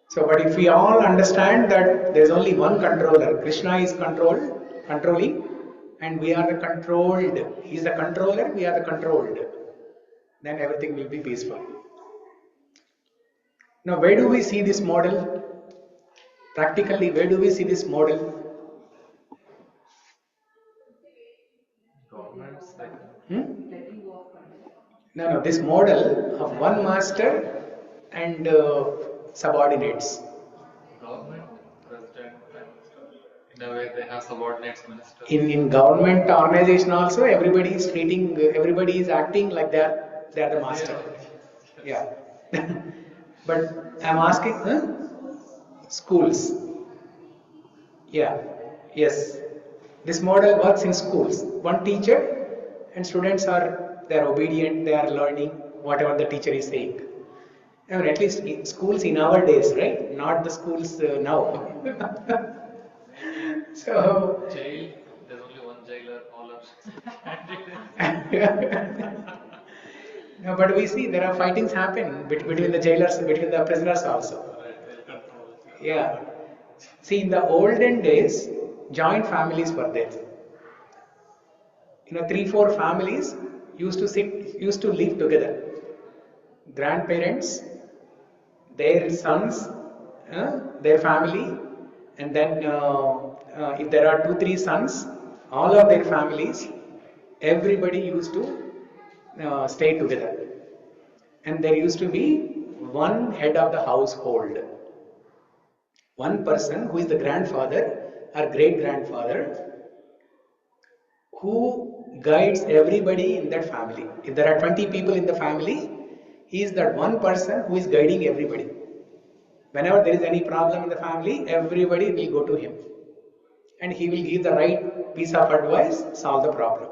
So, but if we all understand that there's only one controller, Krishna is controlling, and we are the controlled. He is the controller, we are the controlled. Then everything will be peaceful. Now, where do we see this model? Practically, where do we see this model? Governments like No, this model of one master and subordinates. government, president, in a way they have subordinates, ministers. In government organization also, everybody is acting like they are the master. Yeah. But I'm asking, schools. Yeah. Yes. This model works in schools. One teacher and students they are obedient, they are learning whatever the teacher is saying. I mean, at least in schools in our days, right? Not the schools now. So Jail, there's only one jailer, all are. no, but we see there are fightings happen between the jailers, between the prisoners also. Yeah. See, in the olden days, joint families were there. 3-4 families used to live together. Grandparents, their sons, their family, and then if there are 2-3 sons, all of their families, everybody used to stay together. And there used to be one head of the household. One person who is the grandfather or great-grandfather, who guides everybody in that family. If there are 20 people in the family, he is that one person who is guiding everybody. Whenever there is any problem in the family, everybody will go to him. And he will give the right piece of advice, solve the problem.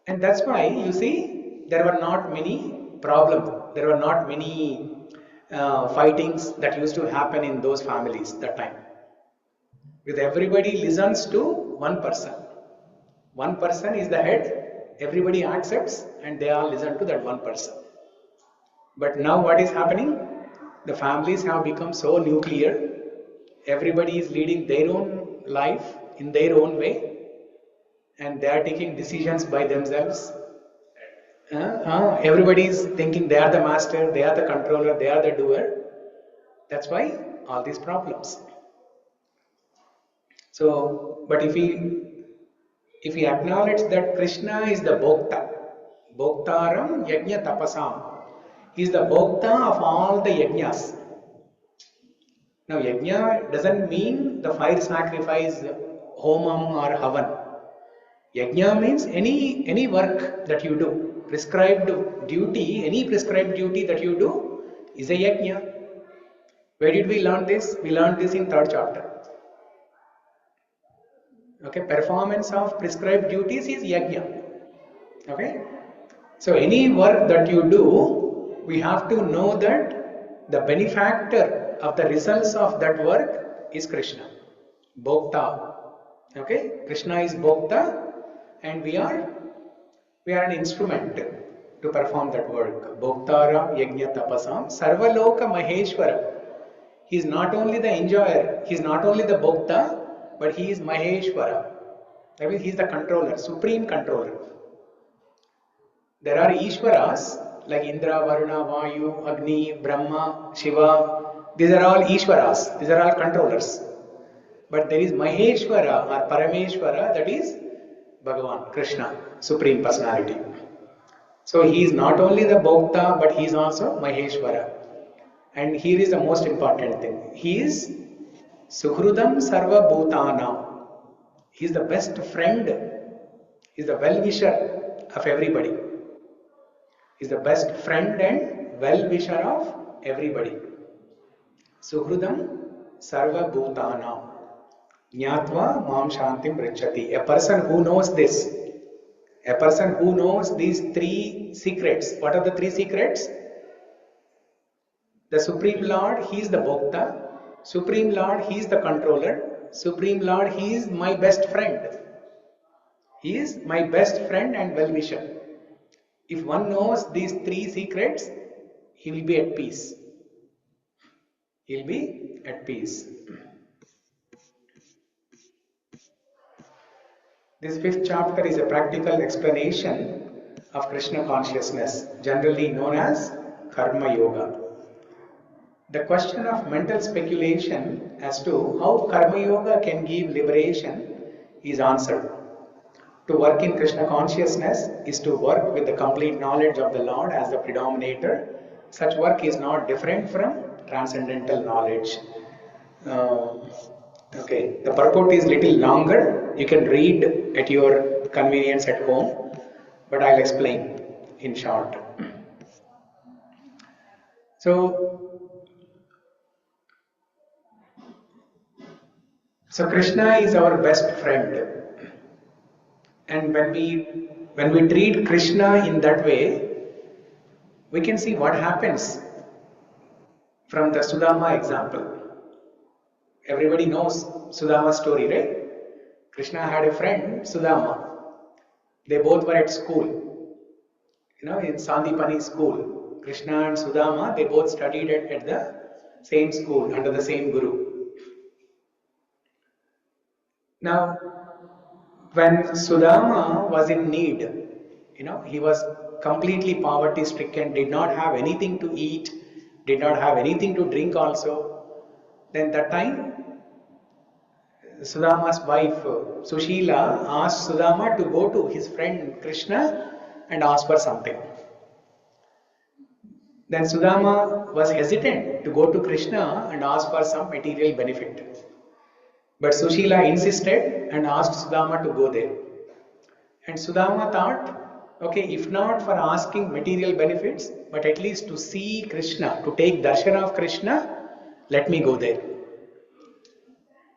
And that's why, you see, there were not many problems. There were not many fightings that used to happen in those families that time. Because everybody listens to one person. One person is the head Everybody accepts and they all listen to that one person. But now what is happening? The families have become so nuclear. Everybody is leading their own life in their own way, and they are taking decisions by themselves. Everybody is thinking they are the master, they are the controller, they are the doer. That's why all these problems. So, but if we acknowledge that Krishna is the bhoktāraṁ yajña-tapasāṁ, he is the bhokta of all the yajñas. Now, yajña doesn't mean the fire sacrifice, homam or havan. Yajña means any work that you do, prescribed duty, any prescribed duty that you do is a yajña. Where did we learn this? We learned this in 3rd chapter. Okay, performance of prescribed duties is yajña. Okay, so any work that you do, we have to know that the benefactor of the results of that work is Krishna, bhokta. Okay, Krishna is bhokta, and we are an instrument to perform that work. Bhoktāraṁ yajña-tapasāṁ sarva-loka-maheśvaram. He is not only the enjoyer, he is not only the bhokta, but he is Maheshwara. That means he is the controller, supreme controller. There are Ishwaras like Indra, Varuna, Vayu, Agni, Brahma, Shiva. These are all Ishwaras, these are all controllers. But there is Maheshwara or Parameshwara, that is Bhagavan, Krishna, Supreme Personality. So he is not only the bhokta, but he is also Maheshwara. And here is the most important thing. He is suhṛdaṁ sarva-bhūtānāṁ. He is the best friend. He is the well-wisher of everybody. He is the best friend and well-wisher of everybody. Suhṛdaṁ sarva-bhūtānāṁ. Jñātvā māṁ śāntim ṛcchati. A person who knows this, a person who knows these 3 secrets. What are the 3 secrets? The Supreme Lord, he is the bhokta. Supreme Lord, he is the controller. Supreme Lord, he is my best friend. He is my best friend and well-wisher. If one knows these 3 secrets, he will be at peace. He will be at peace. This 5th chapter is a practical explanation of Krishna consciousness, generally known as Karma Yoga. The question of mental speculation as to how Karma Yoga can give liberation is answered. To work in Krishna consciousness is to work with the complete knowledge of the Lord as the predominator. Such work is not different from transcendental knowledge. Okay, the purport is little longer. You can read at your convenience at home, but I'll explain in short. So Krishna is our best friend, and when we treat Krishna in that way, we can see what happens from the Sudama example. Everybody knows Sudama's story, right? Krishna had a friend, Sudama. They both were at school, in Sandipani school. Krishna and Sudama, they both studied at the same school under the same guru. Now, when Sudama was in need, he was completely poverty stricken, did not have anything to eat, did not have anything to drink also. Then that time, Sudama's wife Sushila asked Sudama to go to his friend Krishna and ask for something. Then Sudama was hesitant to go to Krishna and ask for some material benefit. But Sushila insisted and asked Sudama to go there. And Sudama thought, okay, if not for asking material benefits, but at least to see Krishna, to take darshan of Krishna, let me go there.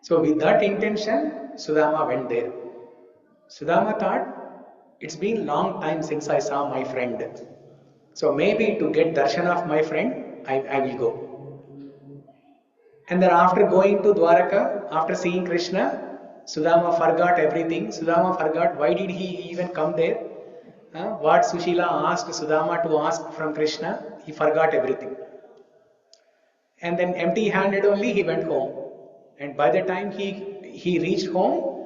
So with that intention, Sudama went there. Sudama thought, it's been long time since I saw my friend. So maybe to get darshan of my friend, I will go. And then after going to Dwaraka, after seeing Krishna, Sudama forgot everything. Sudama forgot why did he even come there. what Sushila asked Sudama to ask from Krishna, he forgot everything. And then empty-handed only he went home. And by the time he reached home,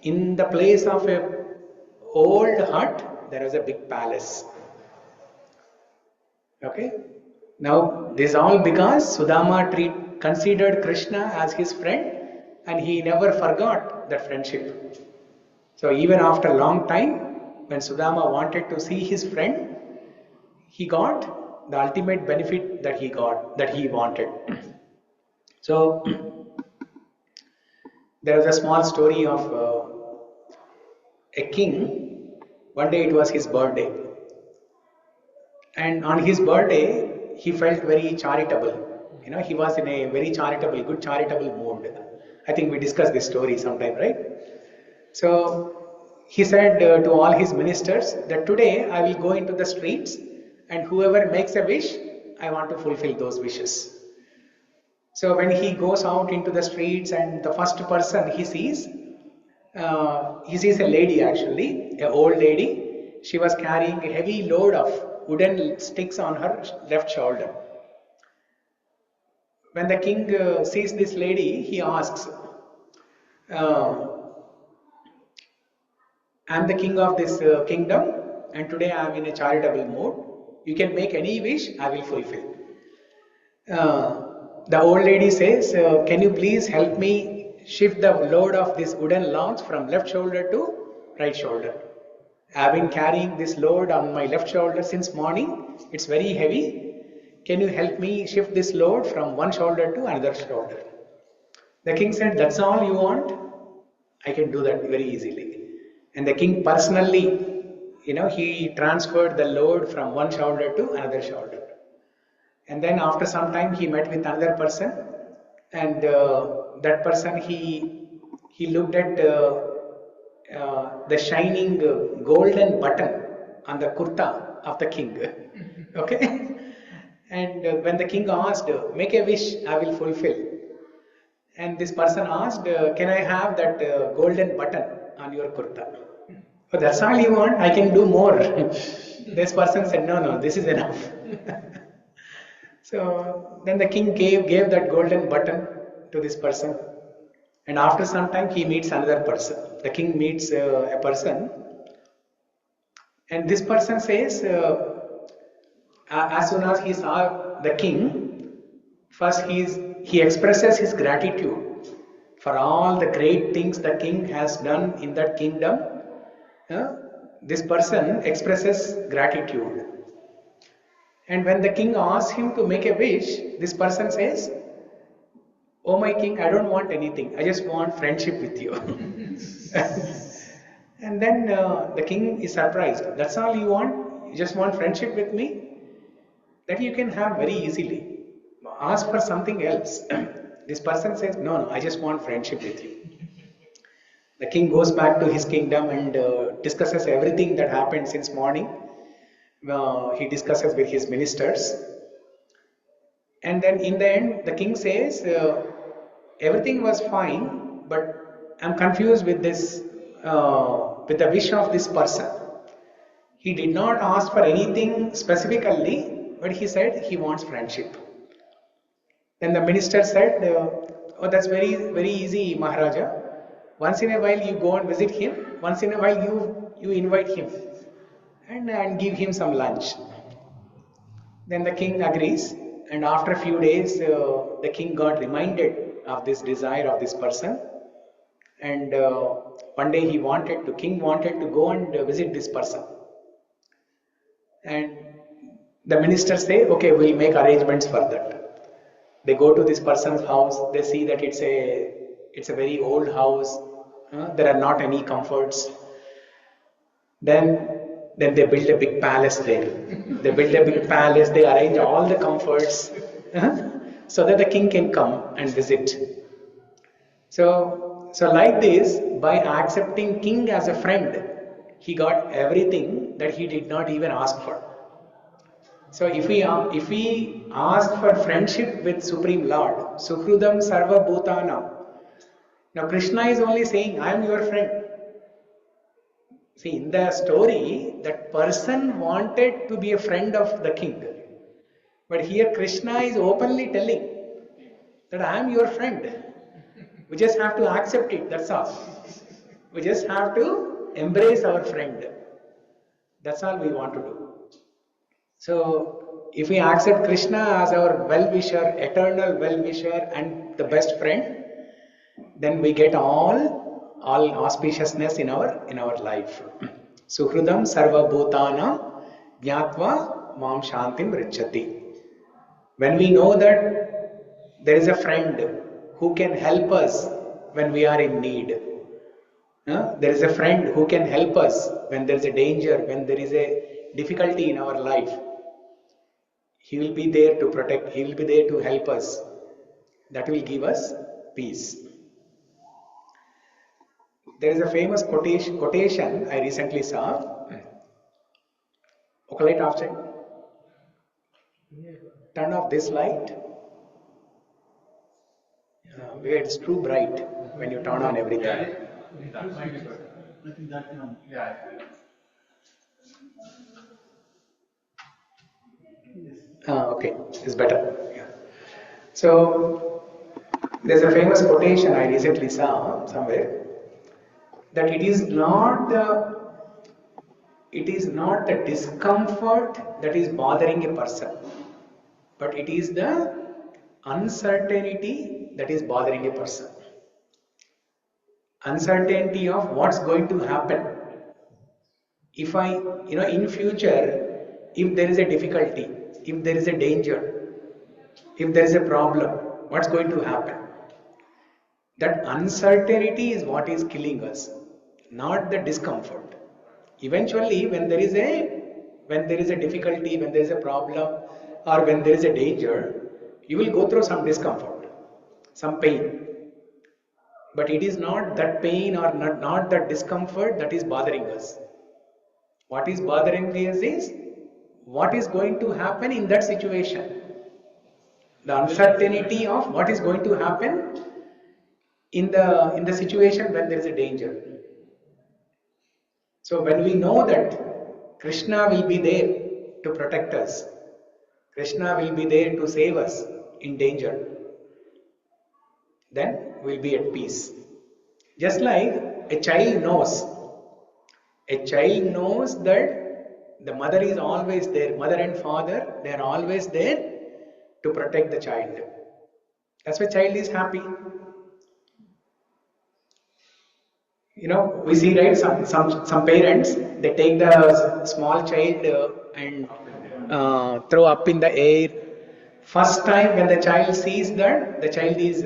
in the place of a old hut, there was a big palace. Okay? Now, this all because Sudama considered Krishna as his friend, and he never forgot that friendship. So even after a long time, when Sudama wanted to see his friend, he got the ultimate benefit that he wanted. So there is a small story of a king. One day it was his birthday, and on his birthday he felt very charitable. He was in a very good charitable mood. I think we discussed this story sometime, right? So he said to all his ministers that today I will go into the streets, and whoever makes a wish, I want to fulfill those wishes. So when he goes out into the streets, and the first person he sees a lady, actually, an old lady. She was carrying a heavy load of wooden sticks on her left shoulder. When the king sees this lady, he asks, I'm the king of this kingdom, and today I am in a charitable mood. You can make any wish, I will fulfill. The old lady says, can you please help me shift the load of this wooden logs from left shoulder to right shoulder? I have been carrying this load on my left shoulder since morning. It's very heavy. Can you help me shift this load from one shoulder to another shoulder? The king said, that's all you want? I can do that very easily. And the king personally, he transferred the load from one shoulder to another shoulder. And then after some time he met with another person, and that person, he looked at the shining golden button on the kurta of the king. Okay? And when the king asked, make a wish, I will fulfill. And this person asked, can I have that golden button on your kurta? Oh, that's all you want? I can do more. This person said, no, this is enough. So then the king gave that golden button to this person. And after some time he meets another person. The king meets a person. And this person says, as soon as he saw the king, first he expresses his gratitude for all the great things the king has done in that kingdom. This person expresses gratitude. And when the king asks him to make a wish, this person says, oh my king, I don't want anything. I just want friendship with you. And then the king is surprised. That's all you want? You just want friendship with me? That you can have very easily. Ask for something else. This person says, no, I just want friendship with you. The king goes back to his kingdom and discusses everything that happened since morning. He discusses with his ministers. And then in the end, the king says, everything was fine, but I'm confused with this, with the wish of this person. He did not ask for anything specifically, but he said he wants friendship. Then the minister said, oh, that's very, very easy, Maharaja. Once in a while you go and visit him, once in a while you invite him and give him some lunch. Then the king agrees, and after a few days the king got reminded of this desire of this person, and one day king wanted to go and visit this person. And the ministers say, okay, we'll make arrangements for that. They go to this person's house, they see that it's a very old house, there are not any comforts. Then they build a big palace there. They build a big palace, they arrange all the comforts so that the king can come and visit. So like this, by accepting king as a friend, he got everything that he did not even ask for. So if we ask for friendship with Supreme Lord, suhṛdaṁ sarva-bhūtānāṁ. Now Krishna is only saying, I am your friend. See, in the story, that person wanted to be a friend of the king. But here Krishna is openly telling that I am your friend. We just have to accept it, that's all. We just have to embrace our friend. That's all we want to do. So, if we accept Krishna as our well-wisher, eternal well-wisher and the best friend, then we get all auspiciousness in our life. Suhṛdaṁ sarva-bhūtānāṁ jñātvā śāntim ṛcchati. When we know that there is a friend who can help us when we are in need, there is a friend who can help us when there is a danger, when there is a difficulty in our life, he will be there to protect, he will be there to help us. That will give us peace. There is a famous quotation I recently saw. Okay, light off, check. Turn off this light. It's too bright when you turn on everything. Okay, it's better. Yeah. So, there's a famous quotation I recently saw somewhere, that it is not the discomfort that is bothering a person, but it is the uncertainty that is bothering a person. Uncertainty of what's going to happen. If in future, if there is a difficulty, if there is a danger, if there is a problem, what's going to happen? That uncertainty is what is killing us, not the discomfort. Eventually, when there is a difficulty, when there is a problem, or when there is a danger, you will go through some discomfort, some pain. But it is not that pain or not that discomfort that is bothering us. What is bothering us is what is going to happen in that situation. The uncertainty of what is going to happen in the situation when there is a danger. So when we know that Krishna will be there to protect us, Krishna will be there to save us in danger, then we'll be at peace. Just like a child knows that the mother is always there, mother and father, they are always there to protect the child. That's why child is happy. We see, right, some parents, they take the small child and throw up in the air. First time when the child sees that, the child is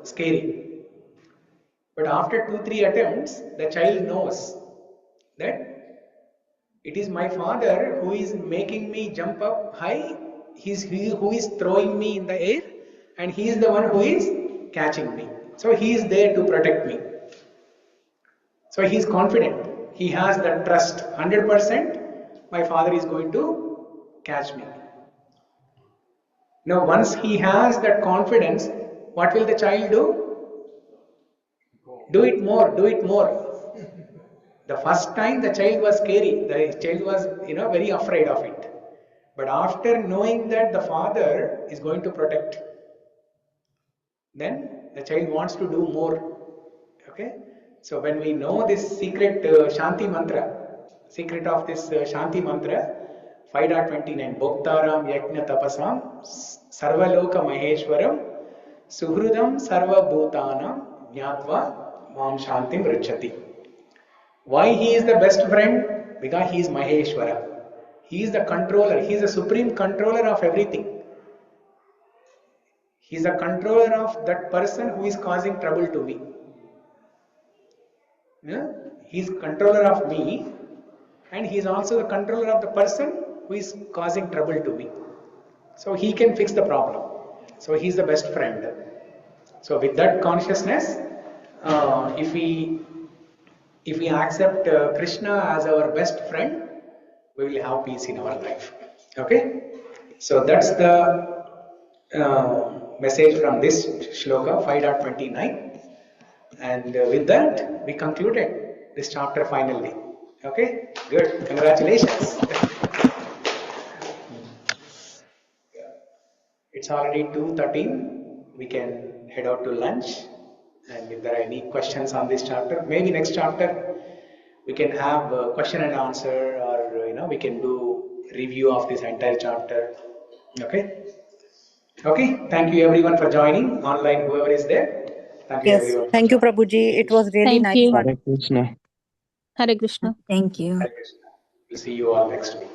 scary. But after 2-3 attempts, the child knows that it is my father who is making me jump up high, who is throwing me in the air, and he is the one who is catching me. So he is there to protect me. So he is confident. He has that trust. 100%, my father is going to catch me. Now, once he has that confidence, what will the child do? Do it more, do it more. The first time the child was scary, the child was very afraid of it. But after knowing that the father is going to protect, then the child wants to do more. Okay? So when we know this secret śānti mantra, secret of this śānti mantra, 5.29, bhoktāraṁ yajña-tapasāṁ sarva-loka-maheśvaram suhṛdaṁ sarva-bhūtānāṁ jñātvā śāntim ṛcchati. Why he is the best friend? Because he is Maheshwara. He is the controller. He is the supreme controller of everything. He is the controller of that person who is causing trouble to me. He is controller of me, and he is also the controller of the person who is causing trouble to me. So he can fix the problem. So he is the best friend. So with that consciousness, if we accept Krishna as our best friend, we will have peace in our life. Okay? So that's the message from this shloka 5.29. And with that, we concluded this chapter finally. Okay, good. Congratulations. It's already 2:13. We can head out to lunch. And if there are any questions on this chapter, maybe next chapter we can have a question and answer, or we can do review of this entire chapter. Okay. Okay. Thank you everyone for joining online. Whoever is there. Thank you Yes. everyone. Thank you, Prabhuji. It was really Thank nice you. one. Hare Krishna. Hare Krishna. Thank you. Hare Krishna. We'll see you all next week.